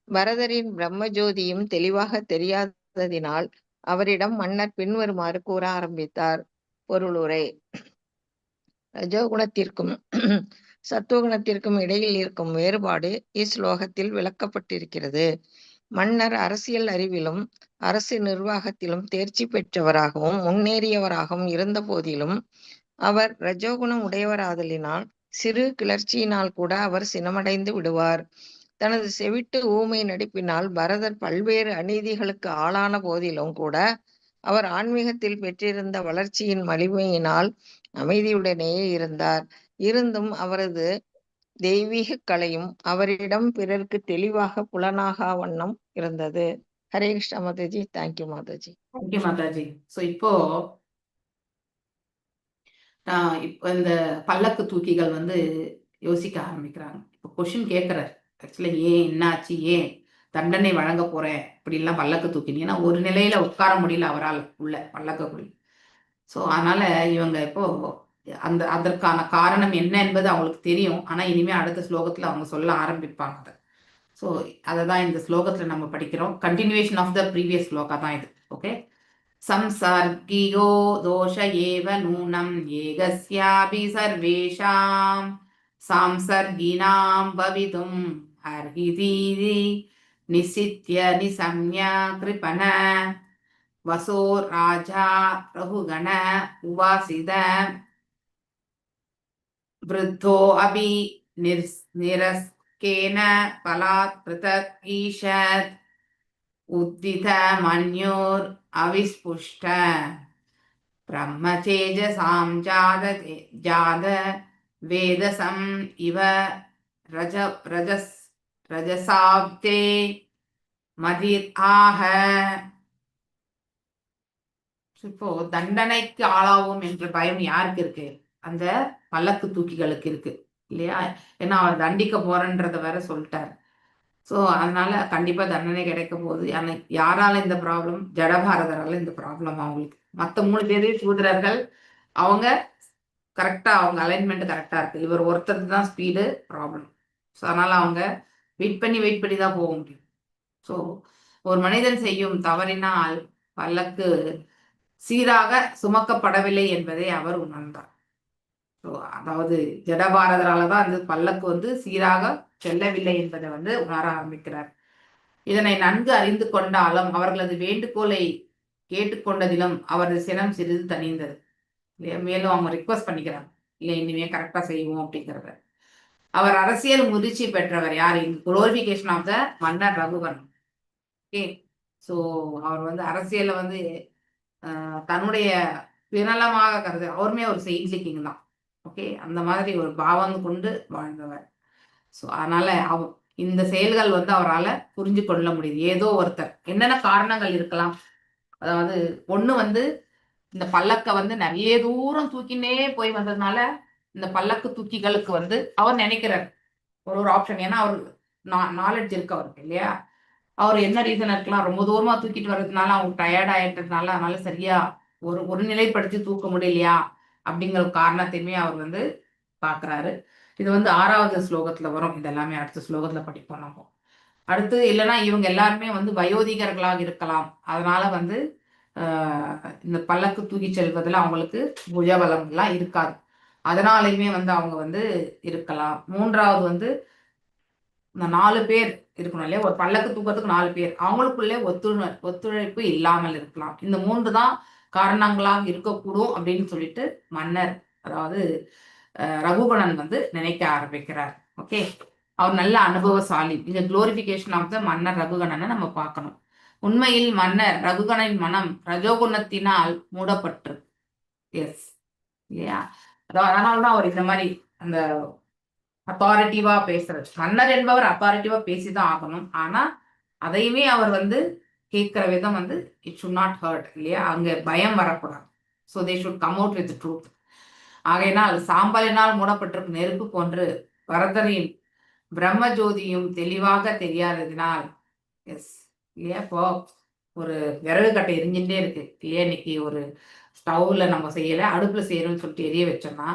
பரதரின் பிரம்மஜோதியும் தெளிவாக தெரியாததினால் அவரிடம் மன்னர் பின்வருமாறு கூற ஆரம்பித்தார். பொருளுரை ரஜோகுணத்திற்கும் சத்துவகுணத்திற்கும் இடையில் இருக்கும் வேறுபாடு இஸ்லோகத்தில் விளக்கப்பட்டிருக்கிறது. மன்னர் அரசியல் அறிவிலும் அரசு நிர்வாகத்திலும் தேர்ச்சி பெற்றவராகவும் முன்னேறியவராகவும் இருந்த போதிலும் அவர் ரஜோகுணம் உடையவராதலினால் சிறு கிளர்ச்சியினால் கூட அவர் சினமடைந்து விடுவார். தனது செவிட்டு ஊமை நடிப்பினால் பரதர் பல்வேறு அநீதிகளுக்கு ஆளான போதிலும் கூட அவர் ஆன்மீகத்தில் பெற்றிருந்த வளர்ச்சியின் வலிமையினால் அமைதியுடனேயே இருந்தார். இருந்தும் அவரது தெய்வீக கலையும் அவரிடம் பிறருக்கு தெளிவாக புலனாக வண்ணம் இருந்தது. Hare Krishna Mataji. Thank you Mataji. Thank you Mataji. So இப்போ இந்த பல்லக்கு தூக்கிகள் வந்து யோசிக்க ஆரம்பிக்கிறாங்க. இப்போ கொஷின் கேட்கிறார், ஆக்சுவலா ஏன் என்னாச்சு, ஏன் தண்டனை வழங்க போறேன், இப்படி எல்லாம் பல்லக்கு தூக்கினீங்கன்னா ஒரு நிலையில உட்கார முடியல அவரால் உள்ள பல்லக்குள்ள. ஸோ அதனால இவங்க இப்போ அதற்கான காரணம் என்ன என்பது அவங்களுக்கு தெரியும். ஆனா இனிமே அடுத்த ஸ்லோகத்துல அவங்க சொல்ல ஆரம்பிப்பாங்க அதை. ஸோ அதை தான் இந்த ஸ்லோகத்துல நம்ம படிக்கிறோம். Continuation of the previous sloka தான் இது. ஓகே. संसर्गियो दोष एव नूनम् एकस्यापि सर्वेषां सांसर्गिणां भवितुम् अर्हति निश्चित्य निशम्य कृपण वसो राजा रघुगण उवासित वृद्धो अपि निरस्केन फलात् पृथक् ईषत् उद्दित मन्योर् अविस्पुष्ट ब्रह्मतेजसां जात वेदसम् इव रजसाब्दे மதிர் ஆக. இப்போ தண்டனைக்கு ஆளாவோம் என்ற பயம் யாருக்கு இருக்கு? அந்த பல்லக்கு தூக்கிகளுக்கு இருக்கு. இல்லையா? ஏன்னா அவர் தண்டிக்க போறேன்றத வேற சொல்லிட்டார். ஸோ அதனால கண்டிப்பா தண்டனை கிடைக்க போகுது. ஆனா யாரால இந்த ப்ராப்ளம்? ஜடபாரதரால இந்த ப்ராப்ளம் அவங்களுக்கு. மற்ற 3 பேரே சூத்திரர்கள், அவங்க கரெக்டா அவங்க அலைன்மெண்ட் கரெக்டா இருக்கு. இவர் ஒருத்தருக்கு தான் ஸ்பீடு ப்ராப்ளம். ஸோ அதனால அவங்க வெயிட் பண்ணி தான் போக முடியும். ஸோ ஒரு மனிதன் செய்யும் தவறினால் பல்லக்கு சீராக சுமக்கப்படவில்லை என்பதை அவர் உணர்ந்தார். ஸோ அதாவது ஜடபாரதரால தான் அந்த பல்லக்கு வந்து சீராக செல்லவில்லை என்பதை வந்து உணர ஆரம்பிக்கிறார். இதனை நன்கு அறிந்து கொண்டாலும் அவர்களது வேண்டுகோளை கேட்டுக்கொண்டதிலும் அவரது சினம் சிறிது தணிந்தது. மேலும் அவங்க ரிக்வஸ்ட் பண்ணிக்கிறாங்க, இல்லை இனிமே கரெக்டா செய்வோம் அப்படிங்கிறத. அவர் அரசியல் முதிர்ச்சி பெற்றவர். யார்? குளோரிபிகேஷன் ஆஃப் த மன்னர் ரகுவரன். ஓகே, ஸோ அவர் வந்து அரசியலை வந்து தன்னுடைய விரலமாக கருது. அவருமே ஒரு செயின்ட்லி கிங் தான். ஓகே, அந்த மாதிரி ஒரு பாவம் கொண்டு வாழ்ந்தவர். ஸோ அதனால இந்த செயல்கள் வந்து அவரால் புரிஞ்சு கொள்ள முடியுது. ஏதோ ஒருத்தர் என்னென்ன காரணங்கள் இருக்கலாம். அதாவது ஒண்ணு வந்து இந்த பல்லக்க வந்து நிறைய தூரம் தூக்கினே போய் வந்ததுனால இந்த பல்லக்கு தூக்கிகளுக்கு வந்து அவர் நினைக்கிறார் ஒரு ஆப்ஷன். ஏன்னா அவர் நாலேஜ் இருக்கு அவருக்கு, இல்லையா? அவர் என்ன ரீசன் இருக்கலாம், ரொம்ப தூரமா தூக்கிட்டு வர்றதுனால அவங்க டயர்ட் ஆயிட்டதுனால அதனால சரியா ஒரு நிலைப்படுத்தி தூக்க முடியலையா அப்படிங்கிற காரணத்தையுமே அவர் வந்து பாக்குறாரு. இது வந்து 6வது ஸ்லோகத்துல வரும். இதெல்லாமே அடுத்த ஸ்லோகத்துல படிப்போம் நம்ம. அடுத்து இல்லைன்னா இவங்க எல்லாருமே வந்து வயோதிகர்களாக இருக்கலாம். அதனால வந்து இந்த பல்லக்கு தூக்கி செல்வதில் அவங்களுக்கு புஜபலம்லாம் இருக்காது. அதனாலையுமே வந்து அவங்க வந்து இருக்கலாம். 3வது வந்து இந்த 4 பேர் இருக்கணும் இல்லையா? ஒரு பல்லக்கு தூக்கத்துக்கு 4 பேர், அவங்களுக்குள்ளே ஒத்துழைப்பு இல்லாமல் இருக்கலாம். இந்த 3 தான் காரணங்களாக இருக்கக்கூடும் அப்படின்னு சொல்லிட்டு மன்னர், அதாவது ரகுகணன் வந்து நினைக்க ஆரம்பிக்கிறார். ஓகே, அவர் நல்ல அனுபவசாலி. இந்த குளோரிபிகேஷன் ஆஃப் த மன்னர் ரகுகணனை நம்ம பார்க்கணும். உண்மையில் மன்னர் ரகுகணனின் மனம் ரஜோகுணத்தினால் மூடப்பட்டு, எஸ் இல்லையா? அதனாலதான் அவர் இந்த மாதிரி அந்த அத்தாரிட்டிவா பேசுறது. மன்னர் என்பவர் அத்தாரிட்டிவா பேசிதான் ஆகணும். ஆனா அதையுமே அவர் வந்து கேட்கிற விதம் வந்து இட் ஷுட் நாட் ஹர்ட், இல்லையா? அங்க பயம் வரக்கூடாது. So they should come out with truth. ஆகையினால் சாம்பலினால் மூடப்பட்டிருக்கும் நெருப்பு போன்று பரதரின் பிரம்ம ஜோதியும் தெளிவாக தெரியாததினால், எஸ் இல்லையா? இப்போ ஒரு விறகு கட்டை எரிஞ்சுட்டே இருக்கு இல்லையா? இன்னைக்கு ஒரு ஸ்டவ்ல நம்ம செய்யலை, அடுப்புல செய்யணும்னு சொல்லிட்டு எரிய வச்சோம்னா,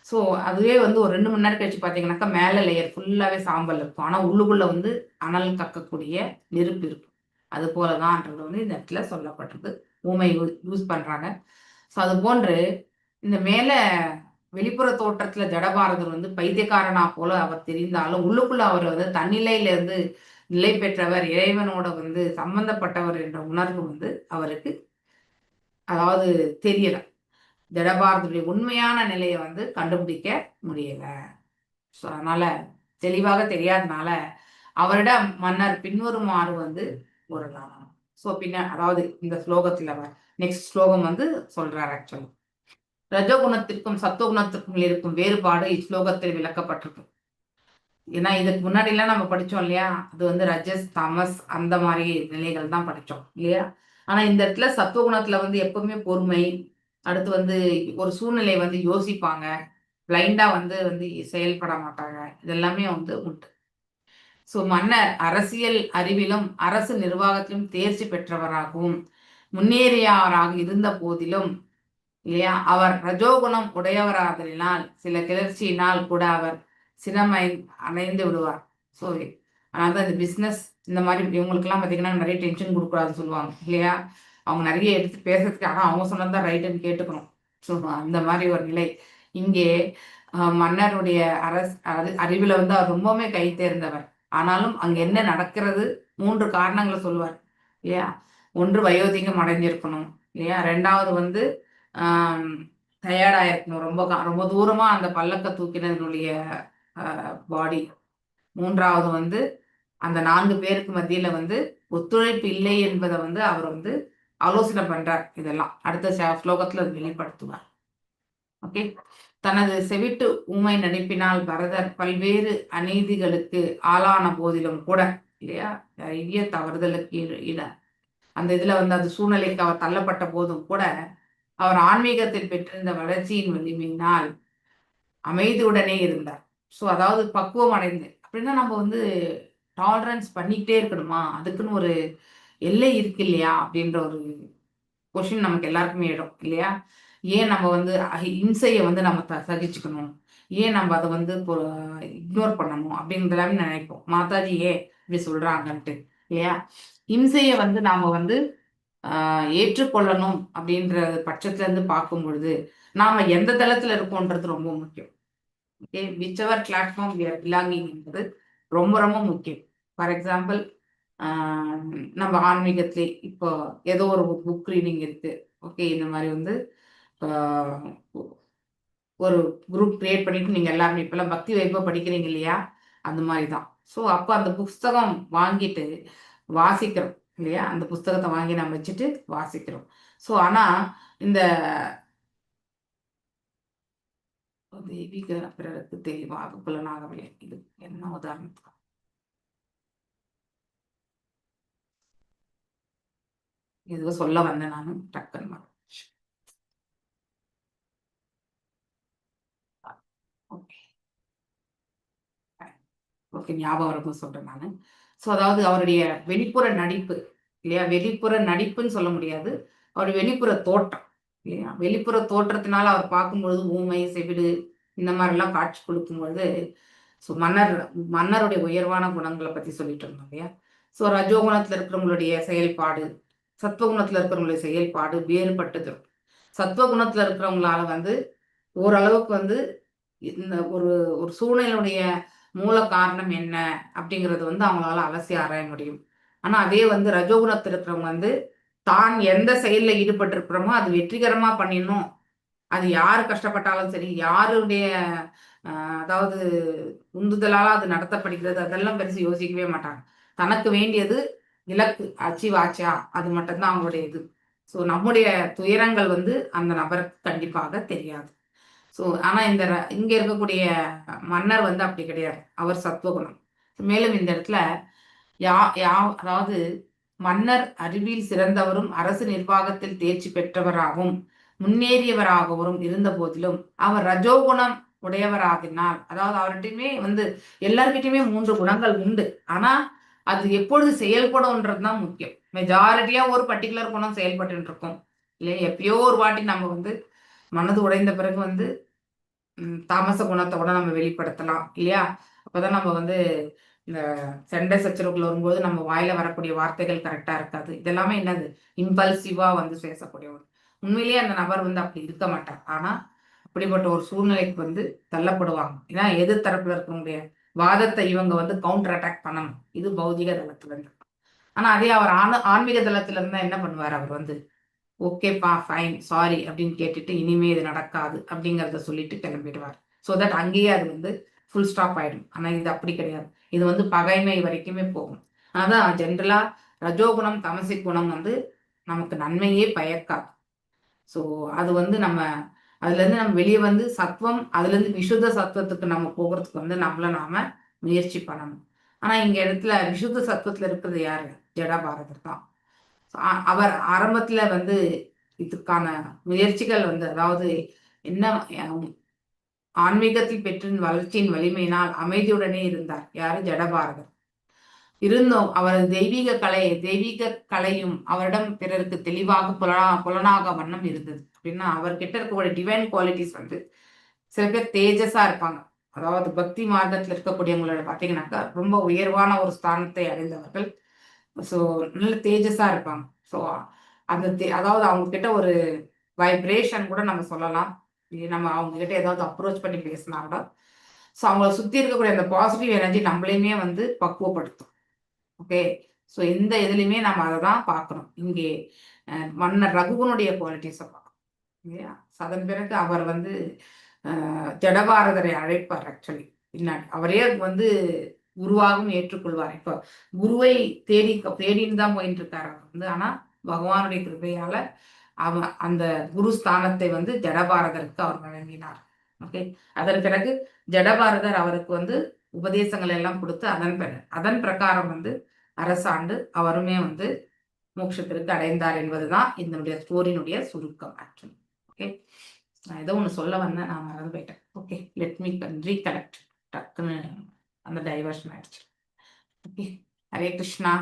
ஸோ அதுவே வந்து ஒரு 2 மணி நேரம் கழிச்சு பார்த்தீங்கன்னாக்கா மேலே லேயர் ஃபுல்லாகவே சாம்பல் இருக்கும். ஆனால் உள்ளுக்குள்ள வந்து அனல் கக்கக்கூடிய நெருப்பு இருக்கும். அது போலதான்ன்றது வந்து இந்த இடத்துல சொல்லப்பட்டிருக்கு. ஊமை யூஸ் பண்றாங்க. ஸோ அது போன்று இந்த மேல வெளிப்புற தோற்றத்துல ஜடபாரதர் வந்து பைத்தியக்காரனா போல அவர் தெரிந்தாலும் உள்ளுக்குள்ள அவர் வந்து தன்னிலையில இருந்து நிலை பெற்றவர், இறைவனோட வந்து சம்பந்தப்பட்டவர் என்ற உணர்வு வந்து அவருக்கு அதாவது தெரியல. ஜடபாரதருடைய உண்மையான நிலையை வந்து கண்டுபிடிக்க முடியல. ஸோ அதனால தெளிவாக தெரியாதனால அவரிடம் மன்னர் பின்வருமாறு வந்து கூறலாம். ஸோ அதாவது இந்த ஸ்லோகத்துல நெக்ஸ்ட் ஸ்லோகம் வந்து சொல்றார். ஆக்சுவலி ரஜோகுணத்திற்கும் சத்துவகுணத்திற்கும் இருக்கும் வேறுபாடு இஸ்லோகத்தில் விளக்கப்பட்டிருக்கு. ஏன்னா இதுக்கு முன்னாடி எல்லாம் நம்ம படிச்சோம் இல்லையா? அது வந்து ரஜஸ் தமஸ் அந்த மாதிரி நிலைகள் தான் படிச்சோம் இல்லையா? ஆனா இந்த இடத்துல சத்துவகுணத்துல வந்து எப்பவுமே பொறுமை, அடுத்து வந்து ஒரு சூழ்நிலை வந்து யோசிப்பாங்க, பிளைண்டா வந்து செயல்பட மாட்டாங்க. இதெல்லாமே வந்து உண்டு. ஸோ மன்னர் அரசியல் அறிவிலும் அரசு நிர்வாகத்திலும் தேர்ச்சி பெற்றவராகவும் முன்னேறியவராக இருந்த போதிலும், இல்லையா, அவர் ரஜோகுணம் உடையவராதலினால் சில கிளர்ச்சியினால் கூட அவர் சினமை அடைந்து விடுவார். ஸோ அதான் இந்த பிஸ்னஸ் இந்த மாதிரி இவங்களுக்கெல்லாம் பார்த்தீங்கன்னா நிறைய டென்ஷன் கொடுக்கூடாதுன்னு சொல்லுவாங்க இல்லையா? அவங்க நிறைய எடுத்து பேசுறதுக்கு, ஆனால் அவங்க சொன்னதான் ரைட்டுன்னு கேட்டுக்கணும். ஸோ அந்த மாதிரி ஒரு நிலை இங்கே. மன்னருடைய அறிவில் வந்து அவர் ரொம்பவுமே கை தேர்ந்தவர். ஆனாலும் அங்க என்ன நடக்கிறது 3 காரணங்களை சொல்லுவார் இல்லையா? ஒன்று வயோதிகம் அடைஞ்சிருக்கணும் இல்லையா? 2வது வந்து டயர்டா இருக்கணும், ரொம்ப தூரமா அந்த பல்லக்க தூக்கினதனுடைய பாடி. 3வது வந்து அந்த 4 பேருக்கு மத்தியில வந்து ஒத்துழைப்பு இல்லை என்பதை வந்து அவர் வந்து ஆலோசனை பண்றார். இதெல்லாம் அடுத்த ஸ்லோகத்துல வெளிப்படுத்துவார். ஓகே, தனது செவிட்டு ஊமை நடிப்பினால் பரதர் பல்வேறு அநீதிகளுக்கு ஆளான போதிலும் கூட, இல்லையா, நிறைய தவறுதலுக்கு அந்த இதுல வந்து அந்த சூழ்நிலைக்கு அவர் தள்ளப்பட்ட போதும் கூட அவர் ஆன்மீகத்தில் பெற்றிருந்த வளர்ச்சியின் வலிமையினால் அமைதியுடனே இருந்தார். ஸோ அதாவது பக்குவம் அடைந்து அப்படின்னா நம்ம வந்து டாலரன்ஸ் பண்ணிக்கிட்டே இருக்கணுமா, அதுக்குன்னு ஒரு எல்லை இருக்கு இல்லையா அப்படின்ற ஒரு கொஷின் நமக்கு எல்லாருக்குமே இடம் இல்லையா. ஏன் நம்ம வந்து இம்சையை வந்து நம்ம சகிச்சுக்கணும், ஏன் நம்ம அதை வந்து இக்னோர் பண்ணணும் அப்படின்றதாமே நினைப்போம். மாதாஜி ஏன் இப்படி சொல்றாங்கன்ட்டு இல்லையா. இம்சையை வந்து நாம வந்து ஏற்றுக்கொள்ளணும் அப்படின்ற பட்சத்துல இருந்து பார்க்கும் பொழுது நாம எந்த தளத்துல இருக்கோன்றது ரொம்ப முக்கியம். Okay, whichever platform we are belonging என்பது ரொம்ப ரொம்ப முக்கியம். ஃபார் எக்ஸாம்பிள் நம்ம ஆன்மீகத்திலே இப்போ ஏதோ ஒரு புக் ரீடிங் இருக்கு, ஓகே, இந்த மாதிரி வந்து ஒரு குரூப் கிரியேட் பண்ணிட்டு நீங்க எல்லாருமே இப்பெல்லாம் பக்தி வைபவ படிக்கிறீங்க இல்லையா, அந்த மாதிரி தான். ஸோ அப்போ அந்த புஸ்தகம் வாங்கிட்டு வாசிக்கிறோம் இல்லையா, அந்த புஸ்தகத்தை வாங்கி நம்ம வச்சுட்டு வாசிக்கிறோம். ஸோ ஆனா இந்த தெய்வீக பிறருக்கு தெளிவாக புலனாகவில்லை, இது என்ன உதாரணத்துக்கு எதுவும் சொல்ல வந்தேன் நானும் டக்குன்னு. ஓகே, ஞாபகம் வரும்போது சொல்றேன் நான். ஸோ அதாவது அவருடைய வெளிப்புற நடிப்பு இல்லையா, வெளிப்புற நடிப்புன்னு சொல்ல முடியாது, அவருடைய வெளிப்புற தோற்றம் இல்லையா, வெளிப்புற தோற்றத்தினால அவர் பார்க்கும்பொழுது ஊமை செவிடு இந்த மாதிரிலாம் காட்சி கொடுக்கும்பொழுது, ஸோ மன்னருடைய உயர்வான குணங்களை பத்தி சொல்லிட்டு இருந்தோம் இல்லையா. ஸோ ரஜோகுணத்துல இருக்கிறவங்களுடைய செயல்பாடு சத்துவகுணத்துல இருக்கிறவங்களுடைய செயல்பாடு வேறுபட்டது. சத்துவகுணத்துல இருக்கிறவங்களால வந்து ஓரளவுக்கு வந்து இந்த ஒரு ஒரு சூழ்நிலையுடைய மூல காரணம் என்ன அப்படிங்கிறது வந்து அவங்களால அலசி ஆராய முடியும். ஆனா அதே வந்து ரஜோகுணத்தில் இருக்கிறவங்க வந்து தான் எந்த செயல்ல ஈடுபட்டிருக்கிறோமோ அது வெற்றிகரமா பண்ணிடணும், அது யாரு கஷ்டப்பட்டாலும் சரி, யாருடைய அதாவது உந்துதலால அது நடத்தப்படுகிறது அதெல்லாம் பெருசு யோசிக்கவே மாட்டாங்க. தனக்கு வேண்டியது இலக்கு அச்சீவ் ஆச்சா, அது மட்டும்தான் அவங்களுடைய இது. ஸோ நம்முடைய துயரங்கள் வந்து அந்த நபருக்கு கண்டிப்பாக தெரியாது. ஸோ ஆனா இங்க இருக்கக்கூடிய மன்னர் வந்து அப்படி கிடையாது, அவர் சத்துவகுணம். மேலும் இந்த இடத்துல அதாவது மன்னர் அறிவில் சிறந்தவரும் அரசு நிர்வாகத்தில் தேர்ச்சி பெற்றவராகவும் முன்னேறியவராகவும் இருந்த போதிலும் அவர் ரஜோகுணம் உடையவராகினால், அதாவது அவர்கிட்டயுமே வந்து எல்லார்கிட்டயுமே 3 குணங்கள் உண்டு, ஆனா அது எப்பொழுது செயல்படும்ன்றதுதான் முக்கியம். மெஜாரிட்டியா ஒரு பர்டிகுலர் குணம் செயல்பட்டு இருக்கும் இல்லையா. எப்பயோ ஒரு வாட்டி நம்ம வந்து மனது உடைந்த பிறகு வந்து தாமச குணத்தை கூட நம்ம வெளிப்படுத்தலாம் இல்லையா. அப்பதான் நம்ம வந்து இந்த சண்டை சச்சரவுகள் வரும்போது நம்ம வாயில வரக்கூடிய வார்த்தைகள் கரெக்டா இருக்காது. இதெல்லாமே என்னது, இம்பல்சிவா வந்து பேசக்கூடியவர். உண்மையிலேயே அந்த நபர் வந்து அப்படி இருக்க மாட்டார், ஆனா அப்படிப்பட்ட ஒரு சூழ்நிலைக்கு வந்து தள்ளப்படுவாங்க. ஏன்னா எதிர் தரப்புல இருக்கவங்களுடைய வாதத்தை இவங்க வந்து கவுண்டர் அட்டாக் பண்ணணும், இது பௌதிக தளத்துல இருந்து. ஆனா அதே அவர் ஆன்மீக தளத்துல இருந்தா என்ன பண்ணுவார், அவர் வந்து ஓகேப்பா ஃபைன் சாரி அப்படின்னு கேட்டுட்டு இனிமே இது நடக்காது அப்படிங்கிறத சொல்லிட்டு கிளம்பிடுவார். ஸோ தட் அங்கேயே அது வந்து ஃபுல் ஸ்டாப் ஆயிடும். ஆனா இது அப்படி கிடையாது, இது வந்து பகைமை வரைக்குமே போகும். அதான் ஜென்ரலா ரஜோகுணம் தமசிக் குணம் வந்து நமக்கு நன்மையே பயக்காது. ஸோ அது வந்து அதுல இருந்து நம்ம வெளியே வந்து சத்துவம், அதுல இருந்து விசுத்த சத்துவத்துக்கு நம்ம போகிறதுக்கு வந்து நாம முயற்சி பண்ணணும். ஆனா இங்க இடத்துல விசுத்த சத்துவத்துல இருக்கிறது யாரு, ஜடாபாரதர் தான். அவர் ஆரம்பத்துல வந்து இதுக்கான முயற்சிகள் வந்து அதாவது என்ன ஆன்மீகத்தில் பெற்ற வளர்ச்சியின் வலிமையினால் அமைதியுடனே இருந்தார். யாரு, ஜடபாரதர். இருந்தும் அவரது தெய்வீக கலையும் அவரிடம் பிறருக்கு தெளிவாக புலனாக வண்ணம் இருந்தது. அப்படின்னா அவர்கிட்ட இருக்கக்கூடிய டிவைன் குவாலிட்டிஸ் வந்து சில பேர் தேஜஸா இருப்பாங்க, அதாவது பக்தி மார்க்கத்தில் இருக்கக்கூடியவங்களோட பார்த்தீங்கன்னாக்கா ரொம்ப உயர்வான ஒரு ஸ்தானத்தை அடைந்தவர்கள். ஸோ நல்ல தேஜஸா இருப்பாங்க. ஸோ அந்த அதாவது அவங்க கிட்ட ஒரு வைப்ரேஷன் கூட நம்ம சொல்லலாம். நம்ம அவங்க கிட்ட ஏதாவது அப்ரோச் பண்ணி பேசினா கூட ஸோ அவங்கள சுற்றி இருக்கக்கூடிய அந்த பாசிட்டிவ் எனர்ஜி நம்மளையுமே வந்து பக்குவப்படுத்தும். ஓகே, ஸோ எந்த இதுலையுமே நம்ம அதை தான் பார்க்கணும். இங்கே மன்னர் ரகுவனுடைய குவாலிட்டிஸை பார்க்கணும் இல்லையா. அதன் பிறகு அவர் வந்து ஜடபாரதரை அழைப்பார். ஆக்சுவலி பின்னாடி அவரே வந்து குருவாகவும் ஏற்றுக்கொள்வார். இப்போ குருவை தேடின்னு தான் போயிட்டு இருக்காரு அவர் வந்து. ஆனா பகவானுடைய கிருபையால அந்த குரு ஸ்தானத்தை வந்து ஜடபாரதருக்கு அவர் வழங்கினார். ஓகே, அதன் பிறகு ஜடபாரதர் அவருக்கு வந்து உபதேசங்கள் எல்லாம் கொடுத்து அதன் பிரகாரம் வந்து அரசாண்டு அவருமே வந்து மோட்சத்திற்கு அடைந்தார் என்பதுதான் இதனுடைய ஸ்டோரியினுடைய சுருக்கம் ஆக்சுவலி. ஓகே, நான் ஏதோ ஒன்று சொல்ல வந்தேன், நான் மறந்து போயிட்டேன். Okay, let me recollect. டக்குன்னு அந்த டைவர்ஷன் ஆயிடுச்சு. ஓகே, ஹரே கிருஷ்ணா.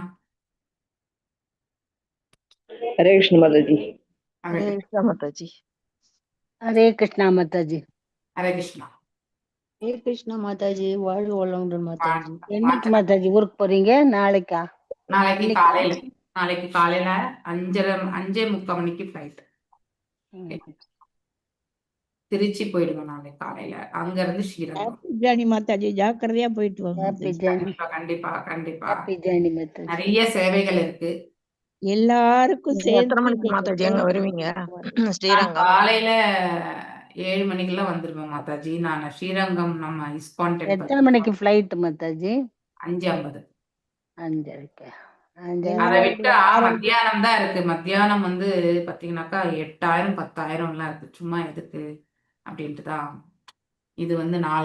ஹரே கிருஷ்ண மாதாஜி. ஹரே ஹரே கிருஷ்ணா. கிருஷ்ணா மாதாஜி. ஹரே கிருஷ்ணா மாதாஜி. ஹரே கிருஷ்ணா. ஹரே கிருஷ்ணா மாதாஜி. வாழ்க வளமுடன் மாதாஜி. வாழ்க என்னைக்கு வாழ்க. மாதாஜி ஊருக்கு போறீங்க? நாளைக்கா? நாளைக்கு இன்னைக்கு காலையில நாளைக்கு காலையில 5:30 மணிக்கு ஃபிளைட். திருச்சி போயிடுவோம் நாளைக்கு காலையில. அங்க இருந்து ஸ்ரீரங்கம். Happy journey Mataji. ஜாக்கிரதையா போயிட்டு வாங்க ஹாப்பி மாதாஜி. ஜர்னி. கண்டிப்பா கண்டிப்பா கண்டிப்பா. Happy journey Mataji. நிறைய சேவைகள் இருக்கு. எல்லாருக்கும் நீங்க எத்தனை சேர்த்து மணிக்கு மாதாஜி அங்க வருவீங்க நான் ஸ்ரீரங்கம்? காலையில 7 மணிக்கெல்லாம் வந்துருவேன் மாதாஜி. நான் ஸ்ரீரங்கம் நம்ம இஸ்கான் டெம்பிள் எத்தனை மணிக்கு ஃபிளைட் மாதாஜி? 5:50. 5:30. அதை 5:30. விட்டா மத்தியானம் தான் இருக்கு. மத்தியானம் வந்து பாத்தீங்கன்னாக்கா 8,000 10,000 எல்லாம் இருக்கு. சும்மா எதுக்கு அப்படின்ட்டு தான் இது வந்து 4